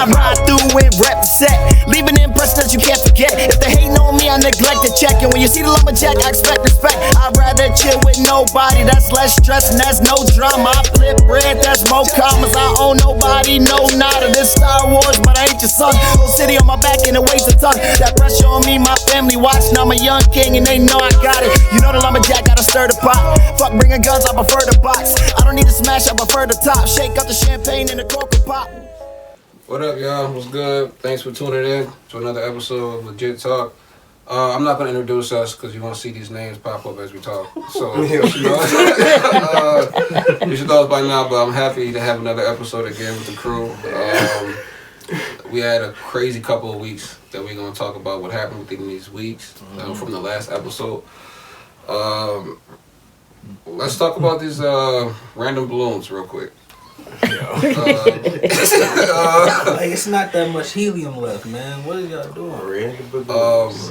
I ride through and represent, leave an impression that you can't forget. If they hating on me, I neglect to check. And when you see the lumberjack, I expect respect. I'd rather chill with nobody, that's less stress and that's no drama. I flip bread, that's more commas. I own nobody, no nada. This Star Wars, but I ain't your son. Whole city on my back and it weighs a ton. That pressure on me, my family watching. I'm a young king and they know I got it. You know the lumberjack gotta stir the pot. Fuck bringing guns, I prefer the box. I don't need to smash, I prefer the top. Shake up the champagne in the coca pop. What up, y'all? What's good? Thanks for tuning in to another episode of Legit Talk. I'm not going to introduce us because you want to see these names pop up as we talk. So, you should know us by now, but I'm happy to have another episode again with the crew. We had a crazy couple of weeks that we're going to talk about what happened within these weeks from the last episode. Let's talk about these random balloons real quick. It's not that much helium left, man. What are y'all doing?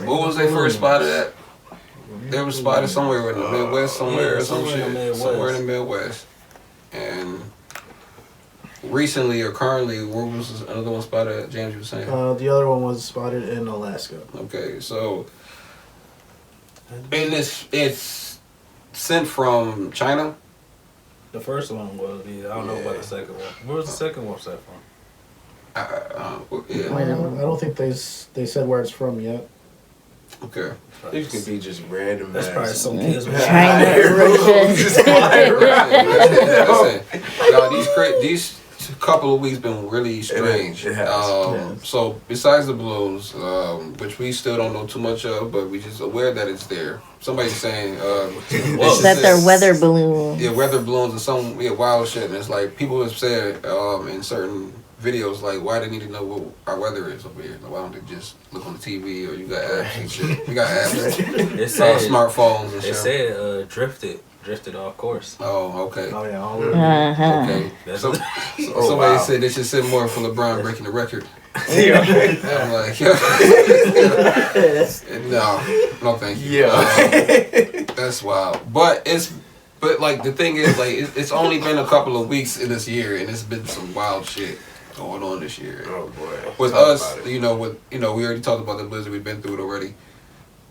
What was they first spotted at? They were spotted somewhere in the Midwest, somewhere in the Midwest. And recently or currently, where was another one spotted at? James, you were saying? The other one was spotted in Alaska. Okay, so and it's sent from China. The first one was, I don't know about the second one. Where was the second one sent from? I don't think they said where it's from yet. Okay. These could be just random. That's probably some kids with China. Listen, these couple of weeks been really strange. It has. So besides the balloons, which we still don't know too much of, but we just aware that it's there. Somebody's saying that they're weather balloons. Yeah, weather balloons and some wild shit. And it's like people have said in certain videos, like, why they need to know what our weather is over here? Like, why don't they just look on the TV or you got apps and shit? You got apps, it said, smartphones and shit. It said drifted off course. Oh, okay. Oh yeah. Okay. So somebody said they should send more for LeBron breaking the record. I'm like, no, thank you. Yeah, that's wild. But like the thing is, like it's only been a couple of weeks in this year, and it's been some wild shit going on this year. Oh boy. With us, we already talked about the blizzard. We've been through it already.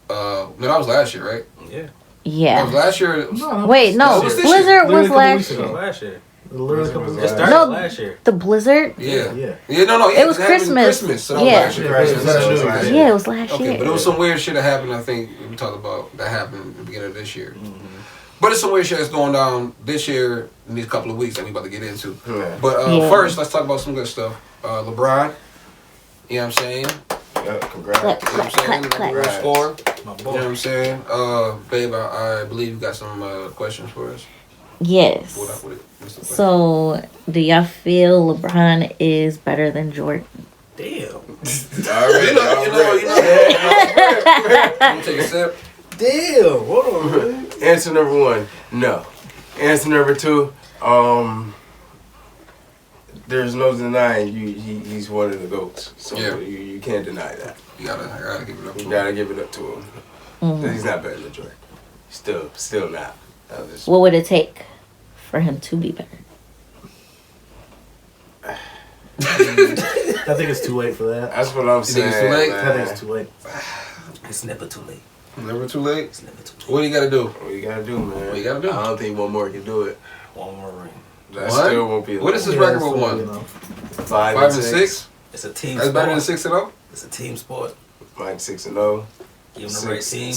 No, that was last year, right? Yeah. Yeah. That was last year. Wait, no. Blizzard was last year. Last year. It started last year. The blizzard? Yeah. Yeah, it was Christmas. So that was last year. Yeah, it was last year. Okay, but it was some weird shit that happened, I think, we talked about, that happened at the beginning of this year. Mm-hmm. But it's some weird shit that's going down this year in these couple of weeks that we about to get into. Yeah. But first, let's talk about some good stuff. LeBron, you know what I'm saying? Yeah, congrats. You know what I'm saying? Clap. Score. My boy. You know what I'm saying? Babe, I believe you got some questions for us. Yes. What's the so, do y'all feel LeBron is better than Jordan? Damn. Already. Take a sip. Damn. Hold on, man. Answer number one, no. Answer number two, there's no denying he's one of the GOATs. So you can't deny that. I gotta give it up to him. You gotta give it up to him. Mm-hmm. He's not better than Jordan. Still not. What would it take for him to be better? I think it's too late for that. That's what I'm saying. It's too late? I think it's too late. It's never too late. Never too late? It's never too late. What do you gotta do? What you gotta do, man? What you gotta do? I don't think one more can do it. One more ring. That still won't be. What is his record with one? 5 and 6. It's a team That's sport. better than 6-0? It's a team sport. Mine 6-0. Give him the right team.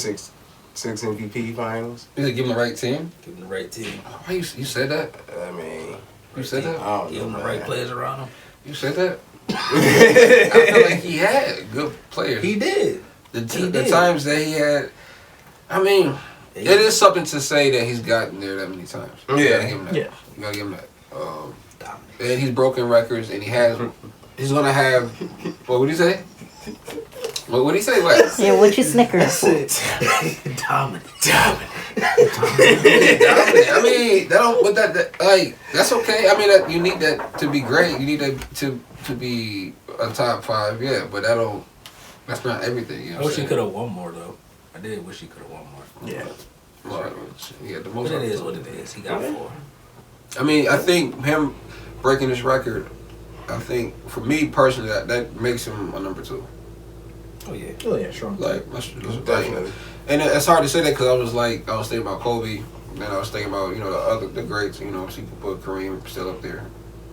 Six MVP finals. You said give him the right team? Give him the right team. Why you said that? I mean, you said that? I don't Give know, him the man. right players around him. You said that? I feel like he had good players. He did. The times that he had, I mean, it is something to say that he's gotten there that many times. You gotta give him that. Yeah. You gotta give him that. And he's broken records, and he's gonna have. What would he say? What would he say? What? Yeah, what you snicker? Dominant. I mean, that's okay. I mean, you need that to be great. You need that to be a top 5, yeah. But that's not everything. You know I wish he could have won more though. I did wish he could have won more. Yeah. The most. But it is what it is. He got 4. I mean, I think him breaking this record I think for me personally, that makes him a number 2. Oh yeah, sure. Like Definitely. And it's hard to say that because I was thinking about Kobe, and then I was thinking about the greats. People put Kareem still up there,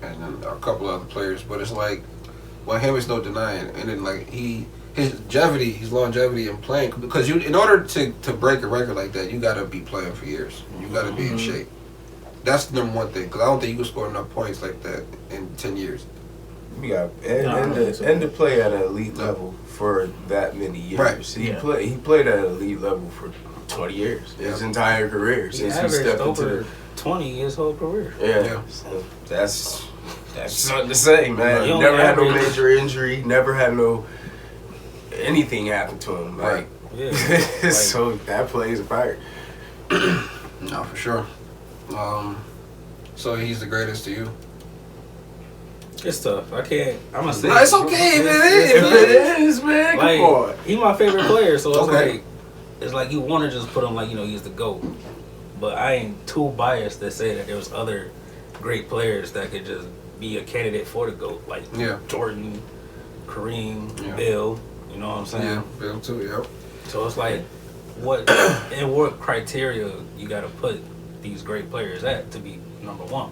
and then a couple of other players. But it's like, well, him is no denying, and then like his longevity in playing, because in order to break a record like that, you got to be playing for years. You got to be in shape. That's the number one thing, because I don't think you can score enough points like that in 10 years. You got and to play at an elite level for that many years. Right. He played at an elite level for 20 years. His entire career since he stepped into 20 his whole career. Yeah. So that's something to say, man. He Never had no averaged- major injury. Never had no anything happen to him. Like, Yeah. so that plays a part. No, for sure. So he's the greatest to you? It's tough. I can't. I'm gonna say. No, it's okay if it is. If it is, man, Like, come on. he my favorite player, so it's Okay. like you want to just put him he's the GOAT. But I ain't too biased to say that there was other great players that could just be a candidate for the GOAT, like Jordan, Kareem, Bill. You know what I'm saying? Yeah, Bill too. Yep. So it's like, what criteria you got to put these great players at to be number 1?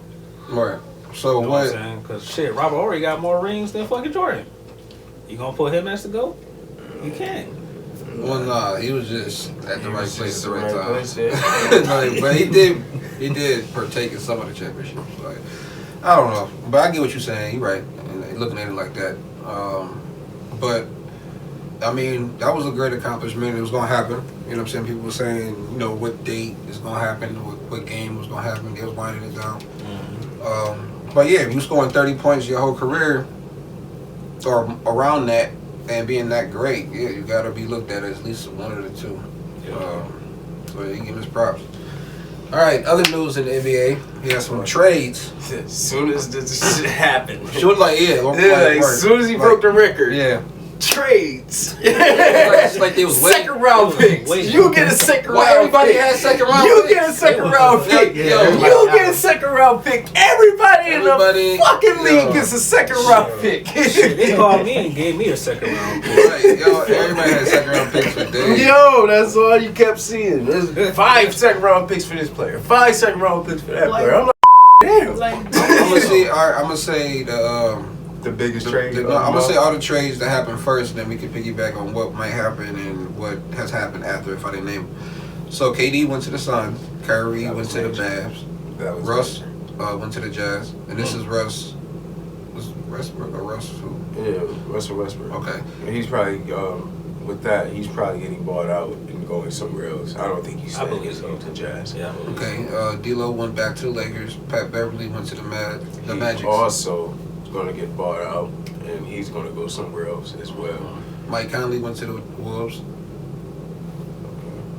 Right. So You know what I'm saying? Because shit, Robert Horry got more rings than fucking Jordan. You gonna put him as the GOAT? You can't. Well, nah, he was just at the right place at the right time. place, yeah. But he did partake in some of the championships. Like, I don't know, but I get what you're saying. You're right, and looking at it like that. But I mean, that was a great accomplishment. It was gonna happen. You know what I'm saying? People were saying, what date is gonna happen, what game was gonna happen. They was winding it down. But yeah, if you scoring 30 points your whole career, or around that, and being that great, yeah, you gotta be looked at as least one of the two. So you give him his props. All right, other news in the NBA. He has some trades. As soon as this shit happened. She was like, As soon as he broke the record. Yeah. Trades. It's like they was waiting. Second round picks. You get a second Why round everybody pick. had second round You picks? get a second round pick. Yo, You get a second round pick. Everybody in the fucking league gets a second round pick. They called me and gave me a second round pick. Right, everybody had second round picks for days. Yo, that's all you kept seeing. There's 5 second round picks for this player. 5 second round picks for that player. I'm like, damn. I'm gonna say The biggest trade. I'm gonna say all the trades that happened first, and then we can piggyback on what might happen and what has happened after if I didn't name them. So KD went to the Suns, Kyrie went to the Mavs, Russ went to the Jazz, and this is Russ. Was Westbrook or Russ who? Yeah, Russell Westbrook. Okay. And he's probably with that. He's probably getting bought out and going somewhere else. I don't think he's staying to Jazz. Yeah. Okay. D'Lo went back to the Lakers. Pat Beverly went to the Magic. Also going to get bought out, and he's going to go somewhere else as well. Mike Conley went to the Wolves.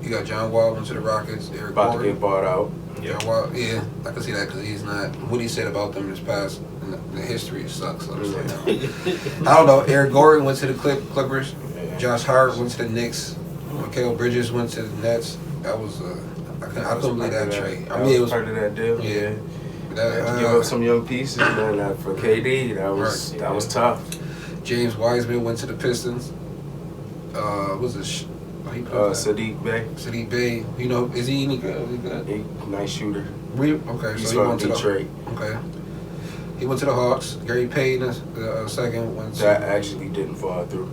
You got John Wall went to the Rockets. Eric About Gordon. to get bought out. John Wall, yeah, I can see that because he's not. What he said about them in his past, the history sucks. So I'm just like, I don't know. Eric Gordon went to the Clippers. Josh Hart went to the Knicks. Mikal Bridges went to the Nets. That was I couldn't believe that trade. I mean, it was part of that deal. Yeah. That, give up some young pieces, man. For KD, that was tough. James Wiseman went to the Pistons. What's this? Sadiq Bey. Sadiq Bey. Is he any good? Is he good? Nice shooter. Okay, He's so he went to Detroit. Okay. He went to the Hawks. Gary Payton, second, went to. That actually didn't fall through.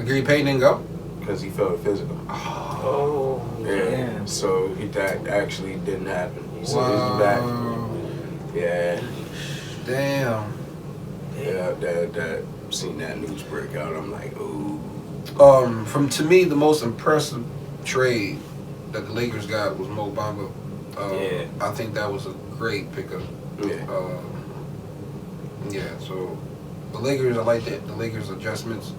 Gary Payton didn't go? Because he felt physical. Oh, yeah. So that actually didn't happen. He said he's back. Yeah. Damn. Yeah, that seen that news break out. I'm like, ooh. To me, the most impressive trade that the Lakers got was Mo Bamba. I think that was a great pickup. Yeah. So the Lakers, I like that. The Lakers adjustments.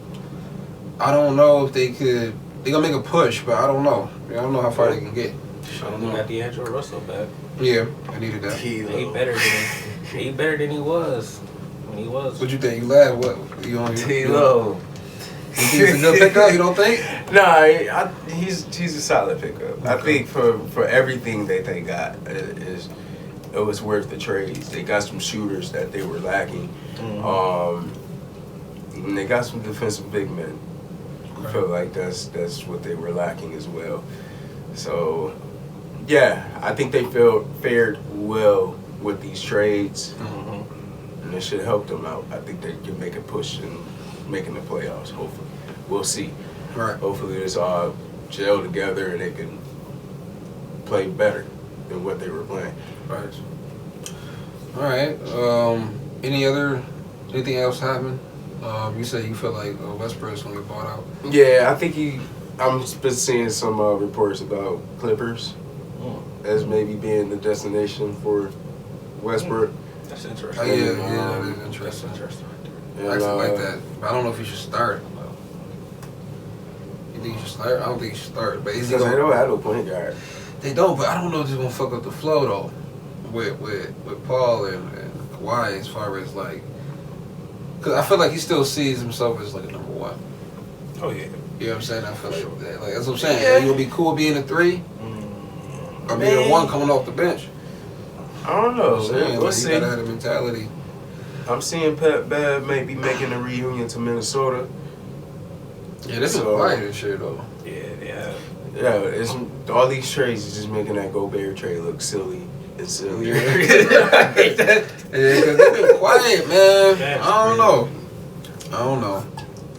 I don't know if they're gonna make a push, but I don't know. I don't know how far they can get. I don't know. Got D'Angelo Russell back. Yeah, I needed that. He better than he was when he was. What you think? You laugh? What? You on T-Lo. You think it's a good pickup? You don't think? Nah, he's a solid pickup. Okay. I think for everything that they got is it was worth the trades. They got some shooters that they were lacking. And they got some defensive big men. I feel like that's what they were lacking as well. So, yeah, I think they fared well with these trades. And it should help them out. I think they can make a push in making the playoffs, hopefully. We'll see. Right. Hopefully this all gel together and they can play better than what they were playing. Right. All right. Anything else happen? You said you feel like Westbrook's gonna get bought out. Yeah, I think I'm been seeing some reports about Clippers as maybe being the destination for Westbrook. That's interesting. Oh, yeah, that is interesting. I actually like that. But I don't know if he should start. You think he should start? I don't think he should start. But Because they don't have no point guard. They don't, but I don't know if it's gonna fuck up the flow though. With Paul and Kawhi as far as like, cause I feel like he still sees himself as like a number one. Oh yeah. You know what I'm saying? I feel like that. Like that's what I'm saying. Yeah. You gonna be cool being a 3, or being a 1 coming off the bench. I don't know. We'll see. You gotta have the mentality. I'm seeing Pep Bab maybe making a reunion to Minnesota. Yeah, this is quiet and shit though. Yeah. Yeah, it's all these trades is just making that Gobert trade look silly and silly. Yeah, because they've been quiet, man. I don't know.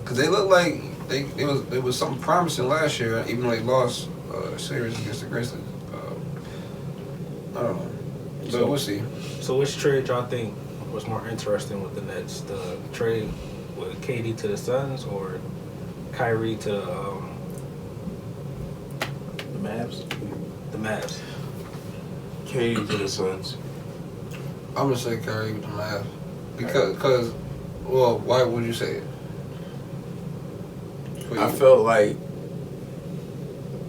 Cause they look like it was something promising last year, even though they lost the series against the Grizzlies. I don't know. So we'll see. So which trade y'all think was more interesting with the Nets? The trade with KD to the Suns or Kyrie to the Mavs. The Mavs. KD to the Suns. I'm gonna say Kyrie with the Mavs because well, why would you say it? I felt like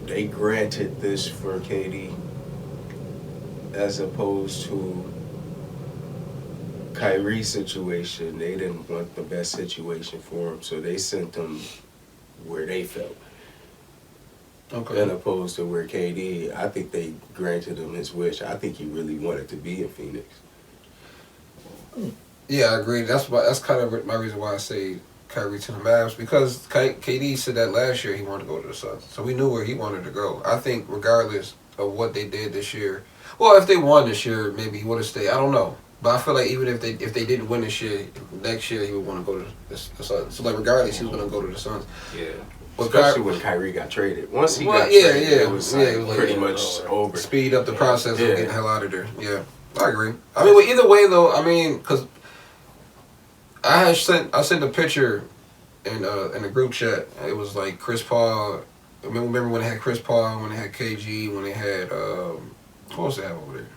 they granted this for KD as opposed to Kyrie's situation. They didn't want the best situation for him, so they sent him where they felt. Okay. As opposed to where KD, I think they granted him his wish. I think he really wanted to be in Phoenix. Yeah, I agree. That's kind of my reason why I say Kyrie to the Mavs, because KD said that last year he wanted to go to the Suns, so we knew where he wanted to go. I think regardless of what they did this year, well, if they won this year, maybe he would have stayed. I don't know, but I feel like even if they didn't win this year, next year he would want to go to the Suns. So like regardless, he was going to go to the Suns. Yeah. Especially when Kyrie got traded. Once he got traded, it was pretty much over. Speed up the process of getting the hell out of there. Yeah, I agree. I mean, well, either way though, I mean, because I sent a picture in the group chat. It was like Chris Paul. Remember when they had Chris Paul, when they had KG, when they had what else they have over there?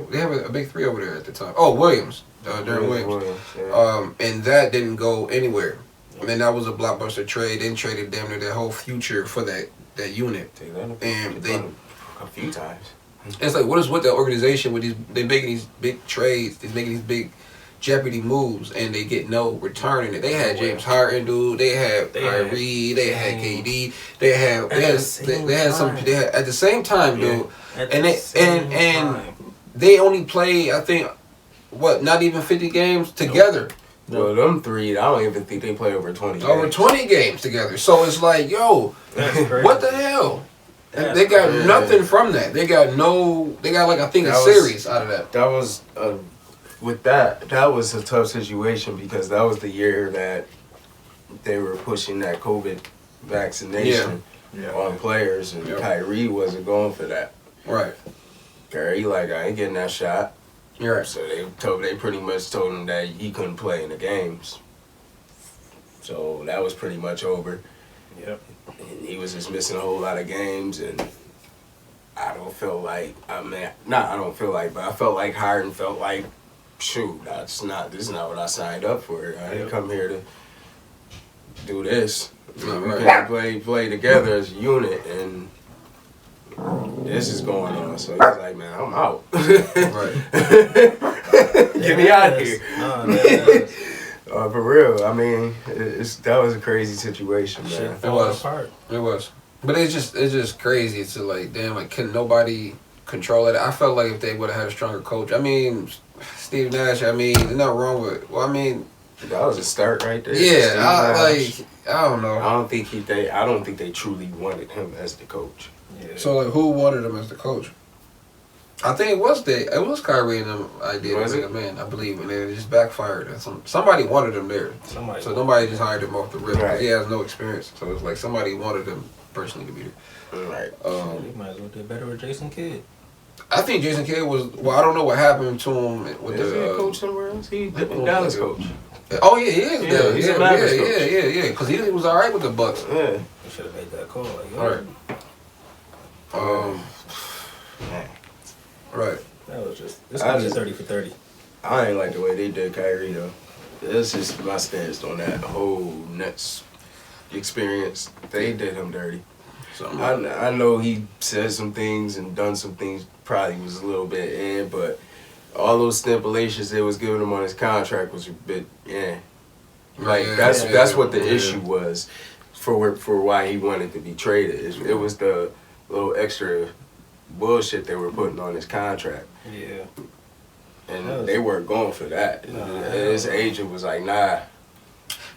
They have a big 3 over there at the time? Oh, Williams, Darren Williams. Yeah. And that didn't go anywhere. I mean, that was a blockbuster trade. They traded damn near their whole future for that unit. And they a few times. It's like, what is with that organization with they making these big trades, they making these big jeopardy moves, and they get no return in it. They had James Harden, dude. They had Kyrie. They had KD. They had at the same time, dude. And they only played, I think, not even 50 games together. Well, them 3, I don't even think they play over 20 games. Over 20 games together. So it's like, yo, what the hell? They got nothing from that. They got like, I think, a series out of that. That was, that was a tough situation because that was the year that they were pushing that COVID vaccination on players, and Kyrie wasn't going for that. Right. Kyrie, like, I ain't getting that shot. Right. So they pretty much told him that he couldn't play in the games. So that was pretty much over. Yep. And he was just missing a whole lot of games, and I felt like Harden felt like, shoot, this is not what I signed up for. I didn't come here to do this. We can't play together as a unit, and this is going on. So he's like, man, I'm out. Right. Get me out of here. For real. I mean, that was a crazy situation, man. It was. But it's just crazy to like, damn, like, couldn't control it. I felt like if they would have had a stronger coach. I mean, Steve Nash. I mean, there's nothing wrong with. Well, I mean, that was a start right there. Yeah, I don't know. I don't think they truly wanted him as the coach. Yeah. So like, who wanted him as the coach? I think it was Kyrie and them idea to bring him in, I believe, and it just backfired. Somebody wanted him there, so nobody just hired him off the rip. Right. He has no experience, so it's like somebody wanted him personally to be there. Right. He might as well do better with Jason Kidd. I think Jason Kidd was. Well, I don't know what happened to him with is he a coach somewhere else? He's Dallas coach. Oh yeah, he is. Yeah, he's a Mavericks coach. Yeah. Because he was all right with the Bucks. Yeah. He should have made that call. Like, all right. Man. Right. That was just. This was just 30 for 30. I ain't like the way they did Kyrie though. That's just my stance on that whole Nets experience. They did him dirty. So I know he said some things and done some things. Probably was a little bit in, but all those stipulations they was giving him on his contract was a bit Like that's what the issue was for why he wanted to be traded. It was the little extra bullshit they were putting on his contract. Yeah. And they weren't going for that. His agent was like, nah.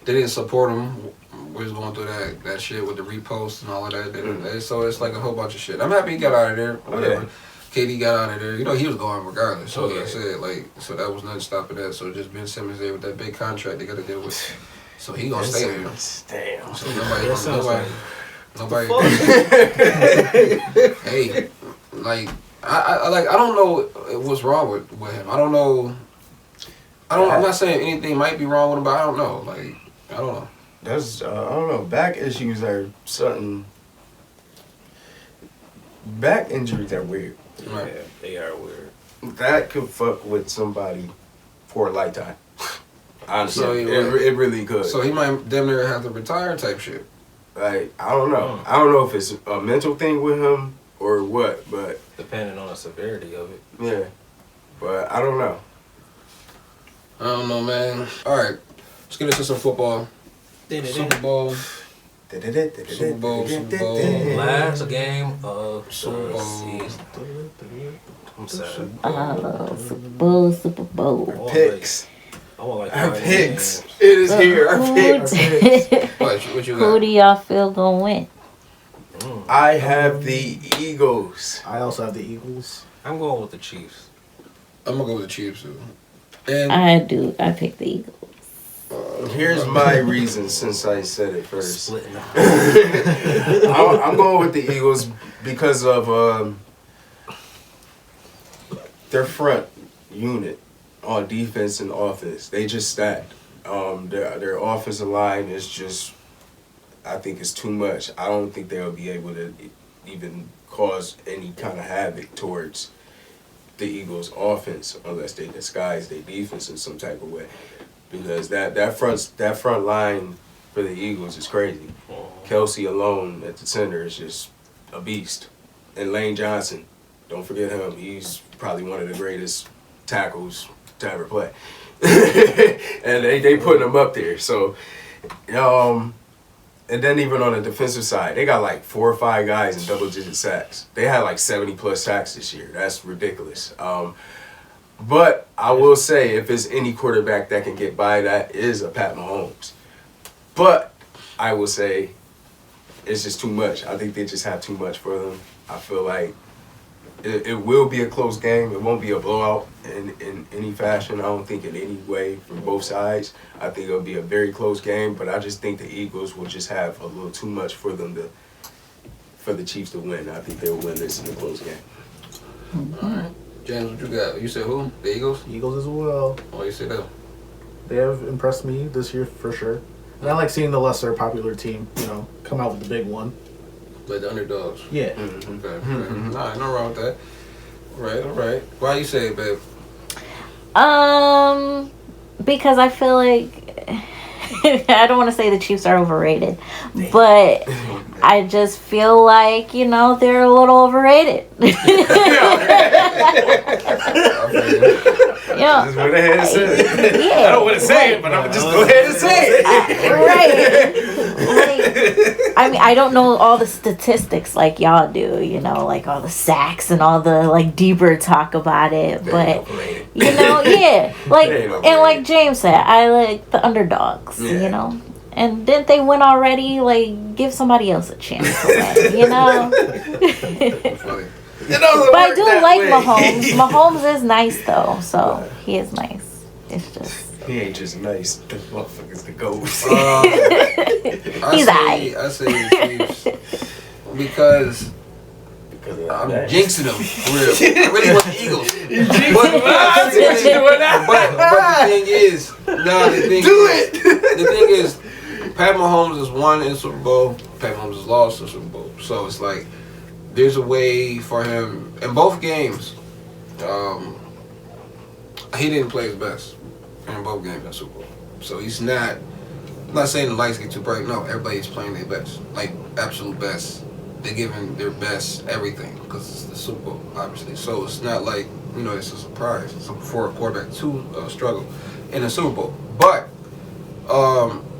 They didn't support him. We was going through that shit with the reposts and all of that. So it's like a whole bunch of shit. I'm happy he got out of there. Whatever. Yeah. KD got out of there. You know, he was going regardless. So like I said, so that was nothing stopping that. So just Ben Simmons there with that big contract they got to deal with. So he gonna stay there. Damn. So nobody. Hey, like I don't know what's wrong with him. I don't know. I'm not saying anything might be wrong with him, but I don't know. Like I don't know. That's I don't know. Back issues are something. Back injuries are weird. Right. Yeah, they are weird. That could fuck with somebody for a lifetime. Honestly, so it really could. So he might damn near have to retire type shit. Like, I don't know. I don't know if it's a mental thing with him or what, but... Depending on the severity of it. Yeah. But I don't know. I don't know, man. All right. Let's get into some football. Super Bowl. Super Bowl. Last game of the season. I'm sad. Super Bowl. Our picks. Our picks. It is here. Our picks. What you got? Who do y'all feel gonna win? I have the Eagles. I also have the Eagles. I'm going with the Chiefs. I'm gonna go with the Chiefs too. And I picked the Eagles. Here's my reason since I said it first. Splitting up. I'm going with the Eagles because of their front unit on defense and offense. They just stacked. Their offensive line is just, I think it's too much. I don't think they'll be able to even cause any kind of havoc towards the Eagles' offense unless they disguise their defense in some type of way. Because that front line for the Eagles is crazy. Kelsey alone at the center is just a beast. And Lane Johnson, don't forget him. He's probably one of the greatest tackles to ever play. And they putting him up there. So, and then even on the defensive side, they got like 4 or 5 guys in double-digit sacks. They had like 70+ sacks this year. That's ridiculous. But I will say, if there's any quarterback that can get by, that is a Pat Mahomes. But I will say, it's just too much. I think they just have too much for them. I feel like it will be a close game. It won't be a blowout in any fashion. I don't think in any way from both sides. I think it'll be a very close game. But I just think the Eagles will just have a little too much for them for the Chiefs to win. I think they'll win this in a close game. All right. James, what you got? You said who? The Eagles? Eagles as well. Oh, you said that. They have impressed me this year for sure. And I like seeing the lesser popular team, come out with the big one. Like the underdogs. Yeah. Mm-hmm. Okay. Nah, no wrong with that. All right. Why you say it, babe? Because I feel like I don't want to say the Chiefs are overrated, but I just feel like, they're a little overrated. Yeah. Just went ahead and said it. Yeah, I don't want to say it, but I'm just go ahead and say it. I mean, I don't know all the statistics like y'all do, you know, like all the sacks and all the like deeper talk about it. But you know, yeah, like and like James said, I like the underdogs, you know. And didn't they win already? Like, give somebody else a chance to win, you know? But I do like Mahomes. Mahomes is nice, though. So, he is nice. It's just... He ain't just nice. The motherfucker's the ghost. He's aight. I say the Chiefs because I'm jinxing them, for real. I really want the Eagles. The thing is, Pat Mahomes has won in the Super Bowl. Pat Mahomes has lost in the Super Bowl. So it's like there's a way for him in both games. He didn't play his best in both games in the Super Bowl. So he's not. I'm not saying the lights get too bright. No, everybody's playing their best, like absolute best. They're giving their best everything because it's the Super Bowl, obviously. So it's not like it's a surprise for a quarterback to struggle in the Super Bowl. But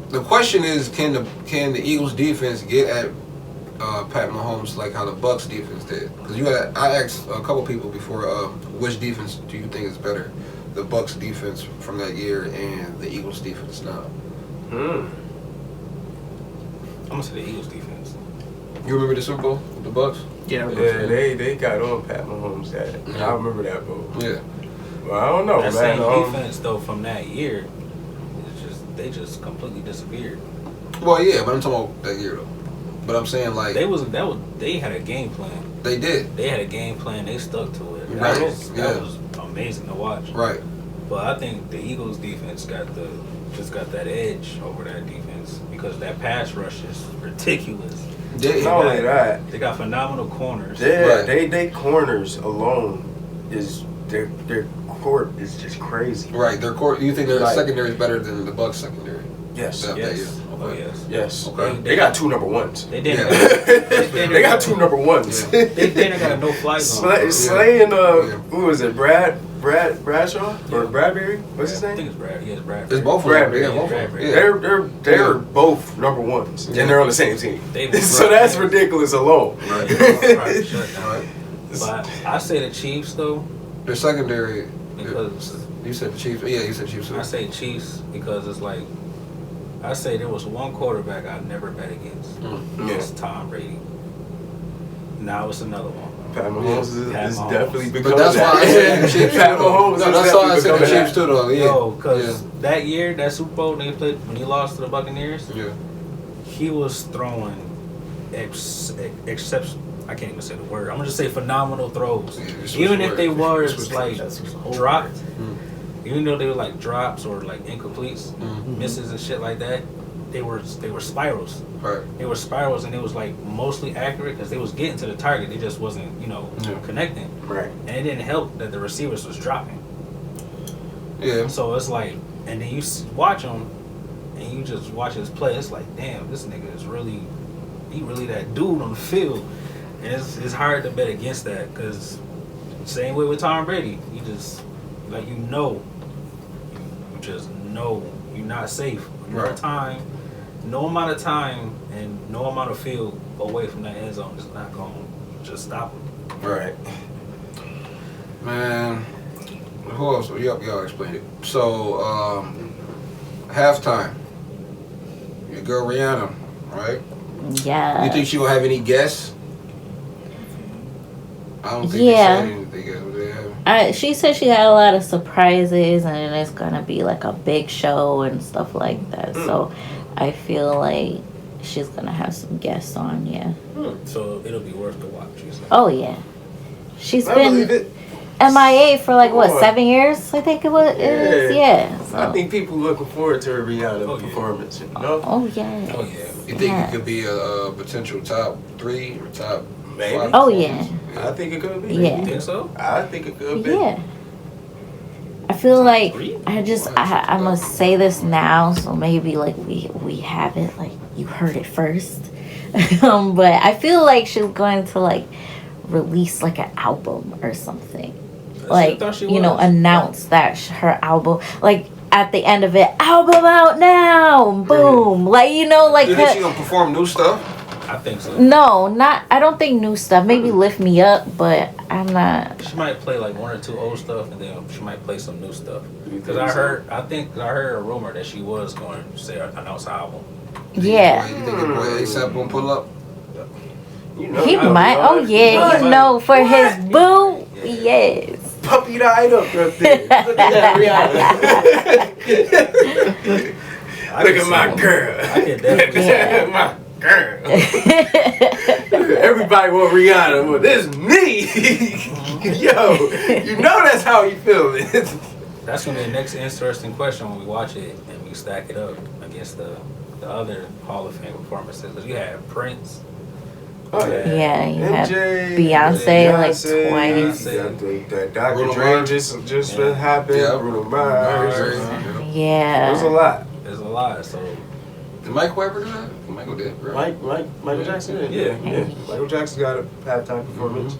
the question is, can the Eagles defense get at Pat Mahomes like how the Bucks defense did? Because I asked a couple people before, which defense do you think is better, the Bucks defense from that year and the Eagles defense now? I'm gonna say the Eagles defense. You remember the Super Bowl with the Bucks? Yeah, they got on Pat Mahomes that. I remember that bowl. Yeah. Well, I don't know, that man. Same defense though from that year, they just completely disappeared. Well, yeah, but I'm talking about that year though. But I'm saying like they had a game plan. They did. They had a game plan. They stuck to it. Right. That was amazing to watch. Right. But I think the Eagles defense got that edge over that defense because that pass rush is ridiculous. Not only that, they got phenomenal corners. Yeah, they corners alone is their court is just crazy. Right, their court. You think their secondary is better than the Bucks secondary? Yes. Yes. Okay. Oh yes. Yes. Okay. They got two number ones. They did. They got two number ones. They got a no-fly zone. Slay and who was it? Bradshaw or Bradbury? What's his name? I think it's Brad. Yeah, it's Brad. It's both of them. They got both of them. Yeah. They're both number ones, and they're on the same team. So that's ridiculous alone. Right. Right. But I say the Chiefs though. Their secondary. Because you said the Chiefs. Yeah, you said Chiefs. I say Chiefs because it's like I say there was one quarterback I'd never bet against. It's Tom Brady. Now it's another one. Pat Mahomes is definitely becoming But that's why I said the Chiefs. Pat Mahomes. That's why I said the Chiefs too, though. Yeah. No, because that year, that Super Bowl when he lost to the Buccaneers, he was throwing exceptional. I can't even say the word. I'm gonna just say phenomenal throws. Yeah, even if they were like dropped, even though they were like drops or like incompletes, misses and shit like that, they were spirals. Right. They were spirals, and it was like mostly accurate because they was getting to the target. They just wasn't, connecting. Right. And it didn't help that the receivers was dropping. Yeah. So it's like, and then you watch him, and you just watch his play. It's like, damn, this nigga is really that dude on the field. And it's hard to bet against that because same way with Tom Brady. You just you just know you're not safe. No amount of time and no amount of field away from that end zone is not going to just stop him. Right. Man, who else? Y'all explained it. So, halftime. Your girl Rihanna, right? Yeah. You think she will have any guests? I don't think they said anything else. She said she had a lot of surprises and it's gonna be like a big show and stuff like that. So I feel like she's gonna have some guests on, So it'll be worth the watch. Oh yeah. She's been MIA for like 7 years, I think it is. Yeah. So. I think people looking forward to her Rihanna performance. You know? Oh yeah. You think it could be a potential top 3 or top Maybe. 5? Oh yeah. I think it could be. Yeah. You think so? I think it could be. Yeah. I feel like I must say this now, so maybe like we have it, like you heard it first. But I feel like she's going to like release like an album or something. Like announce that her album, like at the end of it, album out now, boom. Like You think she gonna perform new stuff? I think so. No, not. I don't think new stuff. Maybe Lift Me Up, but I'm not. She might play like one or two old stuff, and then she might play some new stuff. You Because think I so? heard a rumor that she was going to say announce an album. Yeah. You think your boy A$AP gonna pull up? You know, He I don't might. know. Oh yeah, What? you know, for his What? boo. Yeah. Yes. Puppy died up right there. Look at that Rihanna. Look at my girl. I can definitely see Yeah. My girl. Everybody want Rihanna, but this is me. Yo, you know that's how you feel it. That's gonna be the next interesting question when we watch it and we stack it up against the other Hall of Fame performances. 'Cause you had Prince. Oh, Yeah, you have MJ, Beyonce like Beyonce, twice. you got that Dr. Bruno Dre Mars. just Yeah. happened. Yeah. Bruno Mars. There's Yeah. There's a lot. There's a lot. So Did Michael ever do that? Michael did, right? Michael Jackson did. Yeah. Michael Jackson got a halftime performance.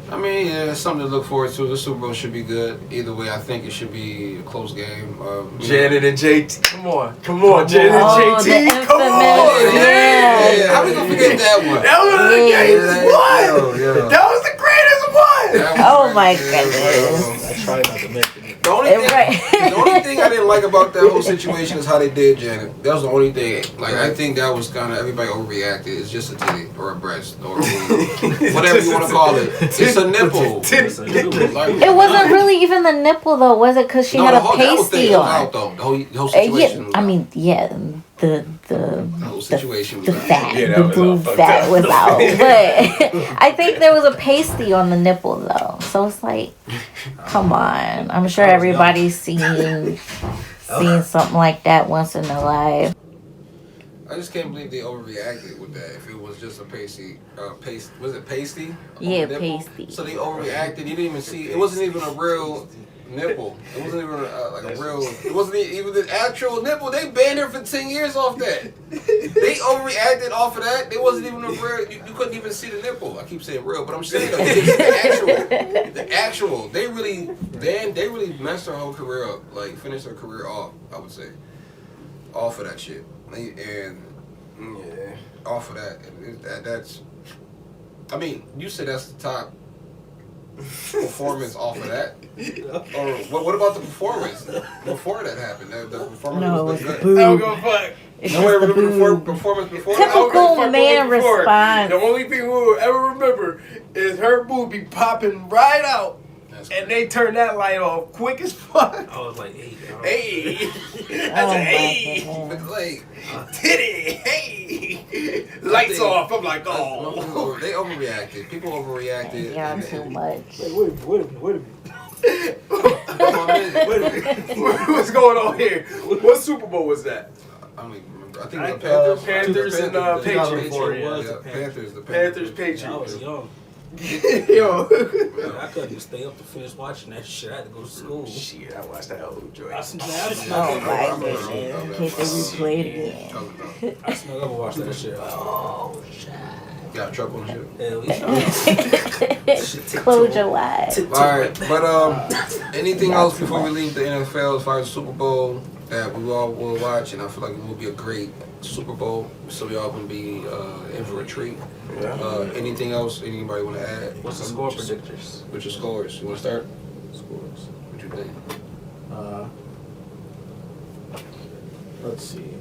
I mean, yeah, it's something to look forward to. The Super Bowl should be good. Either way, I think it should be a close game. Janet and JT. Come on, Janet and Oh, JT. the Come on. infamous, yeah. How we gonna forget that one? That was the Yeah. greatest one. Yeah. That was the greatest one. That was Oh right. my Yeah. goodness. I try not to mention it. The only thing I didn't like about that whole situation is how they did Janet. That was the only thing. Like, I think that was kind of, everybody overreacted. It's just a titty or a breast or whatever you want to call it. It's a nipple. It's a new one. Like, It wasn't really even the nipple though, was it? Because she had a that whole thing pasty was on. out, though. The whole situation. Yeah, I mean, yeah, the whole situation was the out. fat, Yeah, that the was all boob fucked fat up. was out. But I think there was a pasty on the nipple though, so it's like, come on. I'm sure everybody's seen something like that once in their life. I just can't believe they overreacted with that. If it was just a pasty, was it pasty? Yeah, On the nipple? pasty. So they overreacted. You didn't even see. It wasn't even a real nipple. It wasn't even like a real. It wasn't even the actual nipple. They banned her for 10 years off that. They overreacted off of that. It wasn't even a real. You couldn't even see the nipple. I keep saying real, but I'm saying though, the actual. They really messed her whole career up. Like finished her career off. I would say off of that shit. And off of that, that's. I mean, you said that's the top performance off of that. Or what about the performance before that happened? The performance No, was it good. was the I don't boob. give a fuck. It's Nobody just the remember the boob. performance before Typical that? I don't give a fuck man what before. response. The only thing we will ever remember is her booby popping right out, That's and they turned that light off quick as fuck. I was like, hey, Hey, Oh that's a my hey, goodness. But like, titty, hey, lights off. I'm like, oh. they overreacted. People overreacted. Yeah, and- too much. wait a minute. What's going on here? What Super Bowl was that? I don't even remember. I think it was the Panthers and Patriots. Yeah, Panthers. The Panthers, I was Patriots. young. Yo. I couldn't even stay up to finish watching that shit. I had to go to school. Shit, I watched that whole joint. I snuck Oh my I remember. goodness. In case they replayed it again. I snuck up and watched that shit. Oh, shit. Got in trouble and shit. Hell yeah. Close your eyes. Alright, but anything else before we leave the NFL as far as the Super Bowl that we all will watch, and I feel like it will be a great Super Bowl, so we all can be in for a treat. Anything else anybody want to add? What's the score predictors? What's your scores? You want to start? Scores. What you think? Let's see.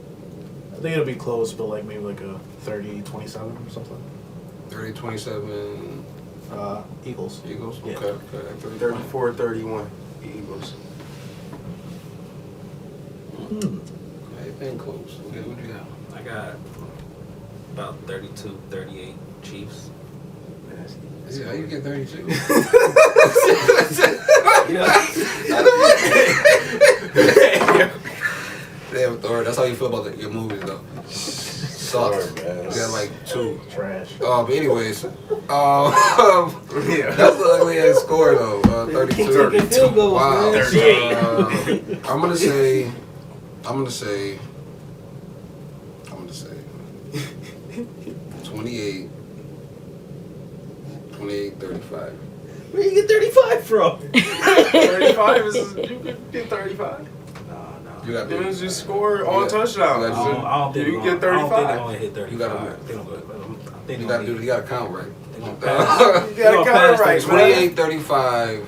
I think it'll be close, but like maybe like a 30-27 or something. 30-27 Eagles. Eagles? Yeah. Okay. 34-31 Eagles. They've been close. Okay, what you got? I got about 32-38 Chiefs. Yeah, you get 32. Damn, Thor, that's how you feel about your movies, though. Sucks. You got like 2. Trash. But anyways, that's the ugly ass score though. 32. Taking field goals, Wow. man. 38. I'm gonna say 28, 35. Where you get 35 from? 35 is you could get 35. No. You got It to was just score on touchdowns. I don't think you get I don't think they're 35. going to hit 35. You gotta- You got to do. You got to count right. You gotta count it right, 28-35.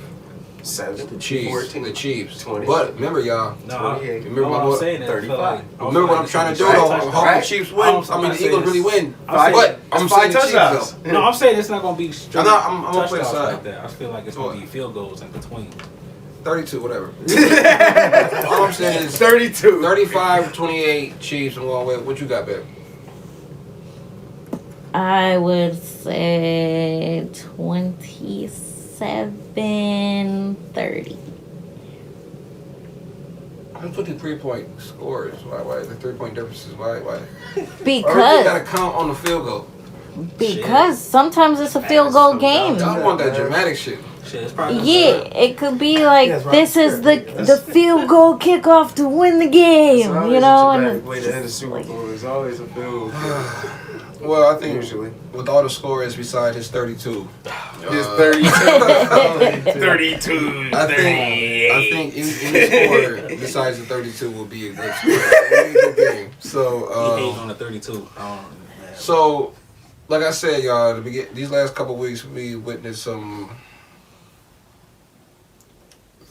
7. The Chiefs. 14. The Chiefs. 20. But remember, y'all. No, 28. Remember what I'm what? saying is, 35. Remember what I'm trying to do though. I'm hoping the Chiefs win. I mean, the Eagles really win. But I'm saying the Chiefs though. No, I'm saying it's not going to be straight I'm gonna play touchdowns aside. like that. I feel like it's going to be field goals in between. 32, whatever. All I'm saying is 32. 35-28 Chiefs. I'm going with what you got, babe. I would say 27-30. I'm putting 3-point scores. Why? The 3-point differences. Why? Or you Because gotta count on the field goal. sometimes it's a field goal game. Y'all want that dramatic shit. Shit, it's probably Yeah, it could be like Yeah, it's this right. is the field goal kickoff to win the game, you know, and way to end the Super Bowl. There's always a field. Well, I think Usually. with all the scores besides his 32. It's 32. 32. I think any score besides the 32 will be a good score. It'll be a good game. So, he hating on the 32. so, like I said, y'all, these last couple of weeks we witnessed some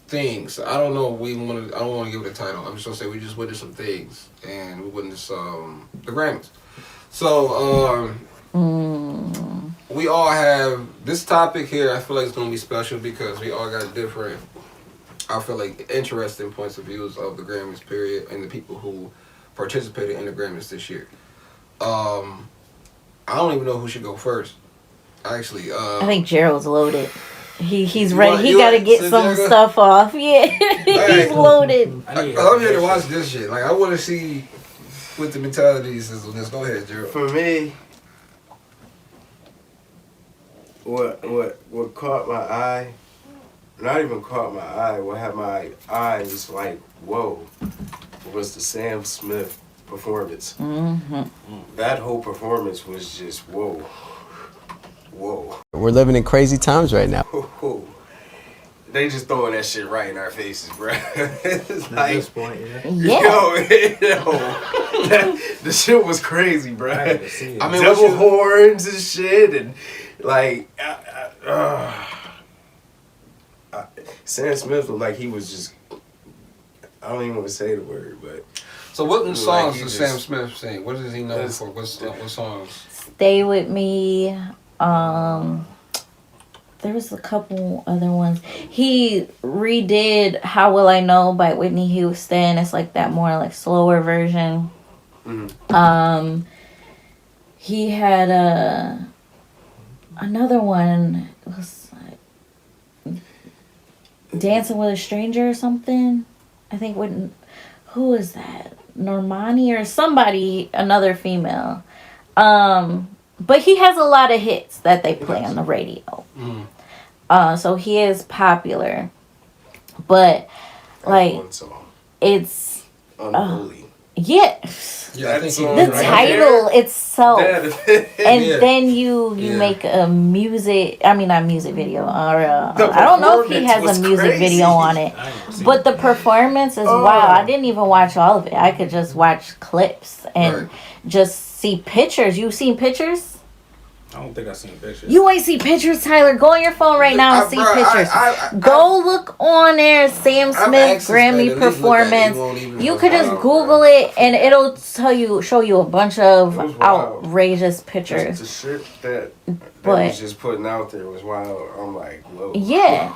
things. I don't know. I don't want to give it a title. I'm just gonna say we just witnessed some things, and we witnessed the Grammys. So, we all have this topic here. I feel like it's gonna be special because we all got different, I feel like, interesting points of views of the Grammys period and the people who participated in the Grammys this year. I don't even know who should go first. Actually, I think Gerald's loaded. He's ready. want- He you got to want- get so some Jagger? stuff off. Yeah, he's loaded. I'm here to watch this shit. Like, I want to see what the mentalities is on this. Go ahead, Gerald. For me, what caught my eye, not even caught my eye, what had my eyes like, whoa, was the Sam Smith performance. Mm-hmm. That whole performance was just, whoa. We're living in crazy times right now. They just throwing that shit right in our faces, bro. It's At like, this point, yeah. Yeah. the shit was crazy, bro. I mean, Double horns and shit, and like, Sam Smith looked like he was just, I don't even want to say the word, but. So what songs he does just- Sam Smith sing? What is he known for? What songs? Stay With Me. There was a couple other ones. He redid How Will I Know by Whitney Houston. It's like that more like slower version. Mm-hmm. He had another one. It was like Dancing with a Stranger or something. I think who is that? Normani or somebody, another female. But he has a lot of hits that they play on the radio. So he is popular. But like One song. it's Unholy. Yeah, yeah. I think The The title itself. That- And Yeah. then you Yeah. make a not music video or The I don't know if he performance has a was music crazy. video on it. But the performance is wow. I didn't even watch all of it. I could just watch clips and Right. just see pictures. You seen pictures? I don't think I've seen pictures. You ain't see pictures, Tyler. Go on your phone right now and see pictures. Go look on there, Sam Smith Grammy performance. You could just Google it and it'll show you a bunch of It was wild. outrageous pictures. The shit that But- was just putting out there was wild. I'm like, whoa. Yeah.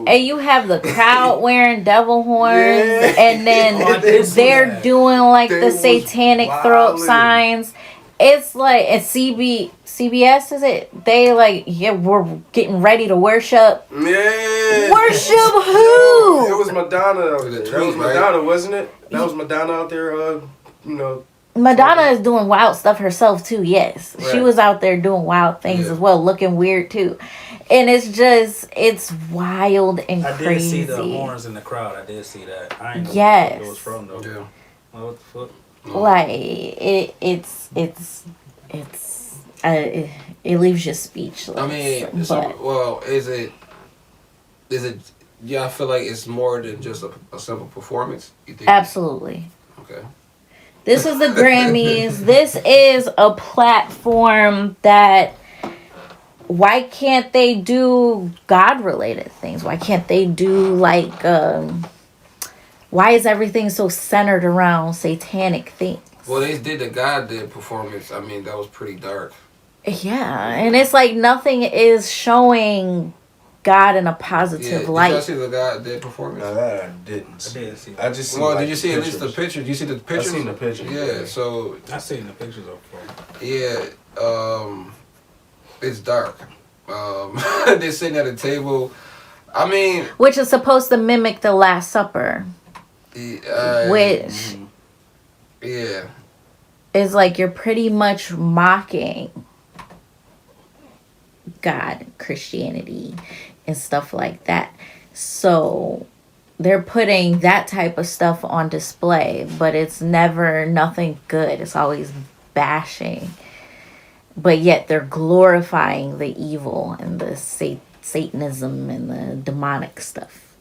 And you have the crowd wearing devil horns, Yeah. and then Oh, I did see they're that. doing like They the was satanic throat wildin'. signs. It's like at CBS, is it? They like, yeah, we're getting ready to worship. Yeah. Worship It who? was Madonna out The there. tweet, That was right? Madonna, wasn't it? That was Madonna out there, Madonna is doing wild stuff herself too. Yes, she Right. was out there doing wild things Yeah. as well, looking weird too. And it's wild and I did crazy. see the horns in the crowd. I did see that. I ain't know Yes. where it was from though. Yeah. What the fuck? Like it leaves you speechless. I mean, but so, well, is it Yeah, I feel like it's more than just a simple performance. You think? Absolutely. Okay. This is the Grammys. This is a platform that. Why can't they do God-related things? Why can't they do like? Why is everything so centered around satanic things? Well, they did the God did performance. I mean, that was pretty dark. Yeah, and it's like nothing is showing God in a positive light. Did y'all see the God did performance? No, that I didn't. I didn't see. I just seen, well, like, did you see at least the picture? Did you see the pictures? I seen the picture. Yeah, so I seen the pictures of it. yeah, it's dark. They're sitting at a table. I mean, Which is supposed to mimic the Last Supper. Which yeah, is like you're pretty much mocking God, Christianity, and stuff like that. So they're putting that type of stuff on display, but it's never nothing good. It's always bashing. But yet they're glorifying the evil and the Satanism and the demonic stuff.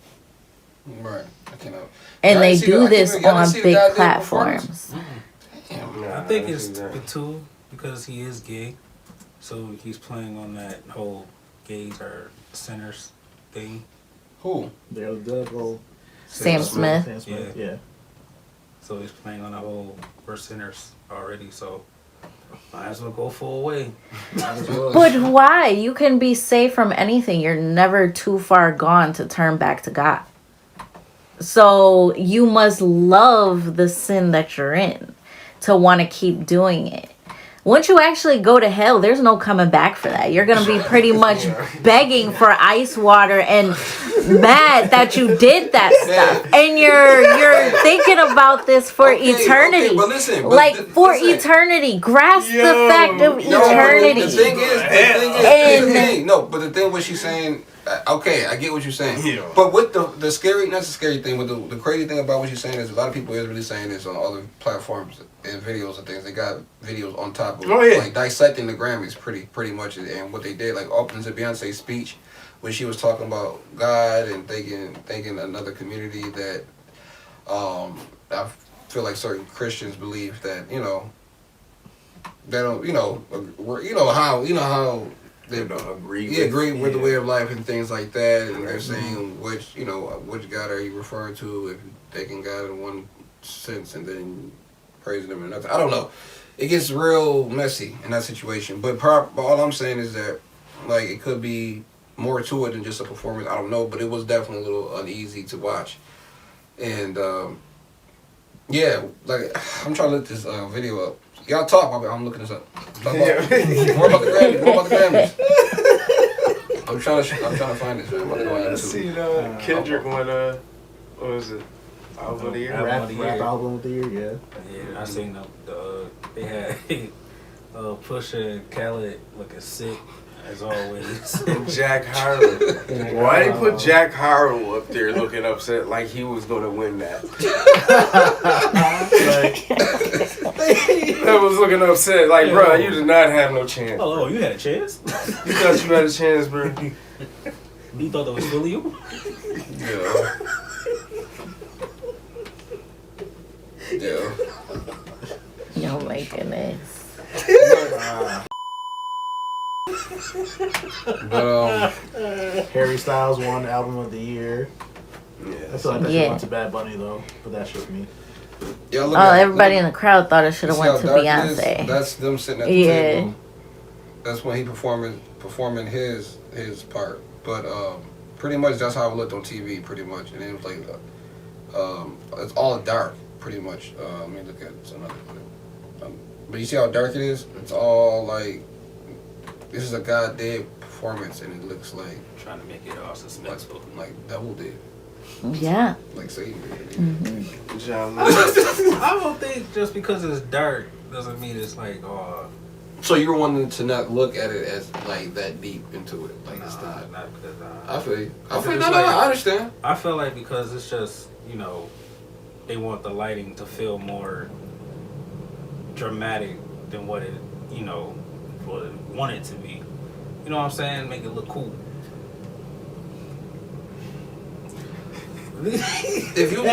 right. I cannot. And they do this on big platforms. I think it's too because he is gay, so he's playing on that whole gays are sinners thing. Who? They're the whole Sam Smith. Sam Smith. Yeah. So he's playing on the whole we're sinners already, so might as well go full way. But why? You can be safe from anything. You're never too far gone to turn back to God. So you must love the sin that you're in to want to keep doing it. Once you actually go to hell, there's no coming back for that. You're going to be pretty much begging for ice water and mad that you did that stuff. And you're thinking about this for eternity. Okay, but listen, eternity. Grasp the fact of eternity. The thing is, but the thing what she's saying, okay, I get what you're saying. Yeah. But with the scary, not the scary thing, but the crazy thing about what you're saying is a lot of people is really saying this on other platforms and videos and things. They got videos on top of like dissecting the Grammys pretty much and what they did, like openings of Beyonce's speech when she was talking about God and thinking another community that I feel like certain Christians believe that, you know, they don't, how they don't agree with the way of life and things like that, and they're saying which God are you referring to, if you're taking God in one sense and then praising him in another. I don't know. It gets real messy in that situation. But all I'm saying is that like it could be more to it than just a performance. I don't know, but it was definitely a little uneasy to watch. And yeah, like I'm trying to look this video up. Y'all talk. I'm looking this up. Talk about, more about the Grammys. I'm trying to find this. Man. I'm about to go on YouTube. I see Kendrick won what was it? Album of the year. Rap album of the year. Yeah. Yeah, I seen they had Pusha and Khaled looking sick as always. And Jack Harlow. Why they put Jack Harlow up there looking upset like he was gonna win that? That was looking upset like, bro, you did not have no chance. Oh, you had a chance? You thought you had a chance, bro? You thought that was really you? Yeah. Oh my goodness. But Harry Styles won album of the year. Yeah. I feel like that should went to Bad Bunny though, but that shook me. Everybody in the crowd thought it should have went to Beyonce. That's them sitting at the table. That's when he performing his part. But pretty much that's how it looked on TV. Pretty much, and it was like it's all dark. Pretty much. Let me look at another. But you see how dark it is? It's all like this is a God did performance, and it looks like trying to make it all suspenseful, like devil did. Yeah. Like Satan did. Mm-hmm. I don't think just because it's dark doesn't mean it's like So you're wanting to not look at it as like that deep into it, like it's not because I feel you. I understand. I feel like because it's just they want the lighting to feel more dramatic than what it what it wanted to be. You know what I'm saying? Make it look cool. If you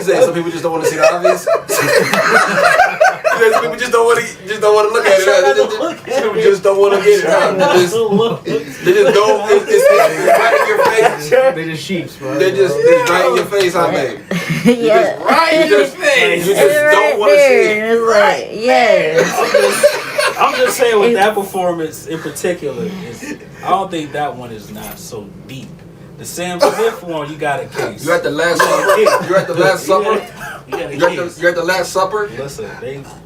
say some people just don't want to see the obvious. Some people just don't want to look at it. People just don't want to get it. They just don't. It's right in your face. They just sheeps, bro. They just right in your face, how they? Yeah. Right in your face. You just don't want to see it. It's like, yes. I'm just saying with that performance in particular, I don't think that one is not so deep. The Sam Smith one, you got a case. You're at the last supper. You're at the last supper. You're at the last supper. Listen,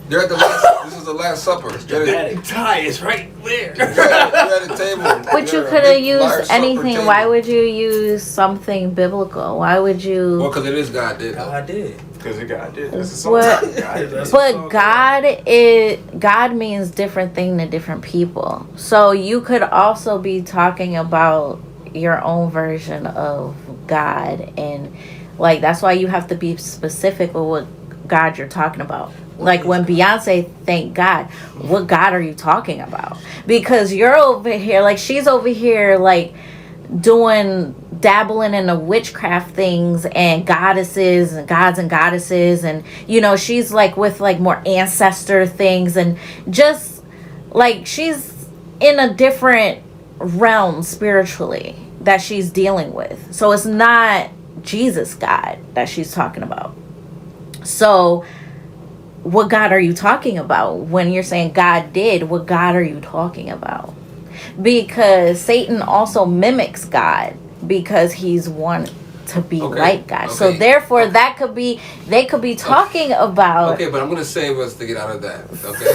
You're at the last. This is the last supper. dramatic tie is right there. You're at the table. But you could have used anything. Why would you use something biblical? Why would you? Well, because it is God did. I did. Because God did. That's a song. But God means different thing to different people. So you could also be talking about your own version of God, and like that's why you have to be specific with what God you're talking about. Like when Beyonce thank God, what God are you talking about? Because you're over here, like she's over here like dabbling in the witchcraft things and goddesses and gods and goddesses, and you know she's like with like more ancestor things, and just like she's in a different realm spiritually that she's dealing with. So it's not Jesus God that she's talking about. So what God are you talking about when you're saying God did? What God are you talking about? Because Satan also mimics God because he's one to be like God. So therefore they could be talking about. Okay, but I'm gonna save us to get out of that. Okay.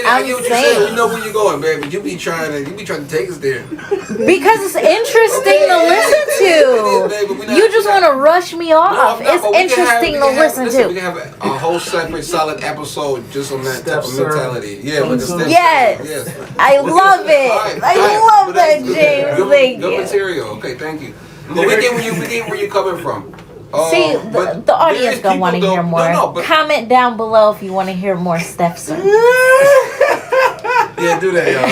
I'm saying you know where you're going, baby. You be trying to take us there. Because it's interesting to listen to. You just want to rush me off. It's interesting to listen to. We can have a whole separate solid episode just on that type of mentality. Yeah, with the steps. Yes. I love it. I love that, James. Thank Good you. material. Okay, thank you. But we get where you're coming from. See, the audience gonna want to hear more. Comment down below if you want to hear more steps. Yeah, do that, y'all.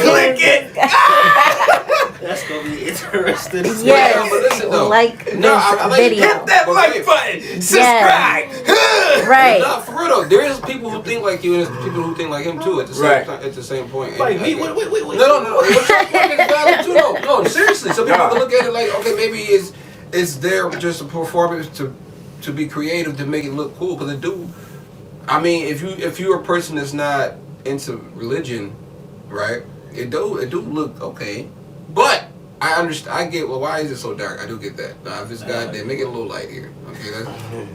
Click it. That's gonna be interesting. Yes, but listen, though. like this video. Hit that like button. Subscribe. Right. No, for real though, there is people who think like you, and there's people who think like him too. At the same time, at the same point. Wait. No. What's your point is valid too, though. No, seriously. Some people can look at it like, okay, maybe it's there just a performance to be creative to make it look cool. Because it do. I mean, if you're a person that's not into religion, right? It do look okay, but I understand. I get why is it so dark? I do get that. Nah, if it's God, then make it a little light here. Okay,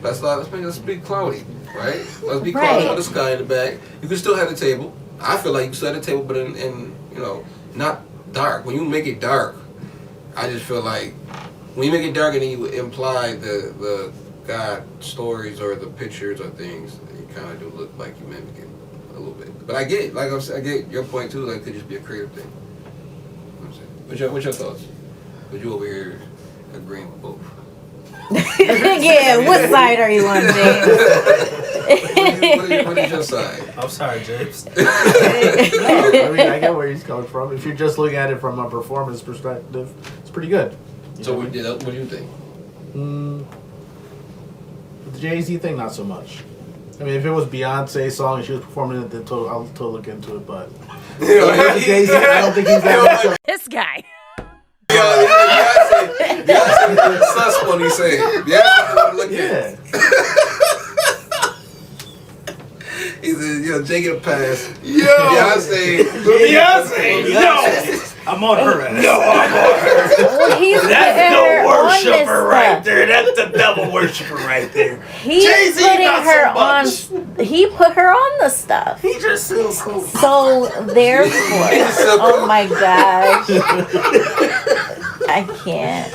let's be cloudy, right? Let's be cloudy with the sky in the back. You can still have the table. I feel like you can still have the table, but in not dark. When you make it dark, I just feel like when you make it dark and then you imply the God stories or the pictures or things, you kind of do look like you mimic it a little bit. But I get it. Like I said, I get your point too. Like it could just be a creative thing. What's your thoughts? But you over here agreeing with both. Yeah, what side are you on, James? What is your side? I'm sorry, James. I I get where he's coming from. If you're just looking at it from a performance perspective, it's pretty good. So what do you think? The Jay-Z thing, not so much. I mean, if it was Beyonce's song and she was performing it, then I'll totally look into it. But Jay-Z, I don't think he's that much of This guy. Beyonce sus when he say Beyonce look at. He said, Jay get a pass. Beyonce. I'm on her ass. No, I'm on her. Well, he's That's the worshiper right stuff. there. That's the devil worshiper right there. He's Jay-Z, putting not her so much. on. He put her on the stuff. He just feels so. So therefore, oh my gosh, I can't.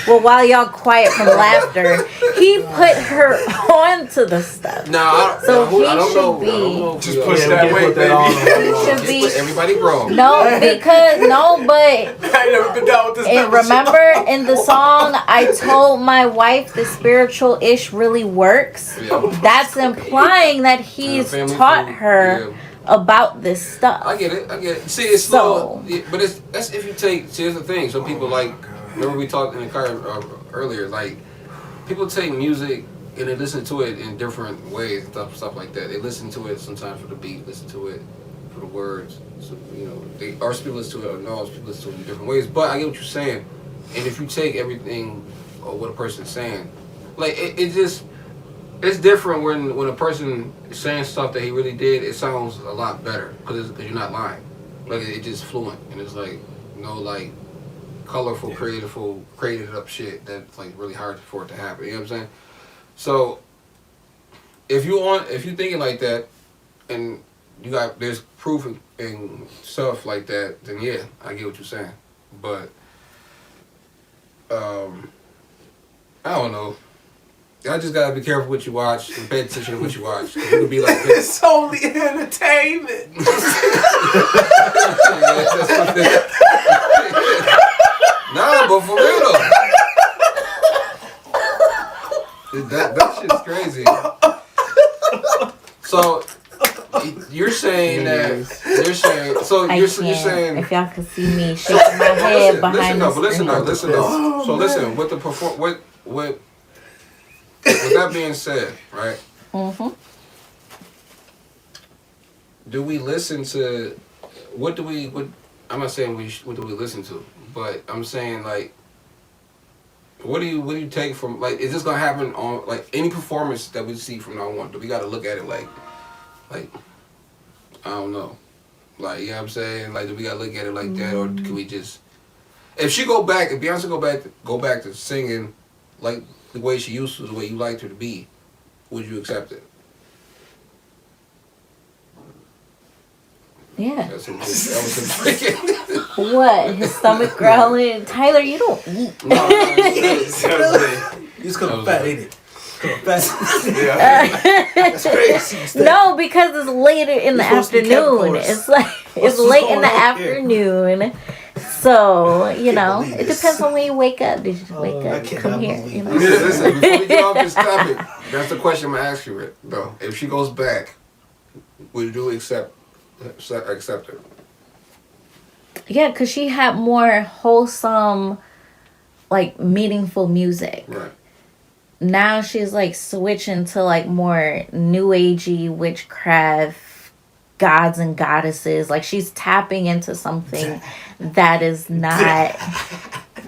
Well, while y'all quiet from laughter, he put her onto the stuff. No, I don't know. Just push that way, baby. He should be. Everybody wrong. But I ain't never been down with this. and remember in the song, I told my wife the spiritual ish really works. Yeah. That's implying that he's taught her about this stuff. I get it. See, it's slow, but that's if you take. See, here's the thing. Some people remember we talked in the car earlier. Like, people take music and they listen to it in different ways, stuff like that. They listen to it sometimes for the beat, listen to it for the words. So, some people listen to it, or no, some people listen to it in different ways. But I get what you're saying. And if you take everything or what a person's saying, like it's different when a person is saying stuff that he really did. It sounds a lot better because you're not lying. Like, it's just fluent, and it's like colorful, created up shit that's like really hard for it to happen. You know what I'm saying? So if you thinking like that, and there's proof and stuff like that, then yeah, I get what you're saying. But I don't know. I just gotta be careful what you watch and pay attention to what you watch. You could be like, it's only entertainment. Nah, but for real though. That shit's crazy. So you're saying you're saying if y'all could see me shaking my head behind the screen. Listen though. So listen, with that being said, right? Mm-hmm. Do we listen to I'm not saying what do we listen to, but I'm saying, like, what do you take from, like, is this gonna happen on, like, any performance that we see from now on? Do we gotta look at it like I don't know, like, you know what I'm saying, like, do we gotta look at it like that, or can we just, if Beyonce go back to singing like the way she used to, the way you liked her to be, would you accept it? Yeah. That was freaking. What? His stomach growling? Tyler, you don't eat. No, You just come fat, ain't it? That's crazy. No, because it's later in the afternoon. It's like it's late in the afternoon. So, it depends on when you wake up. Did you wake up? Come here. Listen, before we get off this topic, that's the question I'm gonna ask you, though. If she goes back, would you accept her? Yeah, because she had more wholesome, like, meaningful music. Right. Now she's, like, switching to, like, more new agey witchcraft, gods and goddesses. Like, she's tapping into something that is not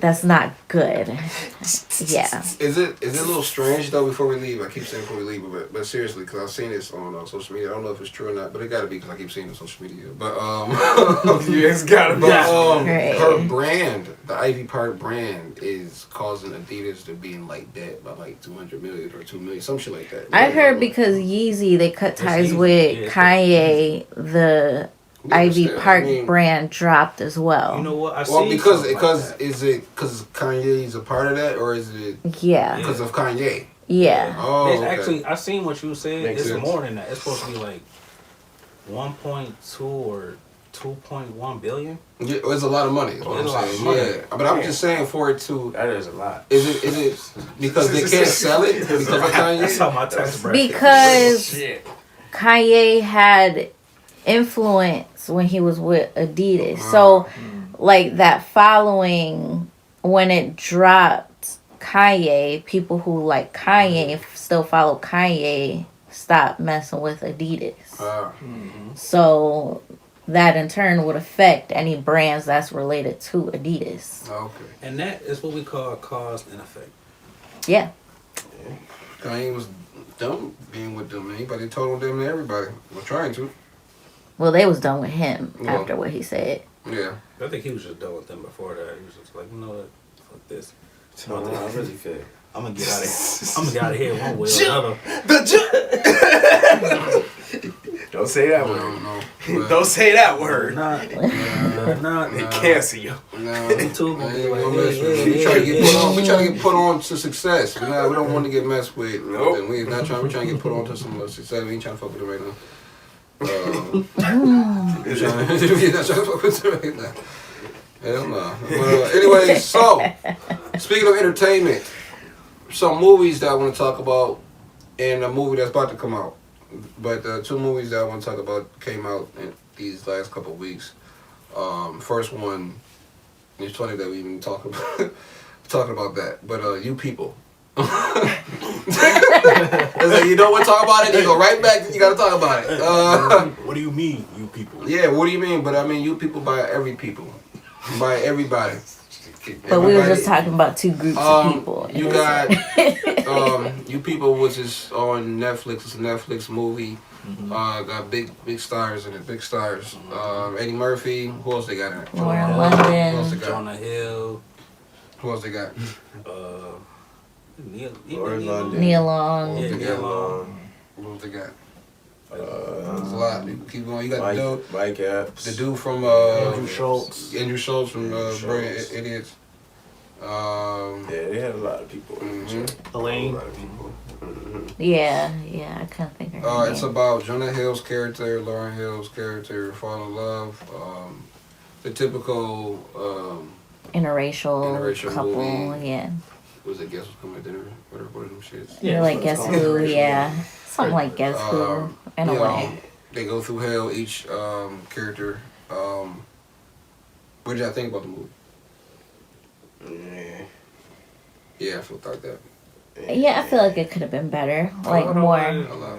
that's not good. Yeah. Is it a little strange though? Before we leave, I keep saying before we leave, but seriously, because I've seen this on social media. I don't know if it's true or not, but it got to be because I keep seeing it on social media. But it's got to be. Right. Her brand, the Ivy Park brand, is causing Adidas to be in like debt by like 200 million or 2 million, some shit like that. I heard because Yeezy, they cut ties with Kanye, the Ivy Park brand dropped as well. You know what? Because Kanye's a part of that, or is it because of Kanye? Yeah. Oh, okay. Actually, I seen what you were saying. Makes it's sense. more than that. It's supposed to be like 1.2 or 2.1 billion. Yeah, it's a lot of money. Is what I'm saying. Yeah, but I'm just saying for it to. That is a lot. Is it because they can't sell it because of Kanye? That's how my tax bracket. Because Kanye had influence when he was with Adidas. So, like, that following, when it dropped Kanye, people who like Kanye still follow Kanye, stopped messing with Adidas. So that in turn would affect any brands that's related to Adidas. Okay. And that is what we call cause and effect. Yeah. Kanye was dumb being with them. Anybody told them to everybody. We're trying to. Well, they was done with him after what he said. Yeah. I think he was just done with them before that. He was just like, you know what? Fuck this. I really feel. I'm gonna get out of here. I'm gonna get out of here one way or another. Don't say that word. No. Don't say that word. They cancel you. No. Too gonna be like, We try to get put on. We try to get put on to success. We don't want to get messed with. Nope. We're not trying. We're trying to get put on to some success. We ain't trying to fuck with them right now. We're not trying to fuck with them right now. Hell no. But anyway, so speaking of entertainment, some movies that I want to talk about, and a movie that's about to come out. But the two movies that I want to talk about came out in these last couple of weeks. First one, it's funny that we even talking about that. But You People. It's like, you don't want to talk about it, you go right back, you got to talk about it. What do you mean, you people? Yeah, what do you mean? But I mean, you people by every people. By everybody. But we were just talking about two groups of people. You got You People, which is on Netflix. It's a Netflix movie. Got big stars in it. Big stars. Eddie Murphy. Who else they got in it? Lauren London. Jonah Hill. Who else they got? Neil Long. Yeah, Neil Long. Who else they got? There's a lot. You keep going. You got Mike Epps. the dude from Andrew Schultz. Andrew Schultz from Brilliant Idiots. Yeah, they had a lot of people. Elaine. A lot of people. Yeah, I can't think of her It's name. about Jonah Hill's character, Lauren Hill's character, fall in love. The typical Interracial couple, movie. yeah. Was it Guess Who's Coming to Dinner? Whatever them shits. You're like Guess Who, yeah. Something like Guess Who, in a way. They go through hell, each character. What did y'all think about the movie? Yeah, I felt like that. Yeah, I feel like it could have been better. Like more. A lot.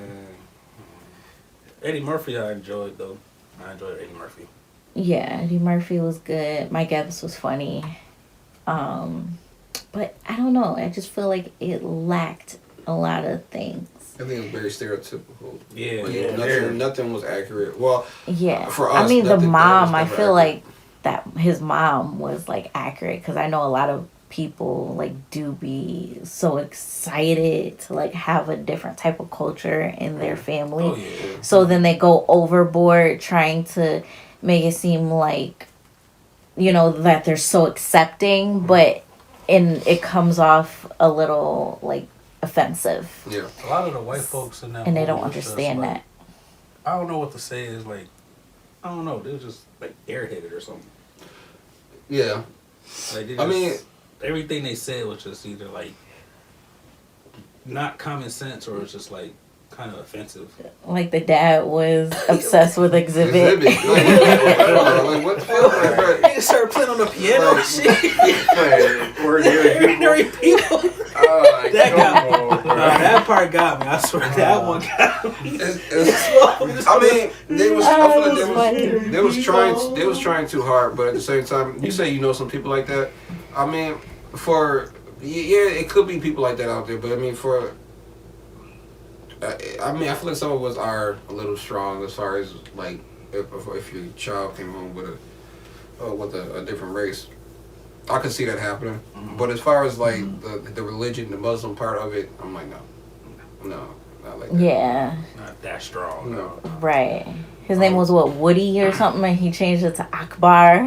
Eddie Murphy I enjoyed, though. I enjoyed Eddie Murphy. Yeah, Eddie Murphy was good. Mike Epps was funny. But I don't know. I just feel like it lacked a lot of things. I think it was very stereotypical. Yeah, Nothing was accurate. Well, Yeah. for us, I mean, the nothing- mom, that I was never feel accurate. like that his mom was like accurate because I know a lot of people like do be so excited to like have a different type of culture in their family. Oh, yeah. So then they go overboard trying to make it seem like, that they're so accepting, but it comes off a little like offensive. Yeah. A lot of the white folks in that And they movie don't was just, understand like, that. I don't know what to say. Is like, I don't know. They was just like airheaded or something. Yeah. Like they I mean- just, everything they said was just either like not common sense or it's just like kind of offensive. Like the dad was obsessed with Exhibit. Like, what the fuck? Nigga started playing on the piano and shit. Ordinary people. That got me. That part got me. I swear that one got me. I mean, they was. I feel like funny. they was trying too hard, but at the same time, you say some people like that. I mean, it could be people like that out there, but I mean, I feel like some of us are a little strong as far as like if your child came home with a different race. I could see that happening, but as far as like the religion, the Muslim part of it, I'm like no, not like that. Yeah. Not that strong. No. Right. His name was Woody or something, and he changed it to Akbar.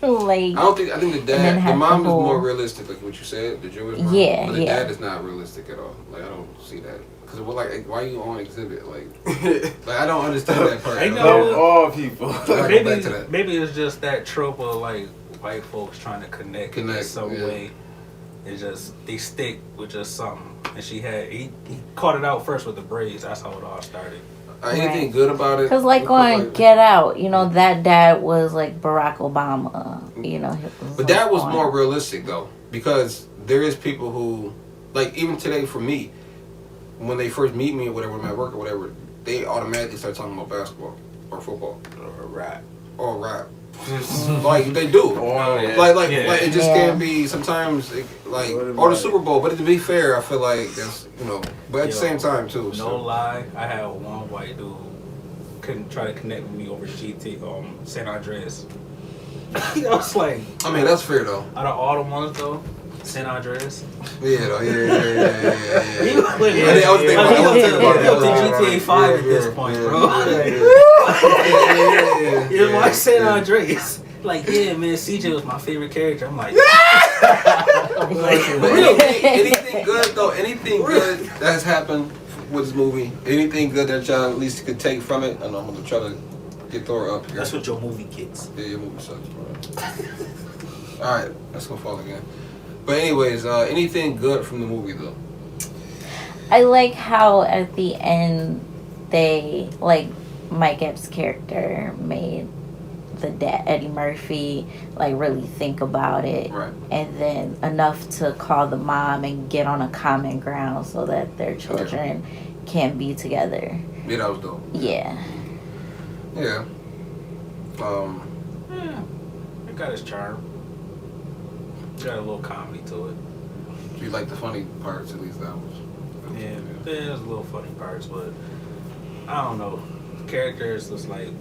Like. I think the then dad, had the mom the is more whole- realistic, like what you said, the Jewish mom. Yeah, But the yeah. dad is not realistic at all. Like I don't see that. Cause we're like, why are you on Exhibit? Like I don't understand that part. I at know. all. All people. I'll go back to that. Maybe it's just that trope of like white folks trying to connect in some yeah. way. It's just they stick with just something. And he caught it out first with the braids. That's how it all started. Anything Right. good about it? Cause like on Get Out, that dad was like Barack Obama. But that was more realistic though, because there is people who, like even today for me, when they first meet me or whatever, when I'm at work or whatever, they automatically start talking about basketball or football Or rap. or rap. Like they do. Yeah. Like it just Yeah. can't be sometimes or the Super Bowl. But to be fair, I feel like that's but at the same time too. No lie, I had one white dude couldn't try to connect with me over San Andreas. I was like, I mean that's fair though. out of all the ones though, San Andreas. Yeah. I was He thinking about up to that. GTA 5 at this point, bro. It's why San Andreas. Like, yeah, man, CJ was my favorite character. I'm like, But anything good though? Anything good that has happened with this movie? Anything good that y'all at least could take from it? And I'm gonna try to get Thor up here. that's what your movie gets. Yeah, your movie sucks, bro. All right, that's gonna fall again. But anyways, anything good from the movie though? I like how at the end they like Mike Epps' character made the dad Eddie Murphy like really think about it, Right. and then enough to call the mom and get on a common ground so that their children can be together. Yeah, that was dope. Yeah. Yeah. It got its charm. Got a little comedy to it. You like the funny parts, at least that was. Yeah, there's a little funny parts, but I don't know. Characters was like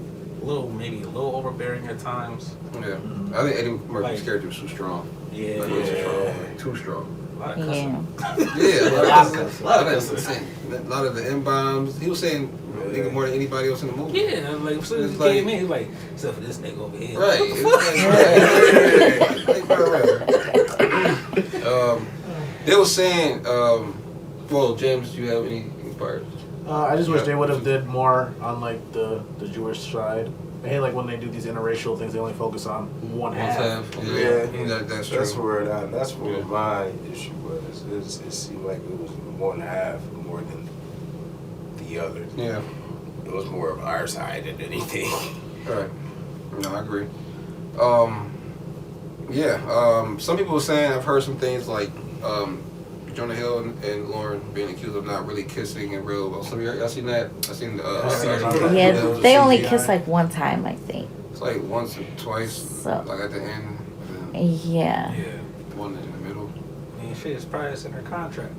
maybe a little overbearing at times. Yeah, I think Eddie Murphy's character was too strong. Yeah, Too strong. A lot of cussing. Yeah, a lot of cussing. A lot of the M-bombs. He was saying nigga more than anybody else in the movie. Yeah, like as soon as he like, came in, he was like, except for this nigga over here. Right. They were saying, well, James, do you have any parts? I just wish they would have did more on like the Jewish side. I hate like when they do these interracial things. They only focus on one half. Yeah, that's true. That's where my issue was. It seemed like it was one half more than the other. Yeah, it was more of our side than anything. Right. No, I agree. Some people were saying, I've heard some things like Jonah Hill and Lauren being accused of not really kissing in real. Well, some of y'all seen that? I seen yeah, they only kiss like one time, I think. It's like once or twice, so, like at the end. Yeah. One in the middle. I mean, shit, it's probably in her contract.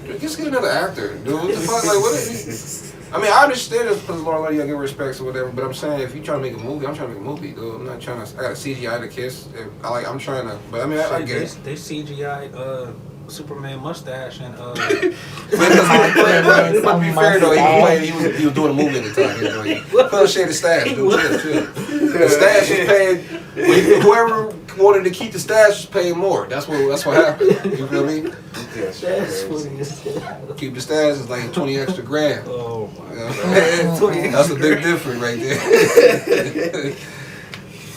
Yeah. Just get another actor, dude. What the fuck? Like, what is it? I mean, I understand it's because Laura Lady, I give respects or whatever, but I'm saying if you try to make a movie, I'm trying to make a movie, dude. I'm not trying to. I got a CGI to kiss. I'm trying to, but I mean, I get it. They CGI'd Superman mustache and But to be fair though, he was doing a movie at the time. He was like, put shade the stash, dude. Chill. The stash was paid. Whoever wanted to keep the stash was paying more. That's what happened. You feel me? That's funny as hell. Keep the stash is like 20 extra grand. Oh my god. That's a big difference right there.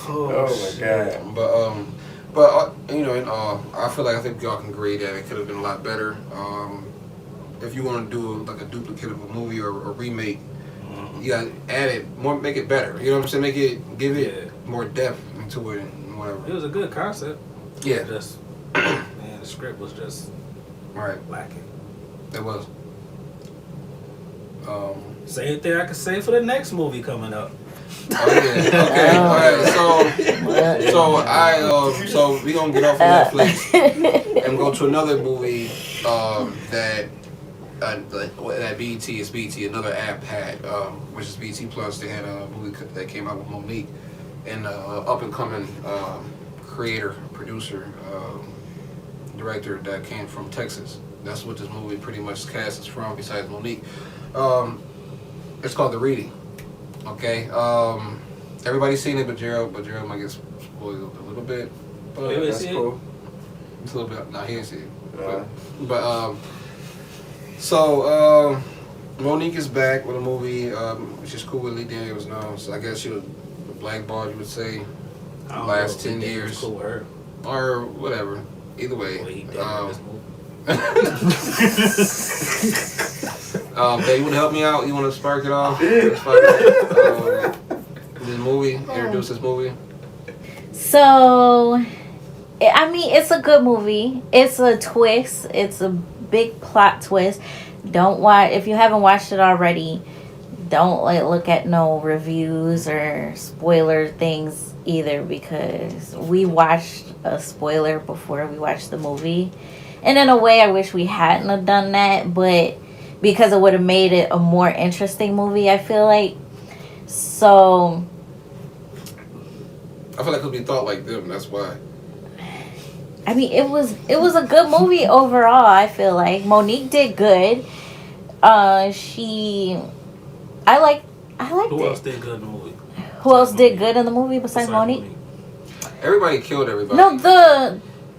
Oh my god. But you know, I feel like I think y'all can agree that it could have been a lot better. If you want to do like a duplicate of a movie or a remake, you gotta add it more, make it better. You know what I'm saying? Give it more depth into it and whatever. It was a good concept. Yeah. Just man, the script was just lacking. It was. Same thing I could say for the next movie coming up. Oh yeah. Okay. All right. So we gonna get off of Netflix and go to another movie that BET is BET. Another app had, which is BET Plus. They had a movie that came out with Monique, and up and coming creator, producer, director that came from Texas. That's what this movie pretty much cast is from. Besides Monique, it's called The Reading. Okay, everybody's seen it, but Gerald might get spoiled a little bit. But that's cool. It's a little bit. No, he didn't see it. So Monique is back with a movie, which is cool with Lee Daniels now. So I guess she was blackballed, you would say, the last 10 years. Cool with her. Or whatever. Either way. Babe, you want to help me out? You want to spark it off? This movie, introduce this movie. So, I mean, it's a good movie. It's a twist. It's a big plot twist. If you haven't watched it already, don't look at no reviews or spoiler things either, because we watched a spoiler before we watched the movie. And in a way, I wish we hadn't have done that, but because it would have made it a more interesting movie, I feel like. So I feel like it could be thought like them, that's why. I mean, it was a good movie overall, I feel like. Monique did good. I liked Who it. else did good in the movie? Who else did good in the movie besides Monique? Everybody killed everybody. No,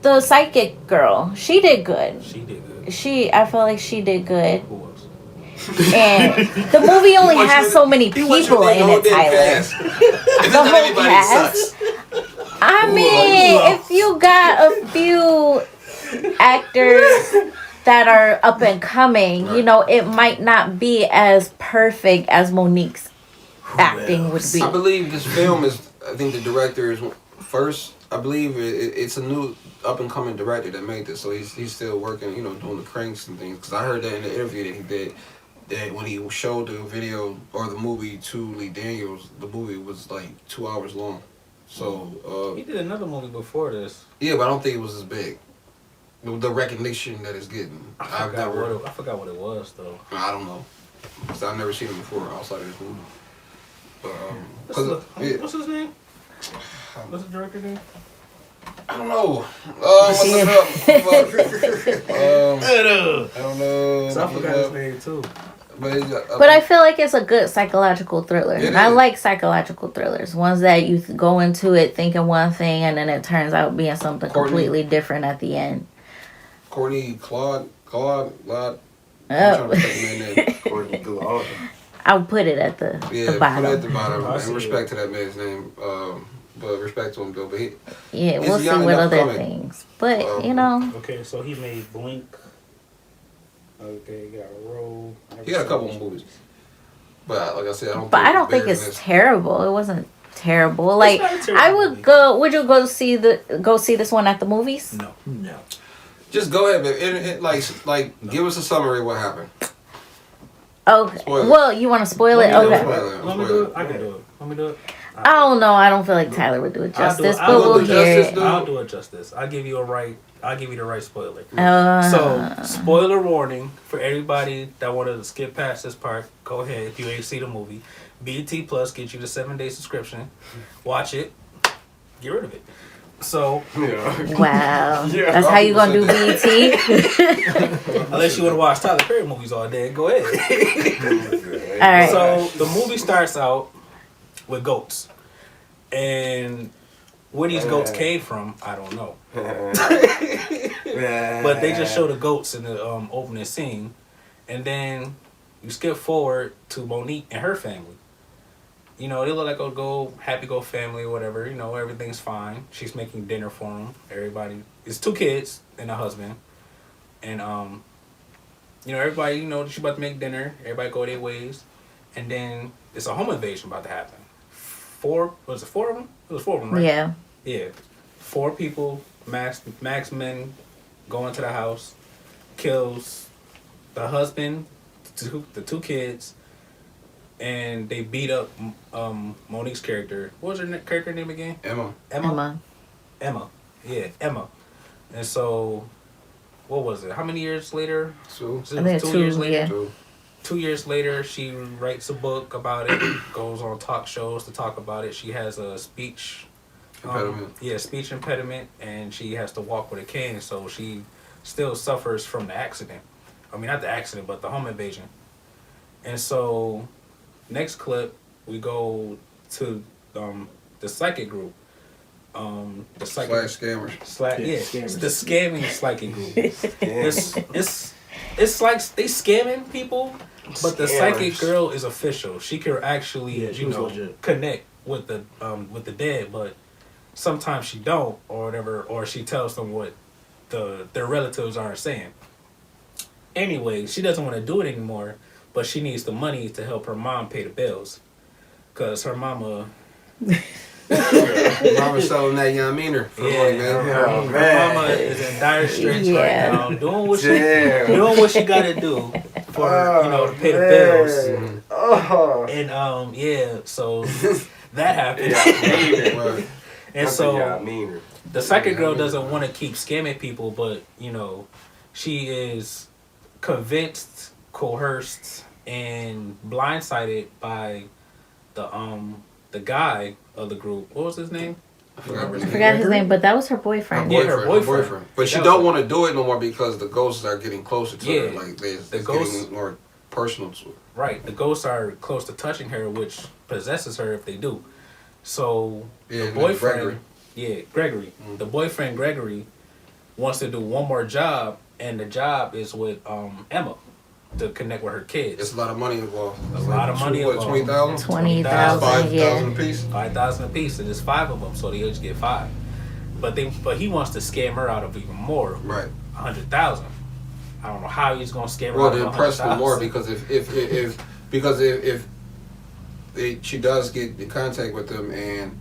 the psychic girl. She did good. She did good. I feel like she did good. Who else? And the movie only has so many people in it, Tyler. The whole cast. I mean, if you got a few actors that are up and coming, you know, it might not be as perfect as Monique's acting would be. I believe this film is, I think the director is first. I believe it's a new up and coming director that made this, so he's still working, you know, doing the cranks and things. Because I heard that in the interview that he did, that when he showed the video or the movie to Lee Daniels, the movie was like 2 hours long. So he did another movie before this. Yeah, but I don't think it was as big. The recognition that it's getting. I forgot what it was though. I don't know, because I've never seen it before outside of this movie. What's his name? What's the director name? I don't know. What's it up? I don't know. So I forgot his name too. But I feel like it's a good psychological thriller. And I like psychological thrillers. Ones that you go into it thinking one thing and then it turns out being something completely different at the end. Claude. Oh. Courtney Claude. I'll put it at the bottom. Put it at the bottom. And respect to that man's name. But respect to him though. But we'll see what other things. But you know. Okay, so he made Blink. Okay, got a Roll. He got a couple of movies. But like I said, I don't think it's terrible. It wasn't terrible. Like I would go. Would you go see this one at the movies? No. Just go ahead, babe. Like give us a summary of what happened. Okay. Well, you want to spoil it? Okay. Let me do it. I can do it. Let me do it. I don't know. I don't feel like Tyler would do it justice, but we'll hear it. I'll do it justice. I'll give you the right spoiler. So, spoiler warning for everybody that wanted to skip past this part. Go ahead if you ain't see the movie. BET Plus gets you the 7-day subscription. Watch it. Get rid of it. So, wow, that's how you gonna do BET? Unless you want to watch Tyler Perry movies all day, go ahead. All right. So the movie starts out with goats, and where these goats came from, I don't know. But they just show the goats in the opening scene, and then you skip forward to Monique and her family. You know, they look like a happy family or whatever. You know, everything's fine. She's making dinner for them. Everybody, it's 2 kids and a husband. And, you know, everybody, you know, she's about to make dinner. Everybody go their ways. And then it's a home invasion about to happen. 4 of them? It was 4 of them, right? Yeah. Yeah. 4 people, max men, go into the house, kills the husband, the 2 kids, and they beat up Monique's character. What was her character name again? Emma. Yeah, Emma. And so, what was it? How many years later? 2. I think 2 years later. Yeah. 2 years later, she writes a book about it. Goes on talk shows to talk about it. She has a speech impediment. Speech impediment, and she has to walk with a cane. So she still suffers from the accident. I mean, not the accident, but the home invasion. And so, next clip, we go to the psychic group. The psychic scammers. It's the scamming psychic group. It's like they scamming people, but the psychic girl is official. She can actually connect with the dead, but sometimes she don't or whatever, or she tells them what their relatives are saying. Anyway, she doesn't want to do it anymore, but she needs the money to help her mom pay the bills, cause her mama. Mama's selling that young meaner for money, man. Her mama is in dire straits right now, doing what she got to do for to pay the bills. And so that happened. And so the second girl doesn't want to keep scamming people, but she is convinced, coerced, and blindsided by the guy of the group. What was his name? I forgot his name, but that was her boyfriend. Her boyfriend. But she don't want to do it no more because the ghosts are getting closer to her. Like the ghosts getting more personal to her. Right. The ghosts are close to touching her, which possesses her if they do. So the boyfriend, Gregory. Mm-hmm. The boyfriend Gregory wants to do one more job, and the job is with Emma. To connect with her kids. It's a lot of money involved. $20,000? 20,000, $5,000 a piece? 5,000 a piece, and there's 5 of them, so they each get 5. But he wants to scam her out of even more. Right. 100,000. I don't know how he's gonna scare her. Well, to impress me more because if she does get in contact with him and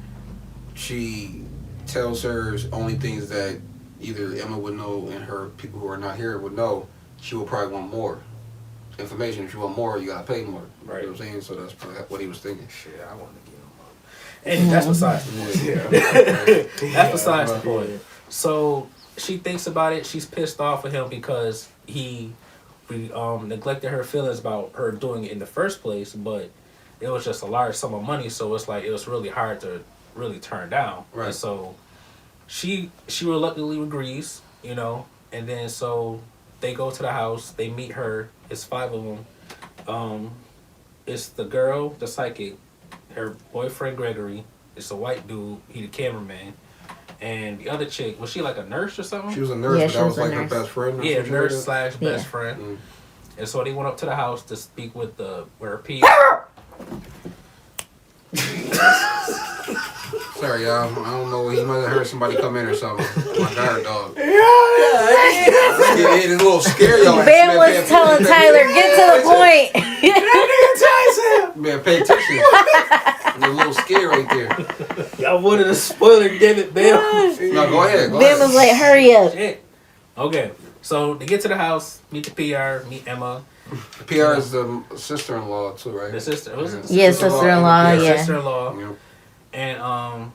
she tells her only things that either Emma would know and her people who are not here would know, she will probably want more information. If you want more, you gotta pay more. Right. You know what I'm saying? So that's probably what he was thinking. Shit, I want to get him up. And that's besides the point. That's besides the point. So she thinks about it. She's pissed off with him because he neglected her feelings about her doing it in the first place, but it was just a large sum of money, so it's like it was really hard to really turn down. Right. And so she reluctantly agrees, you know, and then so they go to the house, they meet her, it's 5 of them. It's the girl, the psychic, her boyfriend Gregory, it's a white dude, he the cameraman, and the other chick, was she like a nurse or something? She was a nurse, Yeah, but she that was was a like her nurse. best friend. Yeah, nurse / best Yeah. friend. Mm. And so they went up to the house to speak with her PR. Sorry, y'all. I don't know. He might have heard somebody come in or something. My guard dog. Yeah, it's a little scary, y'all. Ben was telling Tyler, get to the point. Man, pay attention. It's a little scary right there. Y'all wanted a spoiler, damn it, Ben. No, go ahead. Go Ben ahead. was like, hurry up. Shit. Okay, so they get to the house, meet the PR, meet Emma. PR is the sister-in-law too, right? The sister, was it? The Yeah, sister-in-law, yeah. Sister-in-law. Yep. And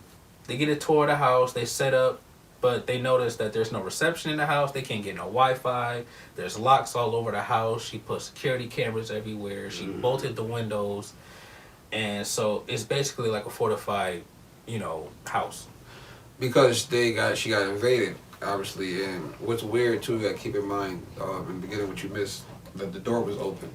they get a tour of the house. They set up, but they notice that there's no reception in the house. They can't get no Wi-Fi. There's locks all over the house. She put security cameras everywhere. She bolted the windows, and so it's basically like a fortified, house. Because she got invaded, obviously, and what's weird too, you gotta keep in mind, in the beginning what you missed, that the door was open.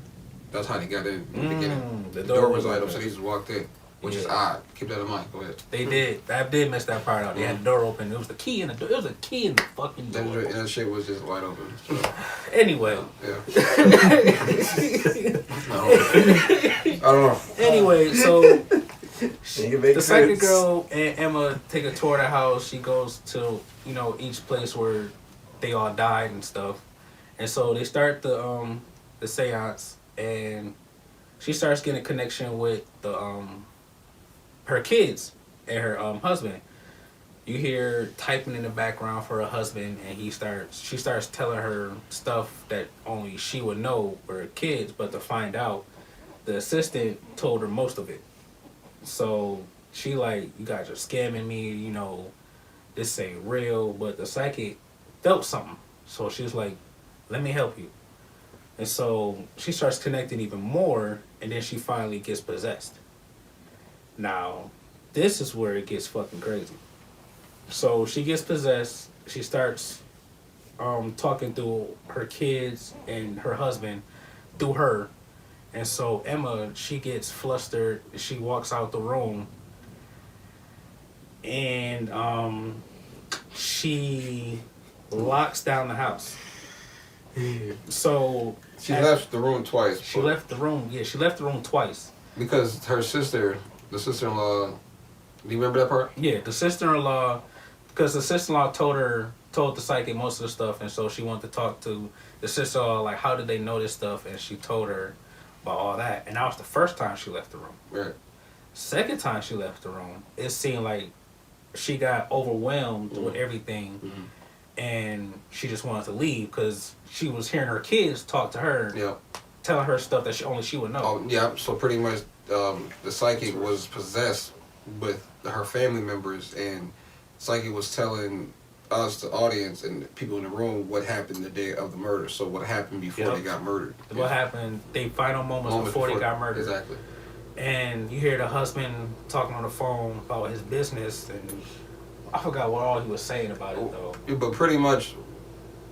That's how they got in the beginning. The door was open. open, so they just walked in, which is Yeah. odd. Keep that in mind. Go ahead. They did. I did miss that part out. They had the door open. It was the key in the door. It was a key in the fucking door. And that shit was just wide open. So, Anyway. yeah. I don't know. Anyway, so the sense. psychic girl and Emma take a tour of the house. She goes to each place where they all died and stuff, and so they start the seance, and she starts getting a connection with her kids and her husband. You hear typing in the background for her husband, and she starts telling her stuff that only she would know for her kids, but to find out, the assistant told her most of it. So she like, you guys are scamming me, this ain't real, but the psychic felt something. So she was like, let me help you. And so she starts connecting even more, and then she finally gets possessed. Now, this is where it gets fucking crazy. So she gets possessed, she starts talking through her kids and her husband through her. And so Emma, she gets flustered, she walks out the room, and she locks down the house. So She left the room twice. She left the room. Yeah, she left the room twice. Because her sister, the sister-in-law, do you remember that part? Yeah, the sister-in-law, because the sister-in-law told the psychic most of the stuff, and so she wanted to talk to the sister-in-law, like, how did they know this stuff? And she told her about all that. And that was the first time she left the room. Right. Second time she left the room, it seemed like she got overwhelmed with everything, and she just wanted to leave because she was hearing her kids talk to her, telling her stuff that only she would know. Oh, yeah. So pretty much, the psychic was possessed with her family members, and psychic was telling us, the audience, and people in the room what happened the day of the murder. So what happened before they got murdered? What happened? The final moments before they got murdered. Exactly. And you hear the husband talking on the phone about his business, and I forgot what all he was saying about it though. Yeah, but pretty much,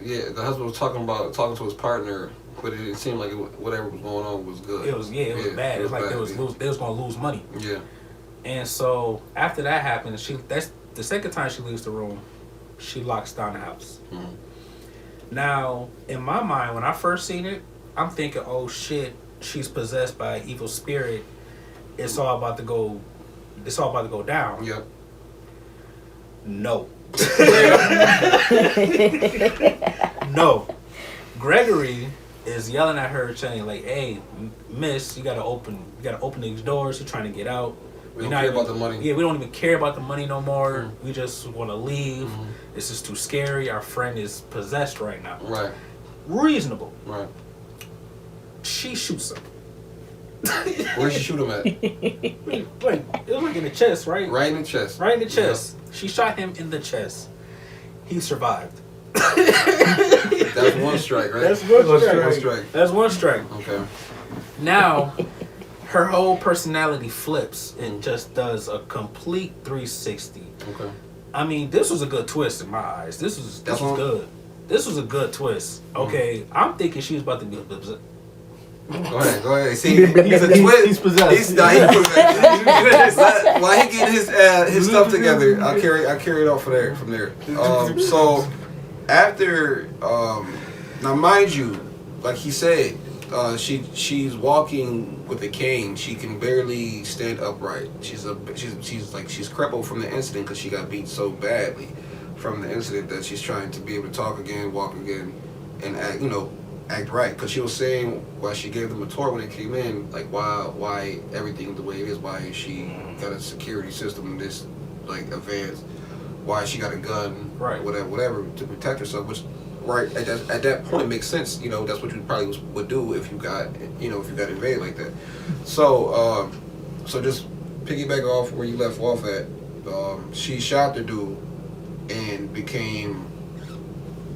yeah, the husband was talking to his partner, but it seemed like whatever was going on was good. It was bad. It was like bad, they was gonna lose money. Yeah. And so after that happened, that's the second time she leaves the room. She locks down the house. Now, in my mind, when I first seen it, I'm thinking, oh shit, she's possessed by an evil spirit. It's all about to go down. Yep. No. No. Gregory is yelling at her, saying like, "Hey, Miss, you gotta open these doors. You're trying to get out. We don't care about the money. Yeah, we don't even care about the money no more. We just want to leave. This is too scary. Our friend is possessed right now." Right. Reasonable. Right. She shoots him. Where'd she shoot him at? Like, it was like in the chest, right? Right in the chest. Right in the chest. Yeah. She shot him in the chest. He survived. That's one strike, right? That's one strike. strike. That's one strike. Okay. Now, her whole personality flips and just does a complete 360. Okay. I mean, this was a good twist in my eyes. This was good. This was a good twist. Okay, I'm thinking she was about to be Go ahead. See, he's a twist. He's possessed. He's possessed. While he getting his stuff together, I'll carry it off from there. So after, now mind you, like he said, she's walking with a cane. She can barely stand upright. She's crippled from the incident because she got beat so badly from the incident that she's trying to be able to talk again, walk again, and act right. Because she was saying while she gave them a tour when they came in, like why everything the way it is, why she got a security system this like advanced, why she got a gun, right, whatever to protect herself, which right at that point makes sense. That's what you probably would do if you got invaded like that. So just piggyback off where you left off at, she shot the dude and became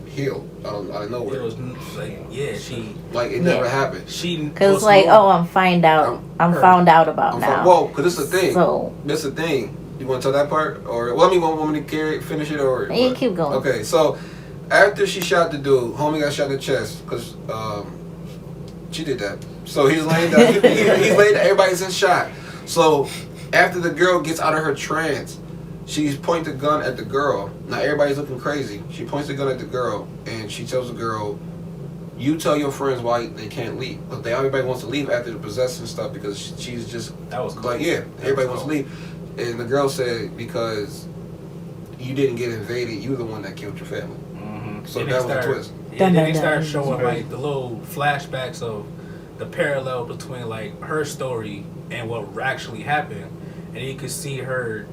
healed out of nowhere. It was like, she never happened. Because I'm found out about now. Well, because this is the thing. So this is the thing. You want to tell that part, or want me to finish it, or you keep going. Okay, so after she shot the dude, homie got shot in the chest because she did that. So he's laying down. he's laying down. Everybody's in shot. So after the girl gets out of her trance, she's pointing the gun at the girl. Now everybody's looking crazy. She points the gun at the girl, and she tells the girl, "You tell your friends why they can't leave." But everybody wants to leave after the possession stuff because she's just that was cool. Like everybody wants to leave, and the girl said because you didn't get invaded, you the one that killed your family. So that was a twist. Yeah, then they started showing like the little flashbacks of the parallel between like her story and what actually happened, and you could see you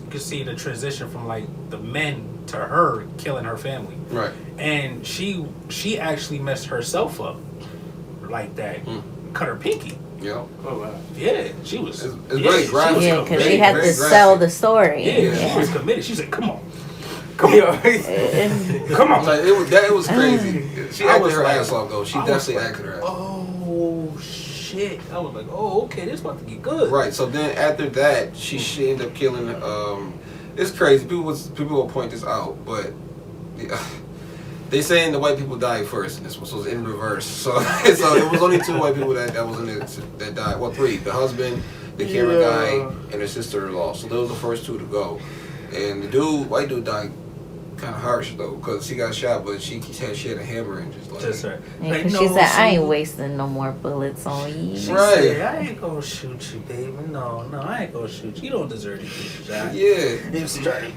could see the transition from like the men to her killing her family. Right. And she actually messed herself up like that, cut her pinky. Yeah. Oh wow. Yeah, she was. It's very graphic. Yeah, because she had to sell the story. Yeah, she was committed. She said, "Come on." Come on. Like, it was crazy. She acted her ass off though. She definitely acted her ass off. Oh shit! I was like, oh okay, this about to get good. Right. So then after that, she ended up killing. It's crazy. People will point this out, but they saying the white people died first in this one, so it's in reverse. So it was only 2 white people that was in it that died. Well, 3: the husband, the camera guy, and her sister-in-law. So those were the first 2 to go. And the white dude died kind of harsh though, because she got shot, but she had a hammer and just her. Yeah, because she said, "I ain't wasting no more bullets on you." She said, "I ain't gonna shoot you, baby. No, I ain't gonna shoot you. You don't deserve to get shot." Yeah, it was straight.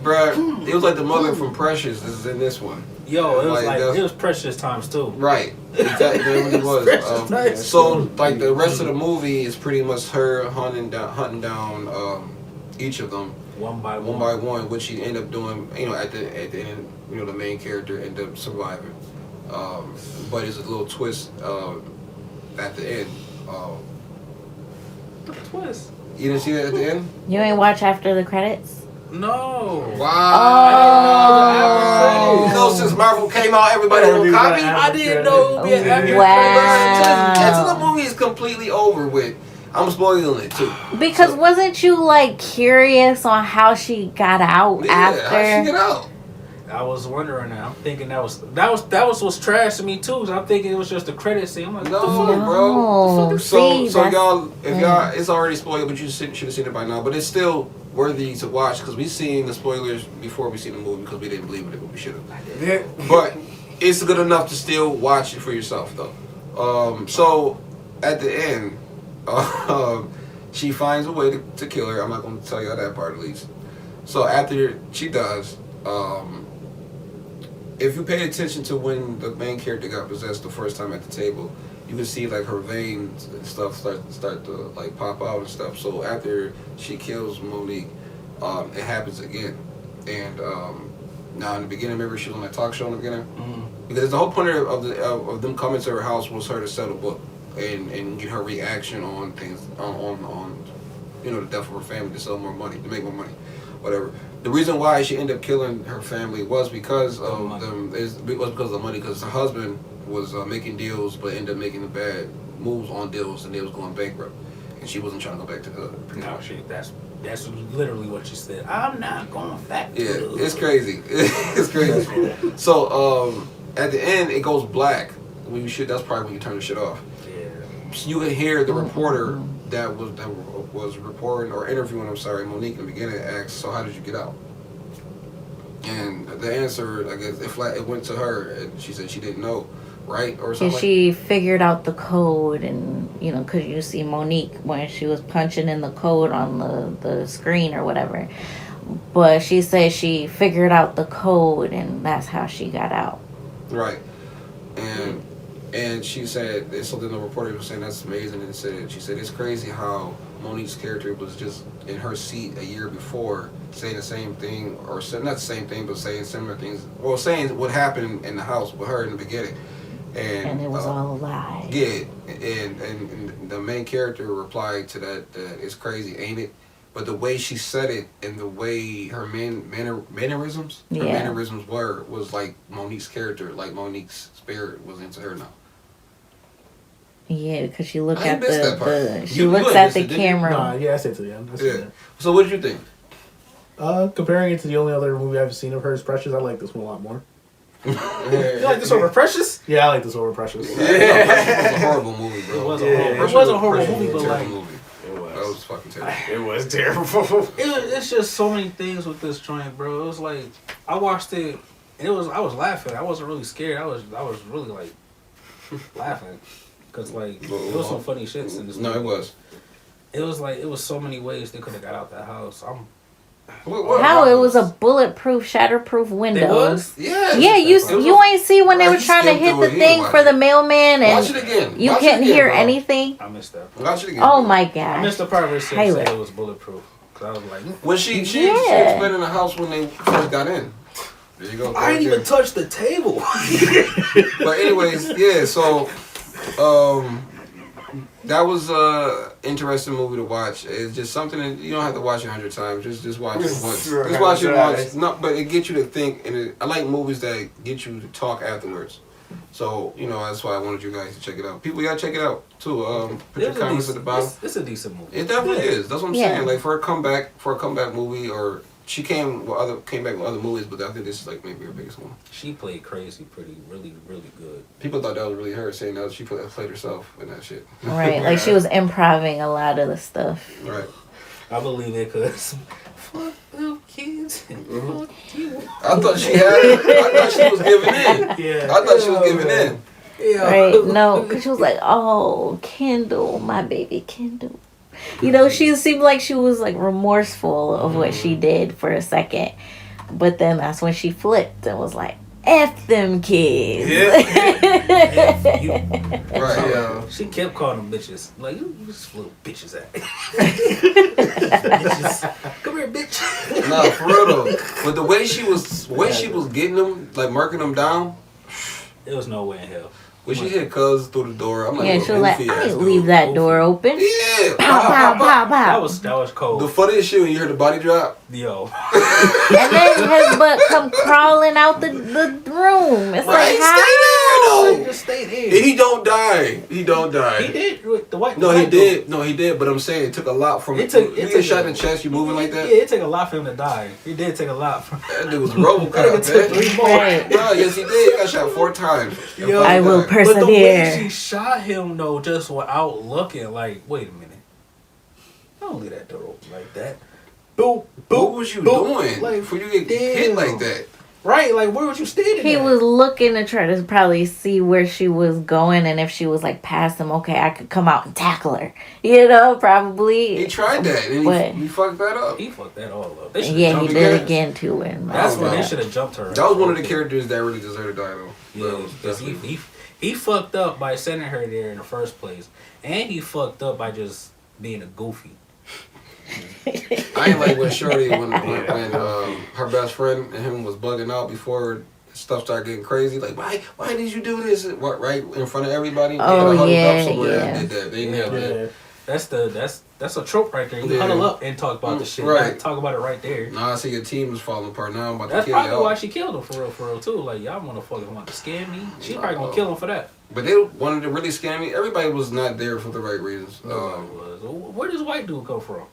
Bruh, it was like the mother from Precious is in this one. Yo, it was it was Precious times too. Right, exactly. It really was. So like the rest of the movie is pretty much her hunting down each of them. One by one, which she ended up doing, at the end, the main character ended up surviving. But it's a little twist at the end. The twist? You didn't see that at the end? You ain't watch after the credits? No. Wow. Since Marvel came out, everybody will copy. I didn't know it would be an after Wow. Until the movie is completely over with. I'm spoiling it too. Because wasn't you like curious on how she got out after? How she get out? I was wondering now. I'm thinking that was what's trash to me too. So I'm thinking it was just a credit scene. I'm like, no, bro. So y'all, it's already spoiled, but you should have seen it by now. But it's still worthy to watch because we seen the spoilers before we seen the movie because we didn't believe in it, but we should have. Yeah. But it's good enough to still watch it for yourself, though. So at the end, she finds a way to kill her. I'm not going to tell you that part at least. So after she does, if you pay attention to when the main character got possessed the first time at the table, you can see like her veins and stuff start to like pop out and stuff. So after she kills Monique, it happens again. And now in the beginning, remember she was on that talk show in the beginning, because the whole point of them coming to her house was her to sell the book and get her reaction on things on the death of her family, to sell more money, to make more money, whatever. The reason why she ended up killing her family was because of them. Was because of the money. Because her husband was making deals, but ended up making the bad moves on deals, and they was going bankrupt, and she wasn't trying to go back to the. That's literally what she said. I'm not going back. Yeah, it's crazy. It's crazy. So at the end, it goes black. When you should, that's probably when you turn the shit off. Yeah. So you can hear the reporter that was reporting or interviewing, Monique in the beginning, asked, so how did you get out? And the answer, I guess, it went to her, and she said she didn't know, right? Or something. She figured out the code, and because you see Monique when she was punching in the code on the screen or whatever. But she said she figured out the code, and that's how she got out. Right. And she said, so then the reporter was saying that's amazing, and she said it's crazy how Monique's character was just in her seat a year before saying the same thing, or not the same thing, but saying similar things. Well, saying what happened in the house with her in the beginning. And it was all a lie. Yeah, and the main character replied to that it's crazy, ain't it? But the way she said it and the way her mannerisms was like Monique's character, like Monique's spirit was into her now. Yeah, because she looked at she looks at the camera. I said to the end. Yeah. So what did you think? Comparing it to the only other movie I've seen of hers, Precious, I like this one a lot more. You like this over Precious? Yeah, I like this over Precious. Yeah. Precious was a horrible movie, bro. It was a horrible movie, but like... That was fucking terrible. It was terrible. It's just so many things with this joint, bro. It was like, I watched it, and I was laughing. I wasn't really scared. I was really like laughing. Because like, there was some funny shits in this movie. No, it was. It was so many ways they could have got out that house. How it was a bulletproof, shatterproof window. It was? Yeah. Yeah, you ain't see when they were trying to hit the thing for the mailman, and watch it again. You couldn't hear anything. I missed that. Watch it again. Oh my god! I missed the part where it said it was bulletproof. Cause I was like, when she explained in the house when they first got in. There you go. I didn't even touch the table. But anyways, yeah. So, that was a interesting movie to watch. It's just something that you don't have to watch 100 times. Just watch it once. Just watch it once. No, but it gets you to think, and I like movies that get you to talk afterwards. So that's why I wanted you guys to check it out. People gotta check it out too. Put your comments at the bottom. It's a decent movie. It definitely is. That's what I'm saying. Like for a comeback movie, or she came back with other movies, but I think this is like maybe her biggest one. She played crazy, really good. People thought that was really her saying that she played herself in that shit. Right, like she was improvising a lot of the stuff. Right. I believe it because fuck them kids. Mm-hmm. I thought she was giving in. Yeah. I thought she was giving in. Yeah. Right, no, because she was like, oh, Kendall, my baby Kendall. She seemed like she was like remorseful of what she did for a second. But then that's when she flipped and was like, F them kids. F you. Right, yeah. She kept calling them bitches. Like, you just little bitches at. Come here, bitch. Nah, for real though. But the way she was getting them, like marking them down. There was no way in hell. When she hit Cuz through the door, I'm like, yeah, she was like, I didn't leave that door open. Yeah. Pow, pow, pow, pow. That was cold. The funniest shit when you heard the body drop. Yo. And then his butt come crawling out the room. It's like, how? He just stayed here. He don't die. He did. The white. No, he did. No, he did. But I'm saying it took a lot from. It took. You get shot in the chest. You moving like that. Yeah, it took a lot for him to die. He did take a lot from. That dude was RoboCop, man. 3 more. Right. No, yes he did. He got shot 4 times. Yo, I will But the way persevere. she shot him though, just without looking, like, wait a minute. Don't leave that door open like that. Boop, boop. What was you doing Like, before you get hit like that? Right, like where was you standing? He was looking to try to probably see where she was going, and if she was like past him, okay, I could come out and tackle her. You know, probably. He tried that, and he fucked that up. He fucked that all up. Yeah, he did again to him. That's when they should have jumped her. That was one of the characters that really deserved to die, though. Yeah, because he fucked up by sending her there in the first place, and he fucked up by just being a goofy. I ain't like when Shorty when her best friend and him was bugging out before stuff started getting crazy. Like, why did you do this? What, right in front of everybody? Oh yeah. They did that. They nailed it. That's a trope right there. You huddle up and talk about the shit. Right. Talk about it right there. Nah, I see your team is falling apart now. I'm about That's to kill probably y'all. why she killed him for real too. Like y'all motherfuckers want to scam me. She probably gonna kill him for that. But they wanted to really scam me. Everybody was not there for the right reasons. Where does white dude come from?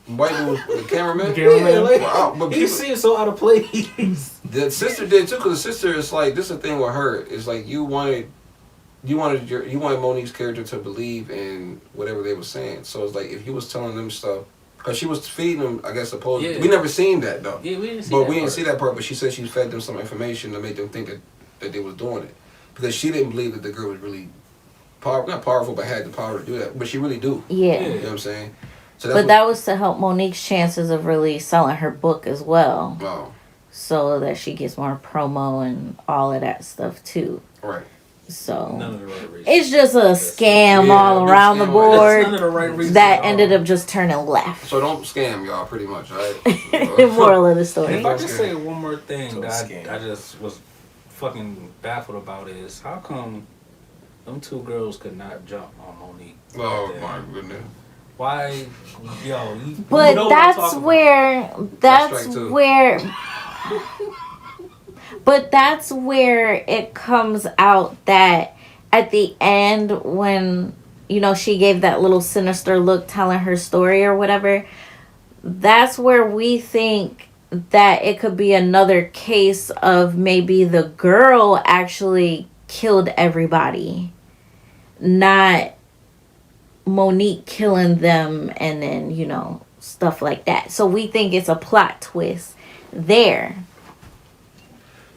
White dude was the cameraman. Yeah, like, but he seems so out of place. The sister did too, because the sister is like, this is the thing with her. It's like you wanted Monique's character to believe in whatever they were saying. So it's like if he was telling them stuff, because she was feeding them, I guess supposedly. Yeah. We never seen that though. Yeah, we didn't see but that. We didn't see that part. But she said she fed them some information to make them think that they was doing it, because she didn't believe that the girl was really not powerful, but had the power to do that. But she really do. Yeah. You know what I'm saying? So but that was to help Monique's chances of really selling her book as well. Wow. So that she gets more promo and all of that stuff too. Right. So none of the right reasons. It's just a scam all around the board that ended up just turning left. So don't scam y'all, pretty much, right? Moral of the story. If I could say one more thing that I just was fucking baffled about is how come them two girls could not jump on Monique? Oh my goodness. Why, yo? But that's where But that's where it comes out that at the end when, you know, she gave that little sinister look telling her story or whatever, that's where we think that it could be another case of maybe the girl actually killed everybody, not Monique killing them and then, you know, stuff like that. So we think it's a plot twist there.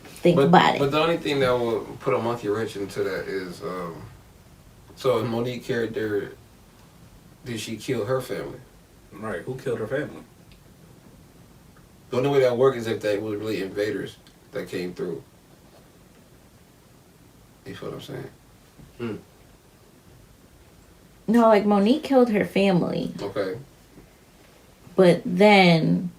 Think about it. But the only thing that will put a monkey wrench into that is, so in Monique's character, did she kill her family? Right. Who killed her family? The only way that works is if they was really invaders that came through. You feel what I'm saying? No, like Monique killed her family. Okay. But then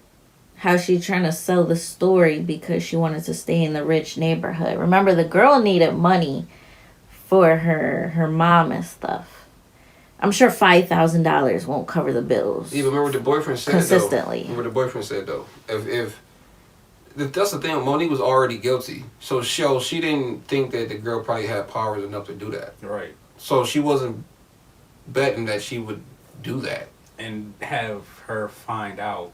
how she trying to sell the story because she wanted to stay in the rich neighborhood. Remember, the girl needed money for her mom and stuff. I'm sure $5,000 won't cover the bills. Yeah, but remember what the boyfriend said consistently. Remember what the boyfriend said though. If that's the thing, Monique was already guilty, so she didn't think that the girl probably had powers enough to do that. Right. So she wasn't betting that she would do that and have her find out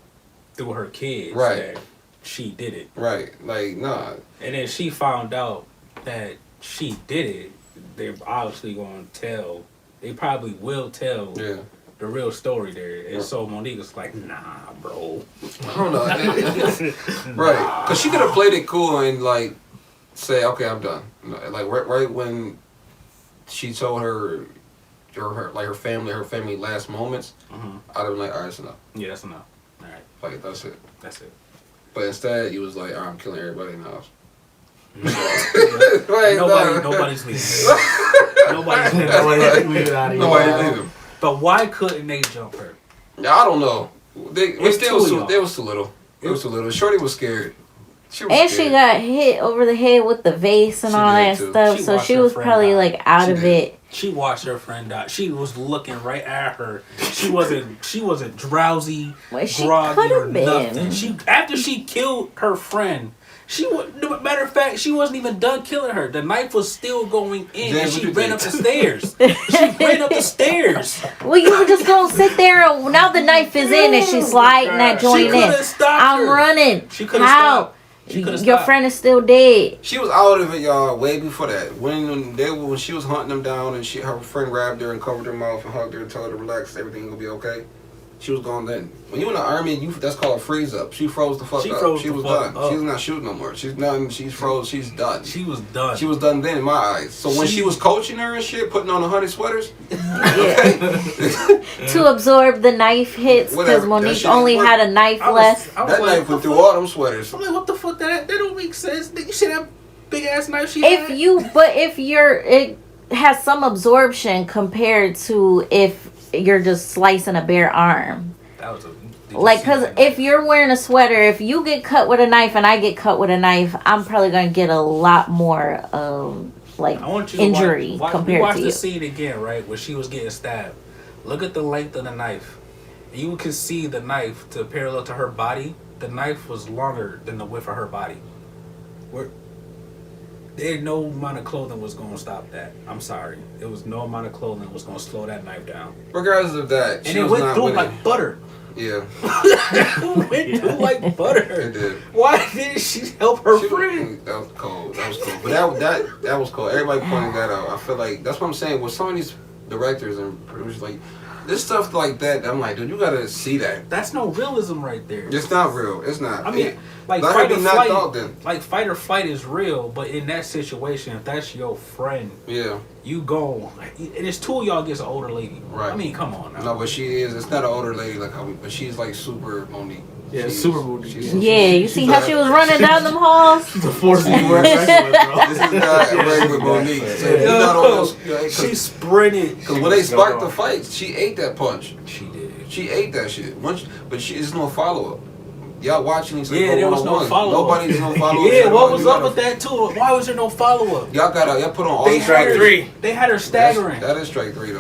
through her kids that she did it. Right. Like, nah. And then she found out that she did it. They're obviously going to tell. They probably will tell the real story there. And so Monique was like, nah, bro. I don't know. Right. Because she could have played it cool and, like, say, okay, I'm done. Like, right when she told her family last moments, I'd have been like, all right, that's enough. Yeah, that's enough. All right. Like, that's it. That's it. But instead, you was like, I'm killing everybody in the house. Nobody's leaving. Nobody's leaving. But why couldn't they jump her? I don't know. They was too little. It was too little. Shorty was scared. She got hit over the head with the vase and all that stuff. So she was probably like out of it. She watched her friend die. She was looking right at her. She wasn't drowsy, groggy, or nothing. After she killed her friend, matter of fact, she wasn't even done killing her. The knife was still going in, and she ran up the stairs. Well, you were just gonna sit there, and now the knife is in, and she's sliding that joint in. I'm running. She could have stopped. Your friend is still dead. She was out of it, y'all, way before that. When she was hunting them down and her friend grabbed her and covered her mouth and hugged her and told her to relax, everything gonna be okay. She was gone then. When you in the army, that's called a freeze up. She froze the fuck up. She was done. She's not shooting no more. She's done. She's froze. She's done. She was done. She was done then in my eyes. So when she was coaching her and shit, putting on 100 sweaters, okay. To absorb the knife hits because Monique only had a knife left. That knife went through all them sweaters. I'm like, what the fuck? That don't make sense. You see that big ass knife she had? If it has some absorption compared to if you're just slicing a bare arm. That was because if you're wearing a sweater, if you get cut with a knife and I get cut with a knife, I'm probably gonna get a lot more injury compared watch to you. the scene again, right, where she was getting stabbed. Look at the length of the knife. You can see the knife to parallel to her body. The knife was longer than the width of her body. There no amount of clothing was going to stop that. I'm sorry. There was no amount of clothing that was going to slow that knife down. Regardless of that, and it went through like butter. Yeah. It went through like butter. It did. Why didn't she help her friend? That was cold. That was cold. But that was cold. Everybody pointing that out. I feel like that's what I'm saying. With some of these directors and producers, like this stuff like that, I'm like, dude, you gotta see that. That's no realism right there. It's not real. It's not. I mean, like fight or flight is real, but in that situation, if that's your friend, you go, and it's two of y'all gets an older lady. Right. I mean, come on now. No, but she is. It's not an older lady like how but she's like super Monique. Yeah, super Monique. You see how she was running down them halls? She's a force to be reckoned with, bro. This is not regular Monique. She sprinted. Because when they sparked the fight, she ate that punch. She did. She ate that shit. But there's no follow up. Y'all watching these? There was no follow up. Nobody's no follow up. Yeah, what was up with that too? Why was there no follow up? Y'all put on all these strike 3. They had her staggering. That is strike 3 though.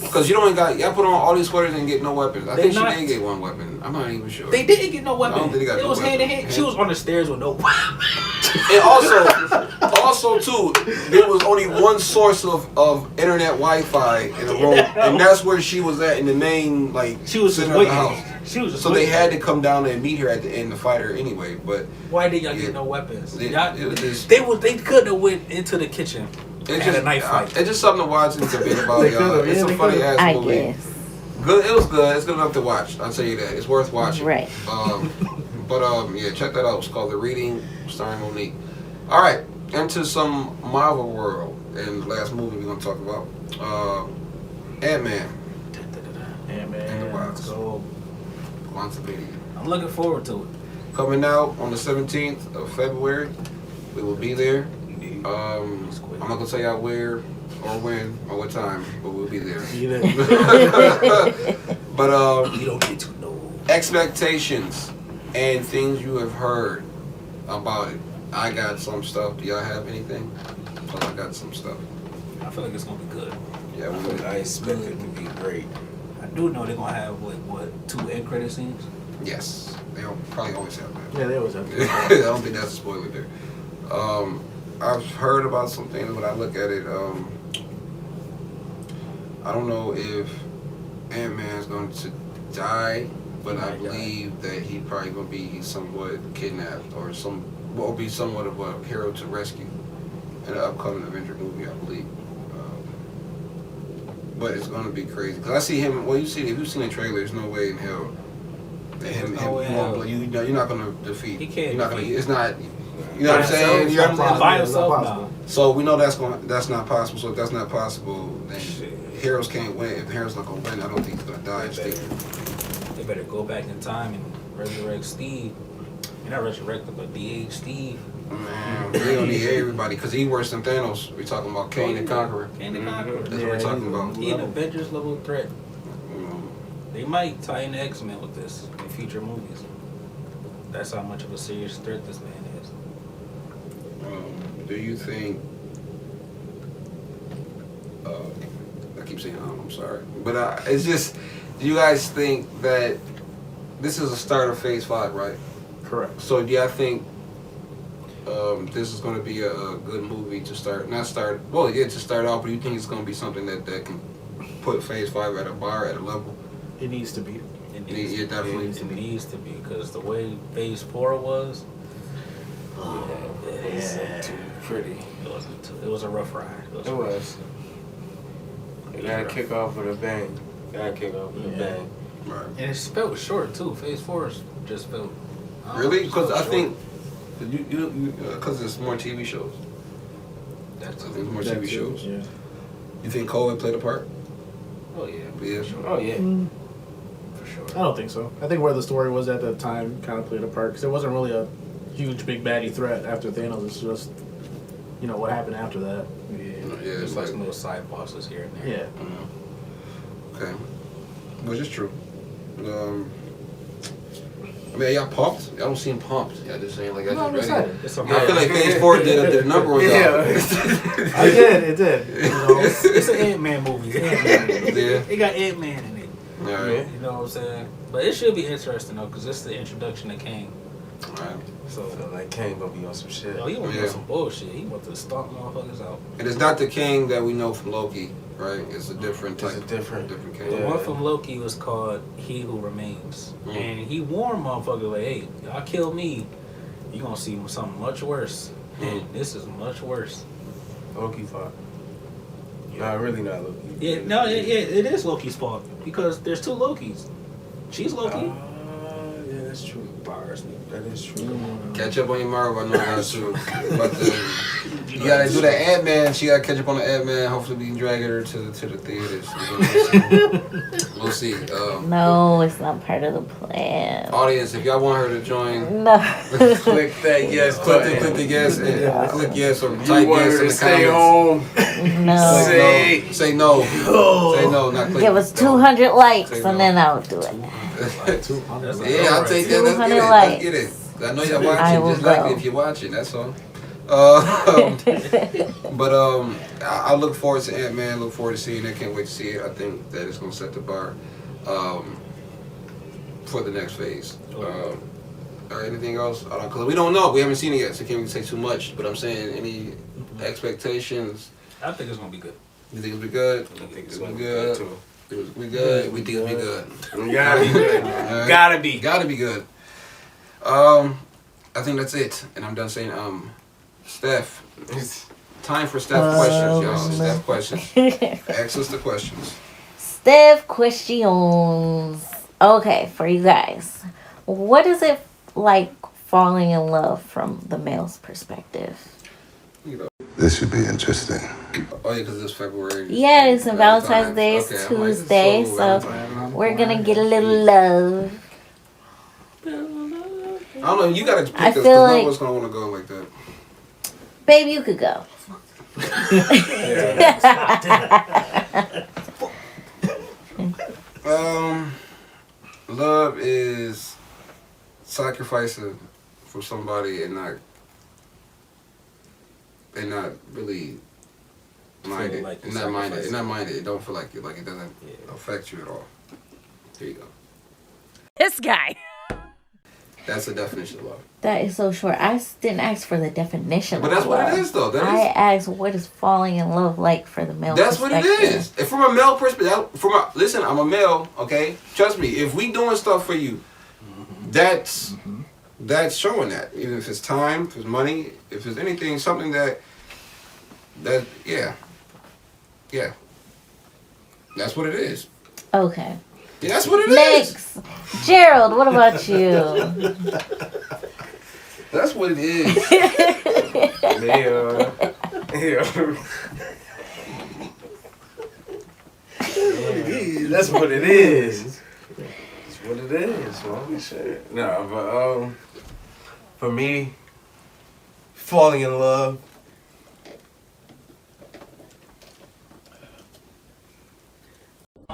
Because y'all put on all these sweaters and get no weapons. I think she did get one weapon. I'm not even sure. They didn't get no weapon. I don't think they got it was hand in hand. She was on the stairs with no weapon. And also too, there was only one source of internet Wi-Fi in the room, and that's where she was at in the main she was center of the house. She was so they had to come down there and meet her at the end to fight her anyway. But why did y'all get no weapons? They couldn't have went into the kitchen and had a knife fight. It's just something to watch and debate about, y'all. It's a funny ass movie. Guess. Good. It was good. It's good enough to watch. I'll tell you that. It's worth watching. Right. Yeah, check that out. It's called The Reading, starring Monique. All right, into some Marvel world, and the last movie we're gonna talk about, Antman. Antman. Let's go. I'm looking forward to it. Coming out on the 17th of February. We will be there. I'm not gonna tell y'all where or when or what time, but we'll be there. But you don't get to know expectations and things you have heard about it. I got some stuff. Do y'all have anything? Because I got some stuff. I feel like it's gonna be good. Yeah, I expect it to be great. I do know they're gonna have 2 end credit scenes. Yes, they'll probably always have that. Yeah, they always have that. I don't think that's a spoiler there. I've heard about some things when I look at it. I don't know if Ant-Man's going to die, but I believe that he probably going to be somewhat kidnapped or be somewhat of a hero to rescue in the upcoming Avenger movie, I believe. But it's going to be crazy because I see him. Well, if you've seen the trailer, there's no way in hell that you're not going to defeat. He can't. You're not going to. It's not. You know what I'm saying? You understand? By himself now. So we know that's not possible. So if that's not possible, then heroes can't win. If the hero's not gonna win, I don't think he's gonna die. They better go back in time and resurrect Steve. You're not resurrected, but de-age Steve. Man, we don't need everybody because he worse than Thanos. We're talking about Kane the Conqueror. Kane the Conqueror. That's what we're talking about. He an Avengers level threat. They might tie in the X-Men with this in future movies. That's how much of a serious threat this man is. Do you think? I keep saying, I'm sorry, but it's just. Do you guys think that this is a start of Phase 5, right? Correct. So do y'all think this is going to be a good movie to start? To start off, but you think it's going to be something that can put Phase 5 at a bar, at a level? It needs to be. It needs to be because the way Phase 4 was. It wasn't too pretty. It was a rough ride. It was. You gotta kick off with a bang. Right. And it's felt short too. Phase 4 just felt. Really? Because I think because there's more TV shows. That's I think more TV shows. Yeah. You think COVID played a part? Oh yeah. Yeah. For sure. Oh yeah. For sure. I don't think so. I think where the story was at the time kind of played a part because it wasn't really a huge big baddie threat after Thanos. It's just what happened after that. Yeah, Just like some little side bosses here and there. Yeah. Okay. Which is true. I mean, y'all pumped? Y'all don't seem pumped. Y'all just saying like, I'm just excited. ready. It's a I feel like Phase 4 did a number on y'all. It did. It's an Ant-Man movie. Yeah. It got Ant-Man in it. All right. You know what I'm saying? But it should be interesting though, because it's the introduction of Kang. All right. So, I feel like Kane gonna be on some shit. he want to Yeah. do some bullshit. He want to stomp motherfuckers out. And it's not the King that we know from Loki, right? It's a different type. It's a different King. The Yeah. one from Loki was called He Who Remains. Mm. And he warned motherfuckers like, hey, y'all kill me, you gonna see something much worse. And this is much worse. Loki fought. Nah, really not Loki. Yeah, no, it is Loki's fault. Because there's two Lokis. She's Loki. Yeah, that's true. Bars, nigga. That is true. Catch up on your Marvel, I know that's true. But you gotta do that Antman. She gotta catch up on the Antman. Hopefully we can drag her to the theaters. We'll see. No, it's not part of the plan. Audience, if y'all want her to join, No. Click that yes click button. the yes and click yes or You type want yes her in to the stay comments. home. No. Say- Say no. Say no, not click. Give us 200 likes Say and no. then I'll do it. Yeah, I'll take that. 200 Let's get it. likes. Let's get it. I know y'all I watching. will Just like go. it if you're watching. That's all. But I look forward to Ant-Man. Look forward to seeing it. Can't wait to see it. I think that it's gonna set the bar for the next phase. Or anything else? I don't. Cause we don't know. We haven't seen it yet, so can't really say too much. But I'm saying, any expectations? I think it's gonna be good. You think it'll be good? I think it's It'll gonna be be good. good too. It'll be good. We think it'll be good. Gotta be good. Alright. Gotta be. Gotta be good. I think that's it. And I'm done saying, Steph. Time for Steph questions, y'all. Steph questions. Ask us the questions. Steph questions. Okay, for you guys. What is it like falling in love from the male's perspective? This should be interesting. Oh yeah, because it's February. Yeah, it's Valentine's Day. It's Okay, I'm like, Tuesday, so we're gonna get a little love. I don't know. You gotta pick I this feel because no like- one's gonna want to go like that. Babe, you could go. Love is sacrificing for somebody and not really minded. like and you're not minded. sacrificing. And not minded. It don't feel like it doesn't affect you at all. There you go. This guy. That's the definition of love. That is so short. I didn't ask for the definition. But of that's what love. it is, though. That I is. asked, what is falling in love like for the male That's what it perspective? is. And from a male perspective, listen, I'm a male, okay? Trust me, if we doing stuff for you, that's showing that. Even if it's time, if it's money, if it's anything, something that yeah. That's what it is. Okay. Yeah, that's what it is. Next. Gerald, what about you? That's what it is. That's what it is. That's what it is, man. Shit. No, but for me, falling in love.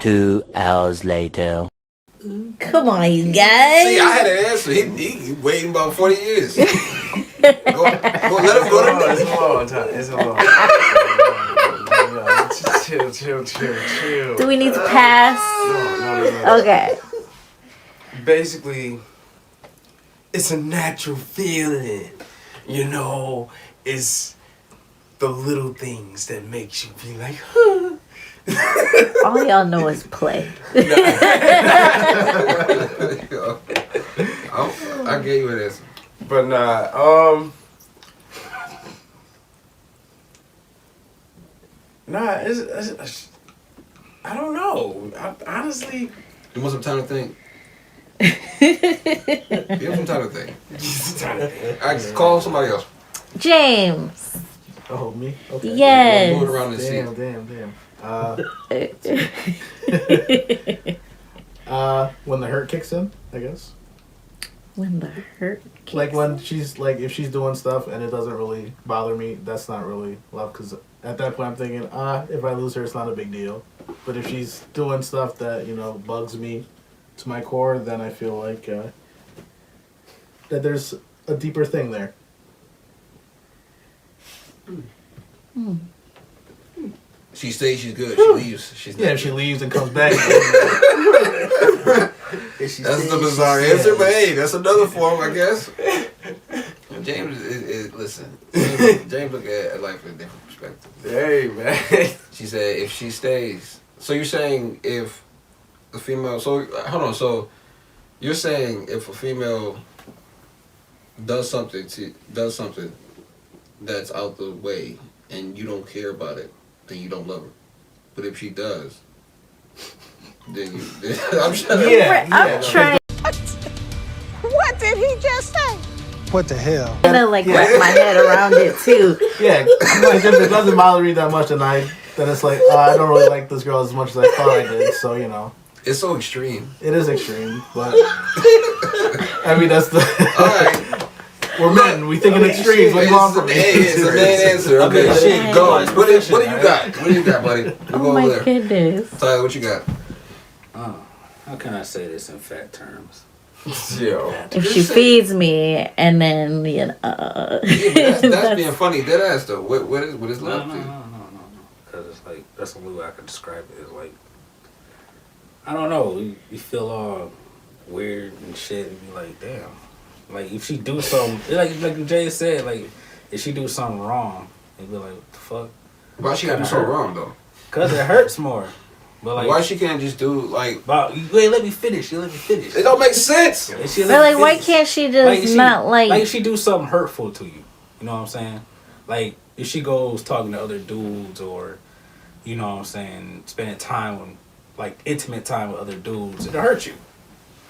Two hours later. Come on, you guys. See, I had an answer. He waiting about 40 years. Go, let him go. It's a long time. It's a long time. Chill. Do we need to pass? No. Okay. Basically, it's a natural feeling. You know, it's the little things that makes you be like, huh. All y'all know is play. I gave you an answer. But nah, it's I don't know. Honestly, You want some time to think? Give him some time to think. I call somebody else. James. Oh, me? Okay. Yes. Move it around the seat. Damn. When the hurt kicks in, I guess. When the hurt kicks like when she's like, if she's doing stuff and it doesn't really bother me, that's not really love. Because at that point I'm thinking, if I lose her, it's not a big deal. But if she's doing stuff that, you know, bugs me to my core, then I feel like that there's a deeper thing there. She stays, she's good. She leaves, she's if she leaves and comes back. That's the bizarre answer, but hey, that's another form, I guess. James listen. James look at life in a different perspective. Hey, man. She said if she stays. So you're saying if a female. So hold on. So you're saying if a female does something that's out the way and you don't care about it, then you don't love her. But if she does, then you. I'm trying. What did he just say? What the hell? I'm gonna like wrap my head around it too. Yeah, like if it doesn't bother me that much, then it's like I don't really like this girl as much as I thought I did. So you know, it's so extreme. It is extreme, but I mean that's the. All right. We're men. We think in extremes. What do you want from me? It's a man answer. Okay, shit, go. What do you got? What do you got, buddy? Oh my goodness. Tyler, what you got? How can I say this in fat terms? Yo. If she feeds me and then that's being funny. Dead ass though. What is love to? No. Because it's like that's the only way I can describe it. It's like I don't know. You feel all weird and shit, and be like, damn. Like if she do something, like Jay said, like if she do something wrong, you'd be like, what the fuck? Why she gotta do something wrong though? Cause it hurts more. But like, why she can't just do like? But you ain't let me finish. You let me finish. It don't make sense. But like, why can't she just like if she do something hurtful to you? You know what I'm saying? Like if she goes talking to other dudes or, you know what I'm saying, spending time with, like intimate time with other dudes, it'll hurt you.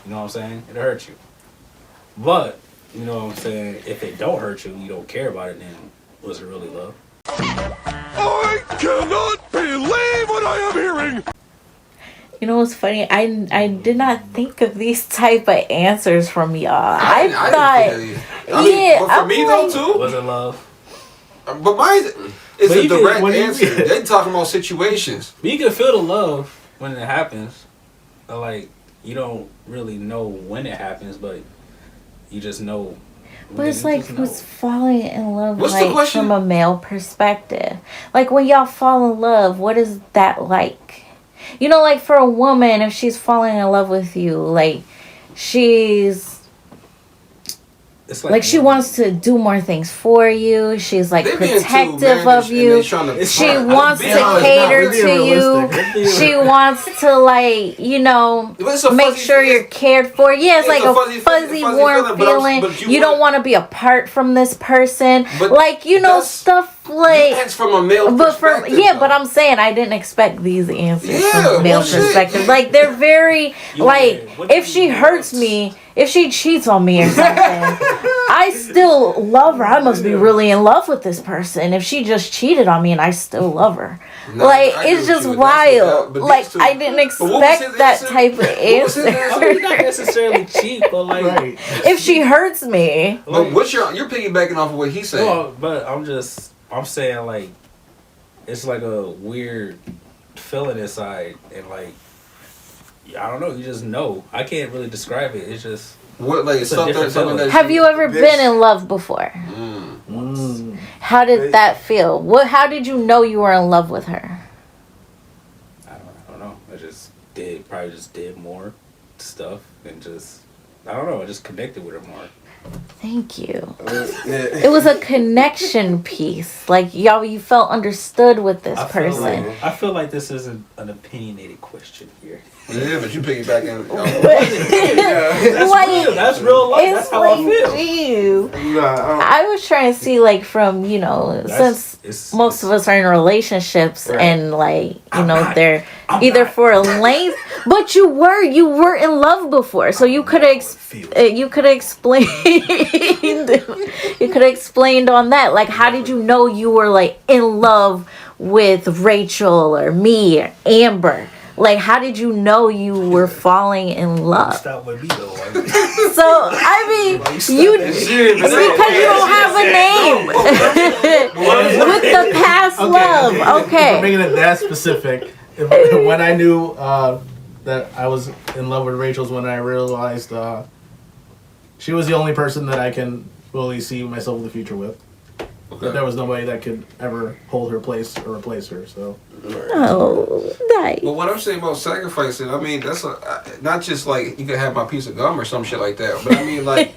You know what I'm saying? It'll hurt you. But you know what I'm saying? If it don't hurt you, you don't care about it. Then was it really love? I cannot believe what I am hearing. You know what's funny? I did not think of these type of answers from y'all. I thought, but for me though too, was it love? But mine is a direct answer. They talking about situations. But you can feel the love when it happens. Like you don't really know when it happens, but you just know. But it's like who's falling in love What's the like question? from a male perspective. Like when y'all fall in love, what is that like? You know, like for a woman, if she's falling in love with you, like she's like she wants to do more things for you. She's like protective of you. She wants to cater to you. She wants to like, you know, make sure you're cared for. Yeah, it's like a fuzzy warm feeling. You don't want to be apart from this person. Like, you know, stuff like. That's from a male perspective. But I'm saying I didn't expect these answers from a male perspective. Like they're very like if she hurts me. If she cheats on me or something, I still love her. I must be really in love with this person. If she just cheated on me and I still love her. No, like, it's just wild. Like, I didn't expect that type of answer. I mean, not necessarily cheap, but like... If she hurts me. But what's you're piggybacking off of what he's saying. Well, but I'm saying, like, it's like a weird feeling inside and, like, I don't know. You just know. I can't really describe it. It's just what like something that. Have you ever been in love before? How did that feel? How did you know you were in love with her? I don't know. I just did more stuff and just I don't know. I just connected with her more. Thank you. It was a connection piece. Like y'all, you felt understood with this person. I feel like this isn't an opinionated question here. Yeah, but you piggybacking. That's real life. That's how I feel. I was trying to see, like, from, you know, since most of us are in relationships and, like, you know, they're either for a length, but you were in love before, so you could have explained on that. Like, how did you know you were like in love with Rachel or me or Amber? Like, how did you know you were falling in love? Stop with me though. So I mean, because you don't have a name with the past love. Okay. Making it that specific. When I knew that I was in love with Rachel's, when I realized she was the only person that I can really see myself in the future with. Okay. That there was nobody that could ever hold her place or replace her. So. Oh, nice. But what I'm saying about sacrificing, I mean, that's not just like you can have my piece of gum or some shit like that. But I mean, like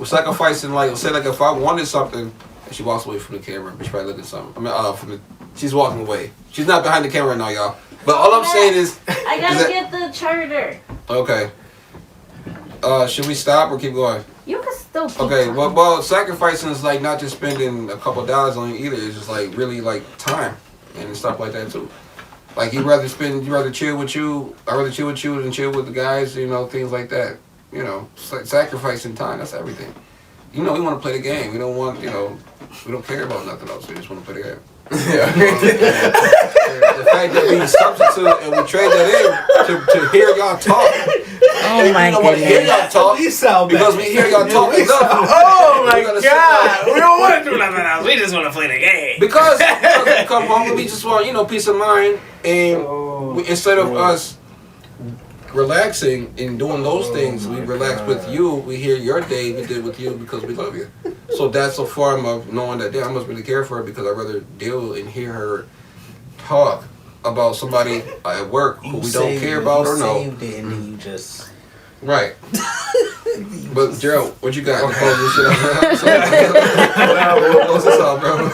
sacrificing, like say, like if I wanted something, and she walks away from the camera, but she probably looking at something. I mean, she's walking away. She's not behind the camera right now, y'all. But all I'm saying is, I gotta get the charter. Okay. Should we stop or keep going? You can still keep Okay, going. well, sacrificing is like not just spending a couple dollars on you either. It's just like really like time and stuff like that too. Like I'd rather chill with you than chill with the guys. You know, things like that. You know, sacrificing time. That's everything. You know, we want to play the game. We don't want, we don't care about nothing else. We just want to play the game. Yeah. The fact that we substitute and we trade that in to hear y'all talk. Oh my goodness. Hear y'all talk because we hear y'all talk enough. Oh my God. We don't want to do nothing else. We just want to play the game. Because we come home and we just want, peace of mind. And instead of us relaxing and doing those things, we relax with you. We hear your day we did with you because we love you. So that's a form of knowing that, damn, I must really care for her because I'd rather deal and hear her talk about somebody at work who we don't care about or know. You saved it and then you just... Right. But Gerald, what you got to close this shit up? Close this out, bro.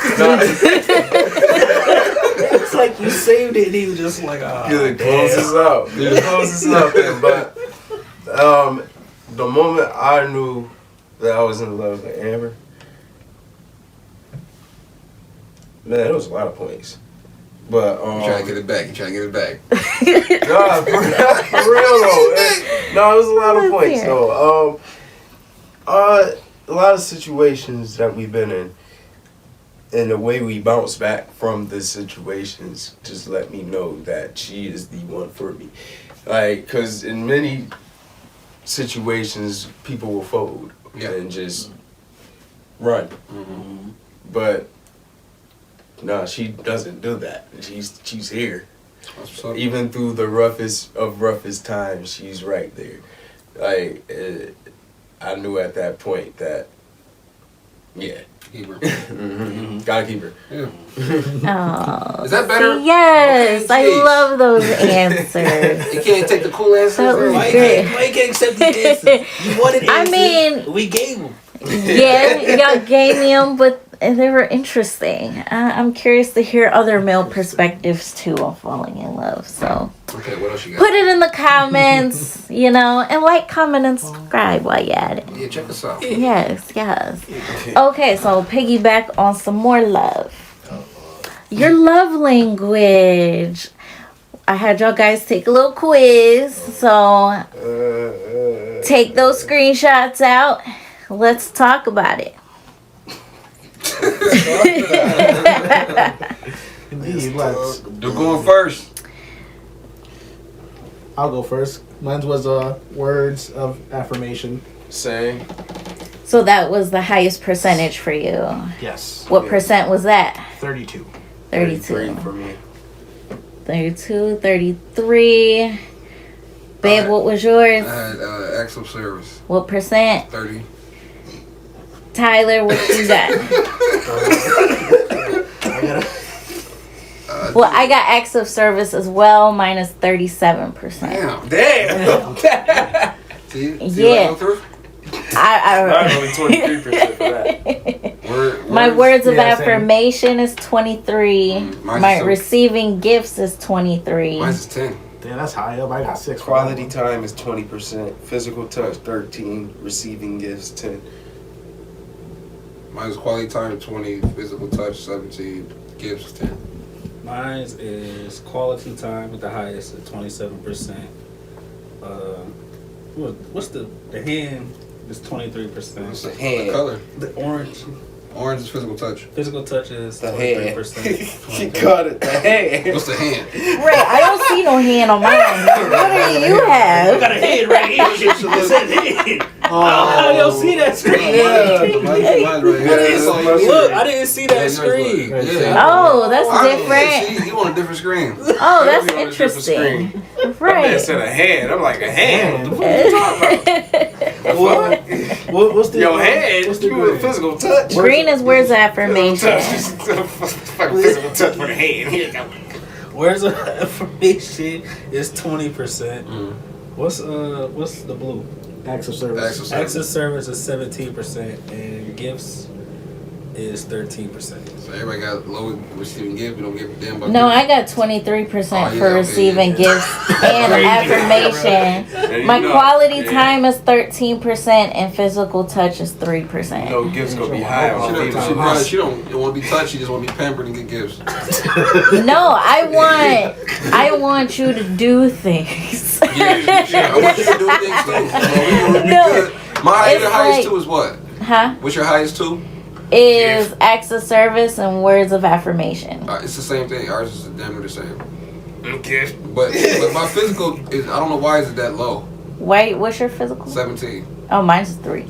It's like you saved it and he was just like, close this out. Close this up. But the moment I knew that I was in love with Amber, man, it was a lot of points. But you trying to get it back. No, for real though. No, it was a lot of points though. A lot of situations that we've been in, and the way we bounce back from the situations just let me know that she is the one for me. Like, cause in many situations people will fold and just run, but. No, she doesn't do that. She's here. Even through the roughest times, she's right there. Like, I knew at that point that, keep her. Gotta keep her. Yeah. Oh, is that better? Yes, okay, I love those answers. You can't take the cool answers. That was Why great. you can't accept the answers? You wanted answers. I mean, we gave them. Yeah, y'all gave me them, but they were interesting. I'm curious to hear other male perspectives too on falling in love. So, okay, what else you got? Put it in the comments, and like, comment, and subscribe while you're at it. Yeah, check us out. Yes. Okay, so piggyback on some more love. Your love language. I had y'all guys take a little quiz, so take those screenshots out. Let's talk about it. Indeed, let's. You're going first. I'll go first. Mine was words of affirmation. Same. So that was the highest percentage for you. Yes. What percent was that? 32. 32. For me. 32, 33. Babe, what was yours? I had acts of service. What percent? 30. Tyler, what you got? Well, I got acts of service as well, minus 37%. Damn. See yeah. I only 23% for that. My words of affirmation is 23. My receiving gifts is 23. Mine's is 10. Damn, that's high up. I got 6. Quality time is 20%. Physical touch 13. Receiving gifts 10. Mine's quality time 20. Physical touch 17. Gifts 10. Mine is quality time at the highest at 27%. What's the hand is 23%. What's the hand? The color. The orange. Orange is physical touch. Physical touch is The 23%. She called it the hand. What's the hand? Right, I don't see no hand on mine. What do you have? I got a hand right here. It says hand. How you don't see that screen? Mine's right here. Look, I didn't see that screen. Yeah. Oh, that's different. See, you on a different screen. Oh, that's interesting. My man Right. said a hand. I'm like, a hand? What are you talking about? What's the Your hand? What's the You with physical touch? Green is words of affirmation. Fucking physical touch for the hand. Here you go. Words of affirmation is 20%. What's the blue? acts of service? Acts of service is 17%, and gifts is 13%. So everybody got low receiving gifts. We don't give a damn about No, gifts. I got 23% Oh, for yeah, receiving okay, gifts and affirmation. My quality time is 13% and physical touch is 3%. No gifts gonna be high on females. She don't want to be touched. She just want to be pampered and get gifts. No, I want you to do things. Yeah, I want you to do things too. No, My it's highest like- two is what? Huh? What's your highest two? Is acts of service and words of affirmation. It's the same thing. Ours is damn near the same. Okay. But my physical is, I don't know why is it that low. Wait, what's your physical? 17. Oh, mine's 3.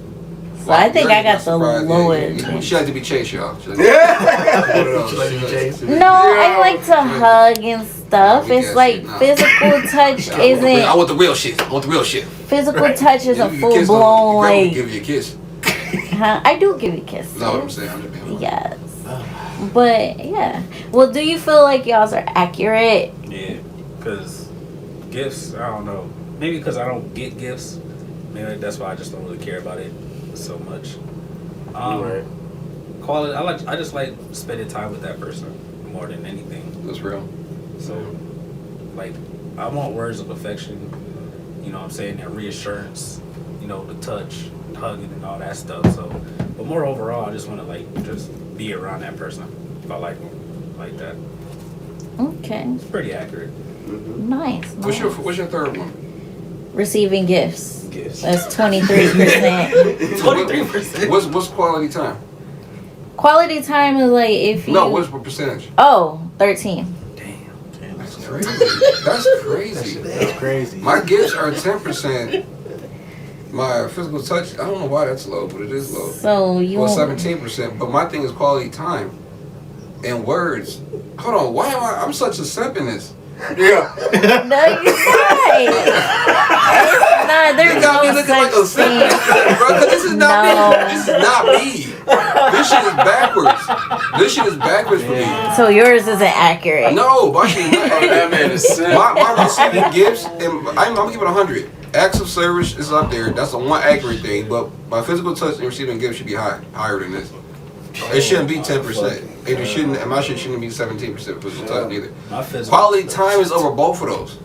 So I think I got the lowest. She like to be chased, y'all. She like to be chased. No, I like to hug and stuff. It's like physical touch I isn't. want the real shit. I want the real shit. Physical touch isn't You full kiss on- blown your grandma like. give you a kiss. Huh? I do give you kisses. No, what I'm saying. I'm just being honest. Yes. But yeah. Well, do you feel like y'all's are accurate? Yeah, because gifts, I don't know. Maybe because I don't get gifts. Maybe that's why I just don't really care about it so much. Quality. I just like spending time with that person more than anything. That's real. So, like, I want words of affection. You know what I'm saying? That reassurance. You know, the touch, hugging, and all that stuff. So, but more overall, I just want to like just be around that person. If I like them, like that. Okay. It's pretty accurate. Nice. What's your third one? Receiving gifts. Gifts. That's 23%. 23%. What's quality time? Quality time is like if you. No, what's the percentage? Oh, 13. That's crazy. That's crazy. That's crazy. My gifts are 10%. My physical touch, I don't know why that's low, but it is low. So you. Well, won't- 17%. But my thing is quality time and words. Hold on, why am I'm such a simp in this? Yeah. No, you're right. Nah, there's You got me no looking like a such simp, thing. bro. 'Cause this is not No. me. This is not me. This shit is backwards. This shit is backwards for me. So yours isn't accurate. No, my shit is not. That man is sick. My receiving gifts, and I'm gonna give it 100. Acts of service is up there. That's the one accurate thing. But my physical touch and receiving gifts should be higher than this. It shouldn't be 10%. And it shouldn't. And my shit shouldn't be 17% physical touch neither. My physical Quality time is over both of those.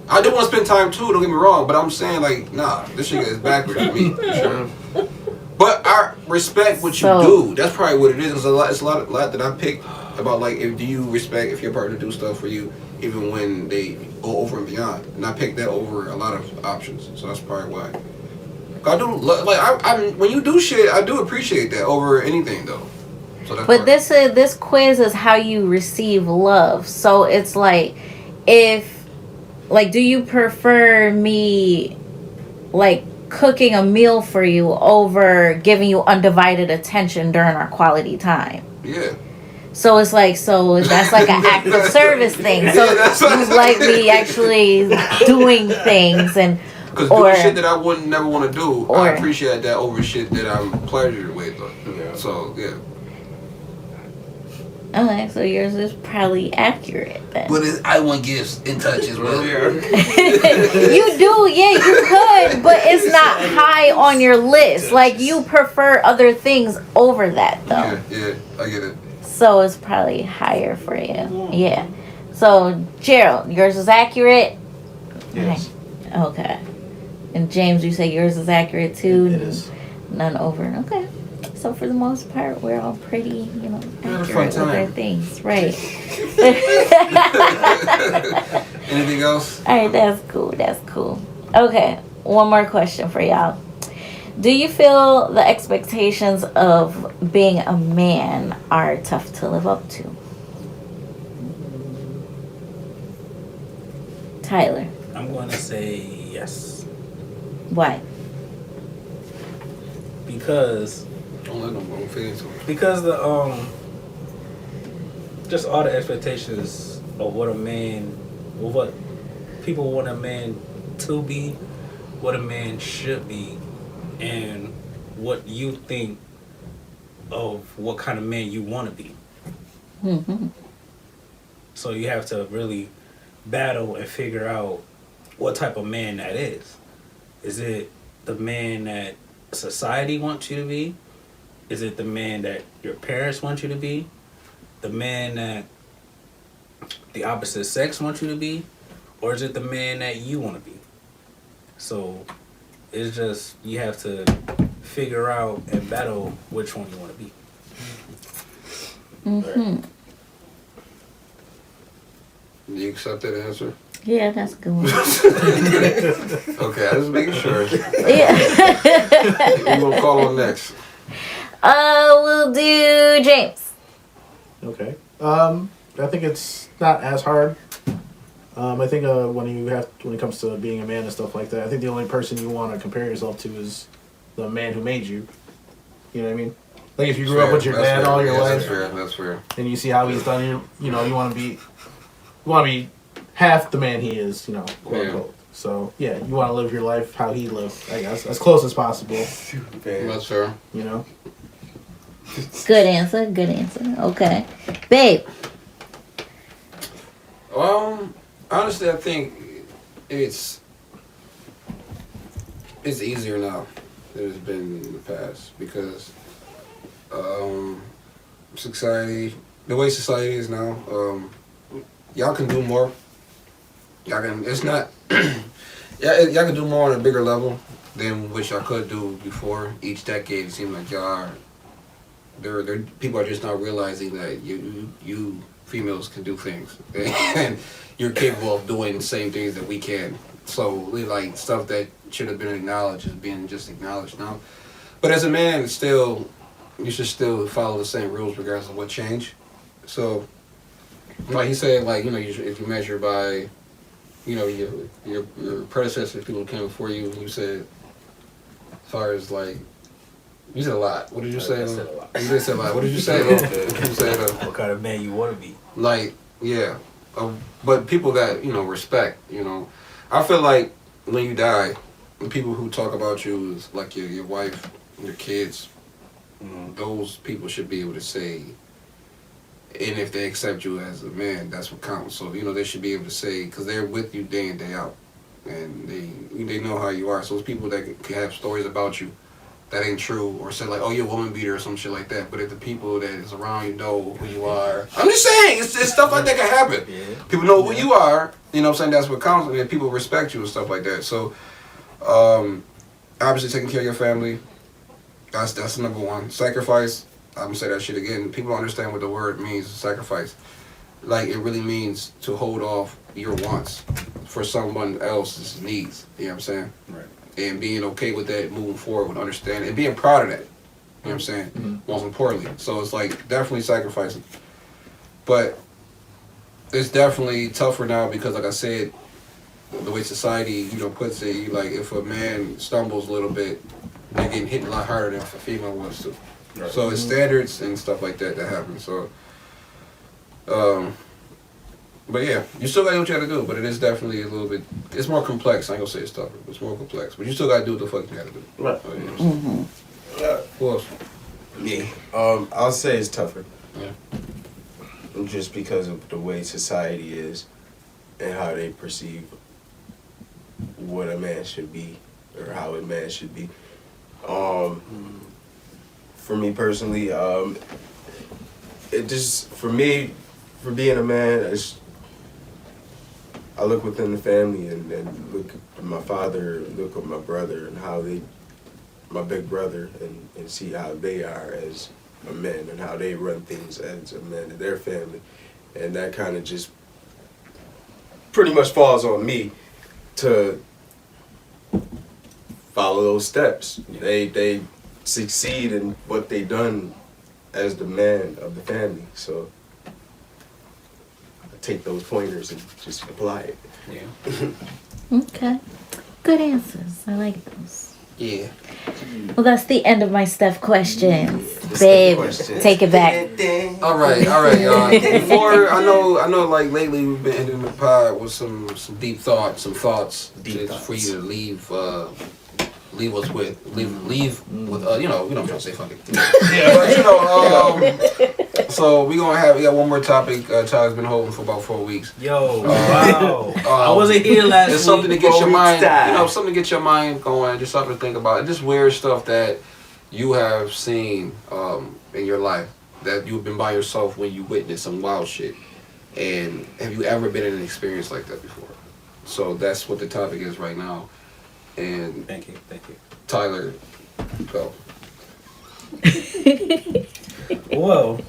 I do want to spend time too. Don't get me wrong. But I'm saying like, nah, this shit is backwards for me. For sure. But I respect what you do. That's probably what it is. It's a lot that I picked about like do you respect if your partner do stuff for you even when they go over and beyond. And I picked that over a lot of options. So that's probably why. I do like I when you do shit, I do appreciate that over anything though. So that's But this quiz is how you receive love. So it's like do you prefer me like cooking a meal for you over giving you undivided attention during our quality time? Yeah. So it's like that's like an act of service thing. So you like me actually doing things and because doing shit that I wouldn't never want to do, I appreciate that over shit that I'm pleasured with. Yeah. So yeah. Okay, so yours is probably accurate then. But I want gifts and touch as well. You do, yeah, you could, but it's not high on your list. Like you prefer other things over that though. Yeah, I get it. So it's probably higher for you. Yeah. So Gerald, yours is accurate? Yes. Okay. And James, you say yours is accurate too? It is. None over. Okay. So for the most part, we're all pretty, had a accurate fun with our time. things, right? Anything else? All right, that's cool. That's cool. Okay, one more question for y'all. Do you feel the expectations of being a man are tough to live up to? Tyler, I'm going to say yes. why? Because Don't let them go fit into it. because the just all the expectations of what a man, or what people want a man to be, what a man should be, and what you think of what kind of man you want to be. Mm-hmm. So you have to really battle and figure out what type of man that is. Is it the man that society wants you to be? Is it the man that your parents want you to be? The man that the opposite sex wants you to be? Or is it the man that you want to be? So it's just, you have to figure out and battle which one you want to be. Mm-hmm. Do you accept that answer? Yeah, that's a good one. Okay, I was making sure. Yeah. We will call on next. We'll do James. Okay. I think it's not as hard. I think when it comes to being a man and stuff like that, I think the only person you want to compare yourself to is the man who made you. You know what I mean? Like if you grew up with your dad all your life, That's fair. and you see how he's done you, you want to be half the man he is, quote unquote. So yeah, you want to live your life how he lived, I guess, as close as possible. That's fair. Good answer. Good answer. Okay, babe. Honestly, I think it's easier now than it's been in the past because society, the way society is now, y'all can do more. Y'all can. It's not. Y'all can do more on a bigger level than what y'all could do before. Each decade, it seems like y'all are. People are just not realizing that you females can do things, and you're capable of doing the same things that we can. So, like stuff that should have been acknowledged is being just acknowledged now. But as a man, it's still, you should still follow the same rules regardless of what change. So, like he said, like if you measure by, your predecessors, people who came before you, you said, as far as like. You said a lot. What did you say? I said a lot. You did say a lot. What did you say? You said what kind of man you want to be. like, yeah. But people that, respect, I feel like when you die, the people who talk about you is like your wife, your kids, those people should be able to say, and if they accept you as a man, that's what counts. So, they should be able to say, because they're with you day in, day out. And they know how you are. So it's people that can have stories about you that ain't true, or say like, oh, you're a woman beater or some shit like that. But if the people that is around you know who you are, I'm just saying, it's stuff like that can happen. Yeah. People know who you are, I'm saying, that's what counts, and people respect you and stuff like that. So, obviously taking care of your family, that's number one. Sacrifice, I'm gonna say that shit again. People don't understand what the word means, sacrifice. Like, it really means to hold off your wants for someone else's needs. You know what I'm saying? Right. And being okay with that, moving forward with understanding, and being proud of that. You know what I'm saying? Mm-hmm. Most importantly. So it's like definitely sacrificing. But it's definitely tougher now because, like I said, the way society, puts it, like if a man stumbles a little bit, they're getting hit a lot harder than if a female wants to. Right. So it's standards and stuff like that happen. So, but yeah, you still gotta do what you gotta do, but it is definitely a little bit, it's more complex. I ain't gonna say it's tougher, but it's more complex. But you still gotta do what the fuck you gotta do. Right. So, yeah. Who else? Me. I'll say it's tougher. Yeah. Just because of the way society is and how they perceive what a man should be or how a man should be. For me personally, it just, for me, for being a man, I look within the family and look at my father, look at my brother and how my big brother and see how they are as a man and how they run things as a man in their family. And that kind of just pretty much falls on me to follow those steps. They succeed in what they done as the man of the family. So I take those pointers and just apply it. Yeah. Okay. Good answers. I like those. Yeah. Well, that's the end of my Steph questions. Babe, take it back. All right, y'all. Before I know, like lately we've been ending the pod with some deep thoughts, for you to leave us with, leave with, you know what I'm trying to say, fuck it. Yeah, but so we got one more topic. Tyler's been holding for about 4 weeks. Yo, wow. I wasn't here last week. It's something to get your mind, something to get your mind going, just something to think about. Just weird stuff that you have seen in your life, that you've been by yourself when you witnessed some wild shit. And have you ever been in an experience like that before? So that's what the topic is right now. And thank you. Tyler, go. Well,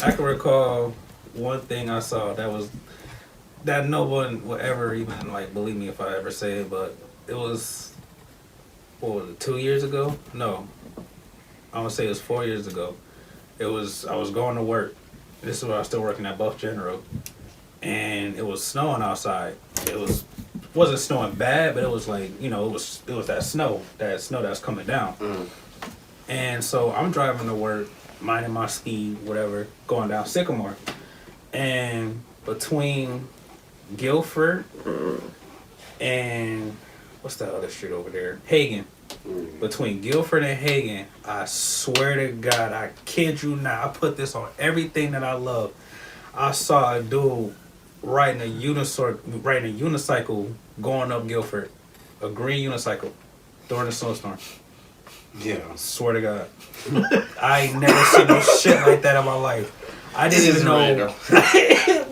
I can recall one thing I saw that no one would ever even like believe me if I ever say it, but it was, what was it, 2 years ago? No, I'm gonna say it was 4 years ago. I was going to work. This is when I was still working at Buff General, and it was snowing outside. Wasn't snowing bad, but it was like, it was that snow that's coming down. And so I'm driving to work, minding my speed, whatever, going down Sycamore. And between Guilford and what's that other street over there? Hagen. Between Guilford and Hagen, I swear to God, I kid you not, I put this on everything that I love. I saw a dude riding a unicycle going up Guilford, a green unicycle during the snowstorm. Yeah, I swear to God, I ain't never seen no shit like that in my life. I didn't even know,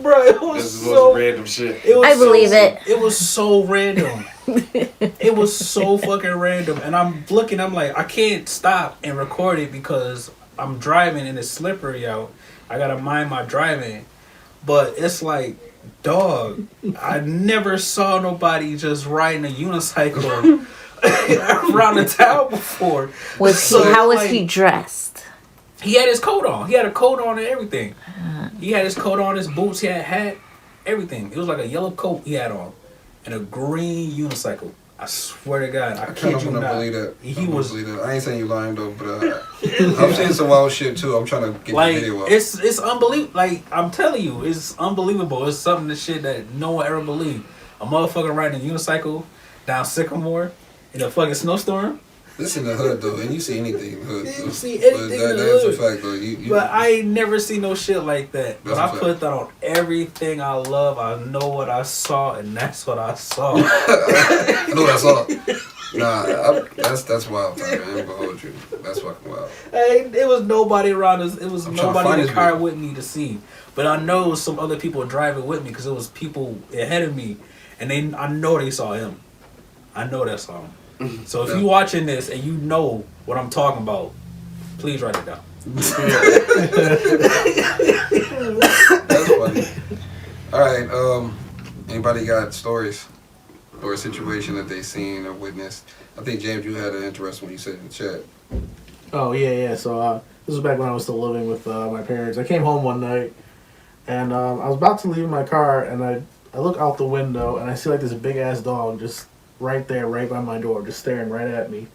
bro. It was so random shit. I believe it. It was so random. It was so fucking random, and I'm looking. I'm like, I can't stop and record it because I'm driving and it's slippery out. I gotta mind my driving, but it's like, dog, I never saw nobody just riding a unicycle around the town before. How was he dressed? He had his coat on. He had a coat on and everything. He had his coat on, his boots, he had a hat, everything. It was like a yellow coat he had on and a green unicycle. I swear to God, I kid you not. Believe that. I ain't saying you lying though, but I'm seeing some wild shit too. I'm trying to get the video up. It's unbelievable. Like, I'm telling you, it's unbelievable. It's something the shit that no one ever believed. A motherfucker riding a unicycle down Sycamore in a fucking snowstorm. This in the hood though, and you see anything in the hood. You see anything in the that's hood. a fact though. But I ain't never seen no shit like that. But I put that on everything I love. I know what I saw, and that's what I saw. I know what I saw. Nah, that's wild, Tyler. I ain't gonna hold you. That's fucking wild. Hey, it was nobody around us. It was nobody in the car with me to see. But I know some other people driving with me because it was people ahead of me, and I know they saw him. I know they saw him. So if you watching this and you know what I'm talking about, please write it down. That's funny. All right. Anybody got stories or a situation that they seen or witnessed? I think James, you had an interesting one you said in the chat. Oh yeah. So this was back when I was still living with my parents. I came home one night and I was about to leave my car and I look out the window and I see like this big ass dog just right there, right by my door, just staring right at me.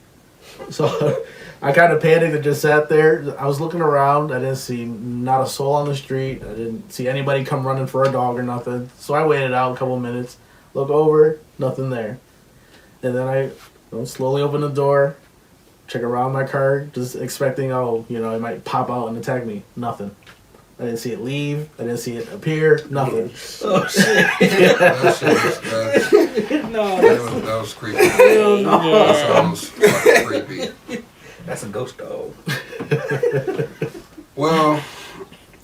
So I kind of panicked and just sat there. I was looking around. I didn't see not a soul on the street. I didn't see anybody come running for a dog or nothing. So I waited out a couple minutes, look over, nothing there. And then I slowly open the door, check around my car, just expecting, it might pop out and attack me. Nothing. I didn't see it leave. I didn't see it appear. Nothing. Oh, shit. That was creepy. That was fucking creepy. That's a ghost dog. Well,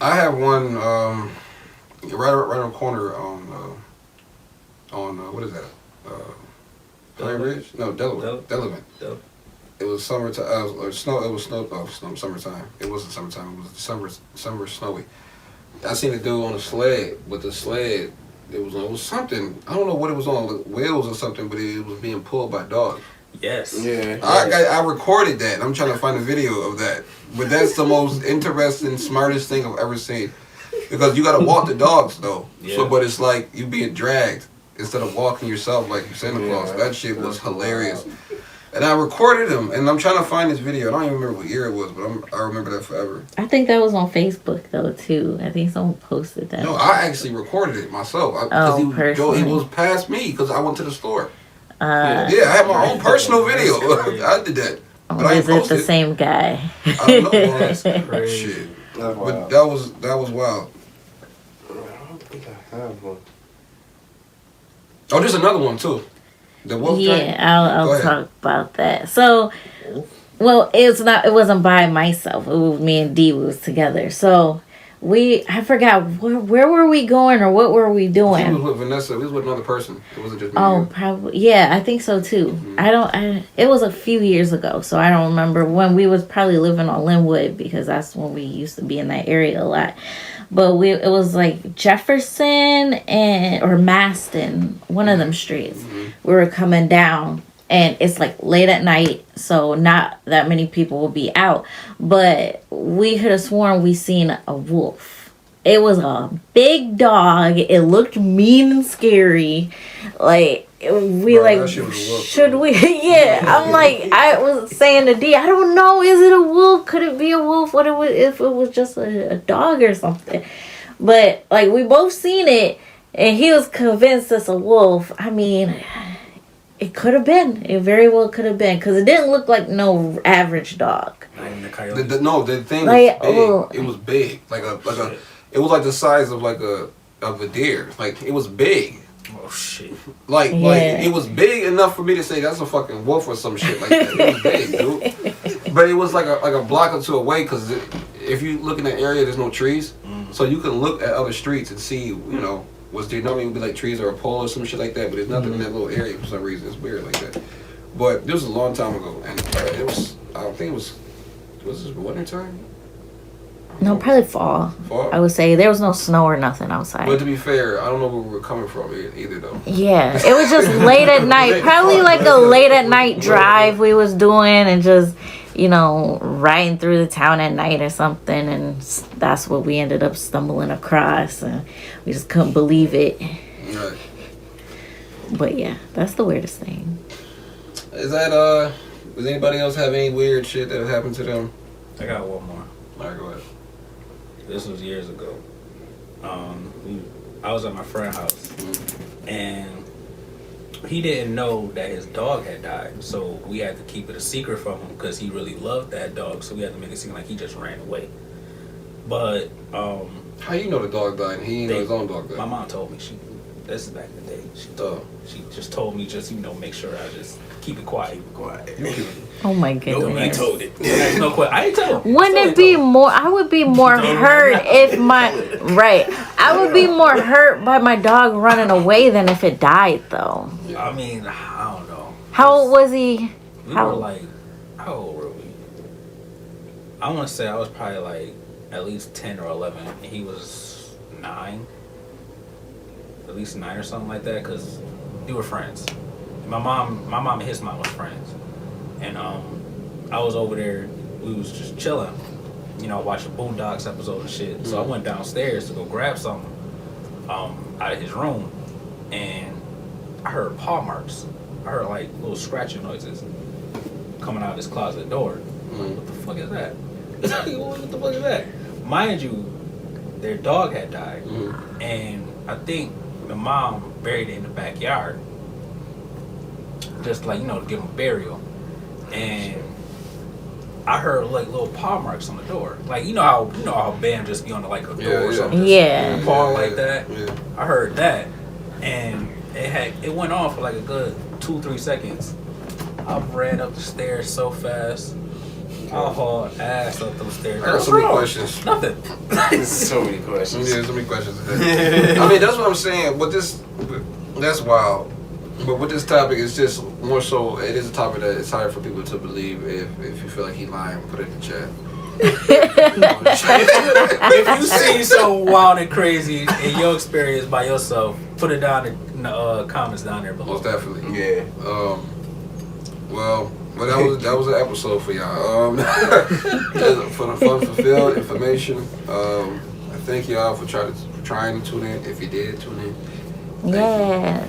I have one right on the corner on what is that? Pine Ridge? No, Delaware. It was summertime. Or snow. It was snow. Oh, summertime. It wasn't summertime. It was summer snowy. I seen a dude on a sled. With the sled, it was something. I don't know what it was on, like wheels or something, but it was being pulled by dogs. Yes. Yeah. I recorded that. I'm trying to find a video of that. But that's the most interesting, smartest thing I've ever seen. Because you gotta walk the dogs though. Yeah. So, but it's like you being dragged instead of walking yourself like Santa Claus. That shit was hilarious. And I recorded him, and I'm trying to find this video. I don't even remember what year it was, but I remember that forever. I think that was on Facebook though too. I think someone posted that. No, I actually recorded it myself. He was past me because I went to the store. Yeah, I had my own personal video. I did that. But I is it the same guy? I don't know. That's crazy. Shit. But that was wild. I don't think I have one. Oh, there's another one too. The wolf yeah, I'll talk about that. So, well, it wasn't by myself. It was me and Dee was together. So I forgot where were we going or what were we doing? He was with Vanessa. He was with another person. It wasn't just me. Oh, probably. Yeah, I think so too. Mm-hmm. It was a few years ago, so I don't remember when we was probably living on Linwood because that's when we used to be in that area a lot. But it was like Jefferson or Maston, one of them streets. Mm-hmm. We were coming down, and it's like late at night, so not that many people will be out. But we could have sworn we seen a wolf. It was a big dog. It looked mean and scary. Like should we? Yeah, I'm like, I was saying to D, I don't know, is it a wolf? Could it be a wolf? What if it was just a dog or something? But like we both seen it, and he was convinced it's a wolf. I mean, it could have been. It very well could have been because it didn't look like no average dog. The thing was big. It was big, it was like the size of a deer. Like it was big. Oh shit! Like it was big enough for me to say that's a fucking wolf or some shit like that. It was big, dude. But it was like a block or two away because if you look in the area, there's no trees, so you can look at other streets and see, was there normally would be like trees or a pole or some shit like that, but there's nothing in that little area for some reason. It's weird like that. But this was a long time ago, and it was. I don't think it was this winter time? No, probably fall. I would say there was no snow or nothing outside. But to be fair, I don't know where we were coming from either though. Yeah, it was just late at night. Probably like a late at night drive we was doing and just, riding through the town at night or something. And that's what we ended up stumbling across. And we just couldn't believe it. Right. But yeah, that's the weirdest thing. Does anybody else have any weird shit that happened to them? I got one more. All right, go ahead. This was years ago. I was at my friend's house, and he didn't know that his dog had died, so we had to keep it a secret from him because he really loved that dog, so we had to make it seem like he just ran away. But how you know the dog died and he didn't know his own dog died? My mom told me. This is back in the day. She just told me make sure I just keep it quiet. Oh my goodness. Nobody told it. No question. I didn't tell him. Wouldn't it be more? I would be more hurt if I would be more hurt by my dog running away than if it died, though. I mean, I don't know. How old was he? How old were we? I want to say I was probably like at least 10 or 11, and he was 9. At least 9 or something like that, because we were friends. My mom and his mom was friends. And I was over there, we was just chilling, watching Boondocks episode and shit. So I went downstairs to go grab something out of his room, and I heard paw marks. I heard like little scratching noises coming out of his closet door. Like, what the fuck is that? What the fuck is that? Mind you, their dog had died, and I think the mom buried it in the backyard, just to give him a burial. And I heard like little paw marks on the door, like how Bam just be on like a door or something, paw like that. Yeah. I heard that, and it went on for like a good 2-3 seconds. I ran up the stairs so fast. I hauled ass up those stairs. I got so many questions. Nothing. So many questions. Yeah, so many questions. I mean, that's what I'm saying. That's wild. But with this topic, it's just more so. It is a topic that it's hard for people to believe. If you feel like he lying, put it in the chat. If you see something wild and crazy in your experience by yourself, put it down in the comments down there below. Most definitely. Yeah. Well, that was an episode for y'all. For the fun fulfilled information. I thank y'all for trying to tune in. If you did tune in. Yes.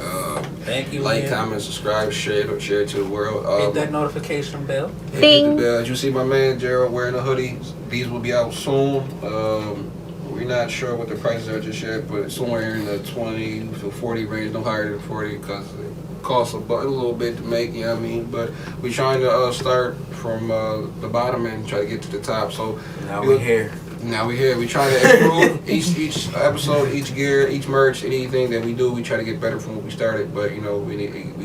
Thank you. Like, comment, subscribe, share it to the world. Hit that notification bell. Hit the bell. As you see my man Gerald wearing a hoodie. These will be out soon. We're not sure what the prices are just yet, but somewhere in the 20 to 40 range, no higher than 40, because it costs a little bit to make, you know what I mean? But we're trying to start from the bottom and try to get to the top. So now we're here. We're trying to improve each episode, each gear, each merch, anything that we do. We try to get better from what we started, but we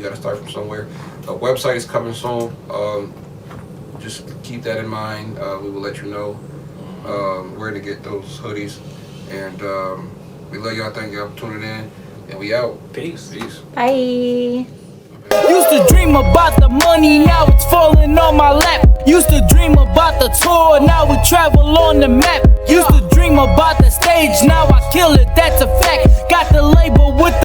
got to start from somewhere. The website is coming soon. Just keep that in mind. We will let you know where to get those hoodies, and we love y'all. Thank y'all for tuning in, and we out. Peace. Bye. Used to dream about the money, now it's falling on my lap. Used to dream about the tour, now we travel on the map. Used to dream about the stage, now I kill it, that's a fact. Got the label with the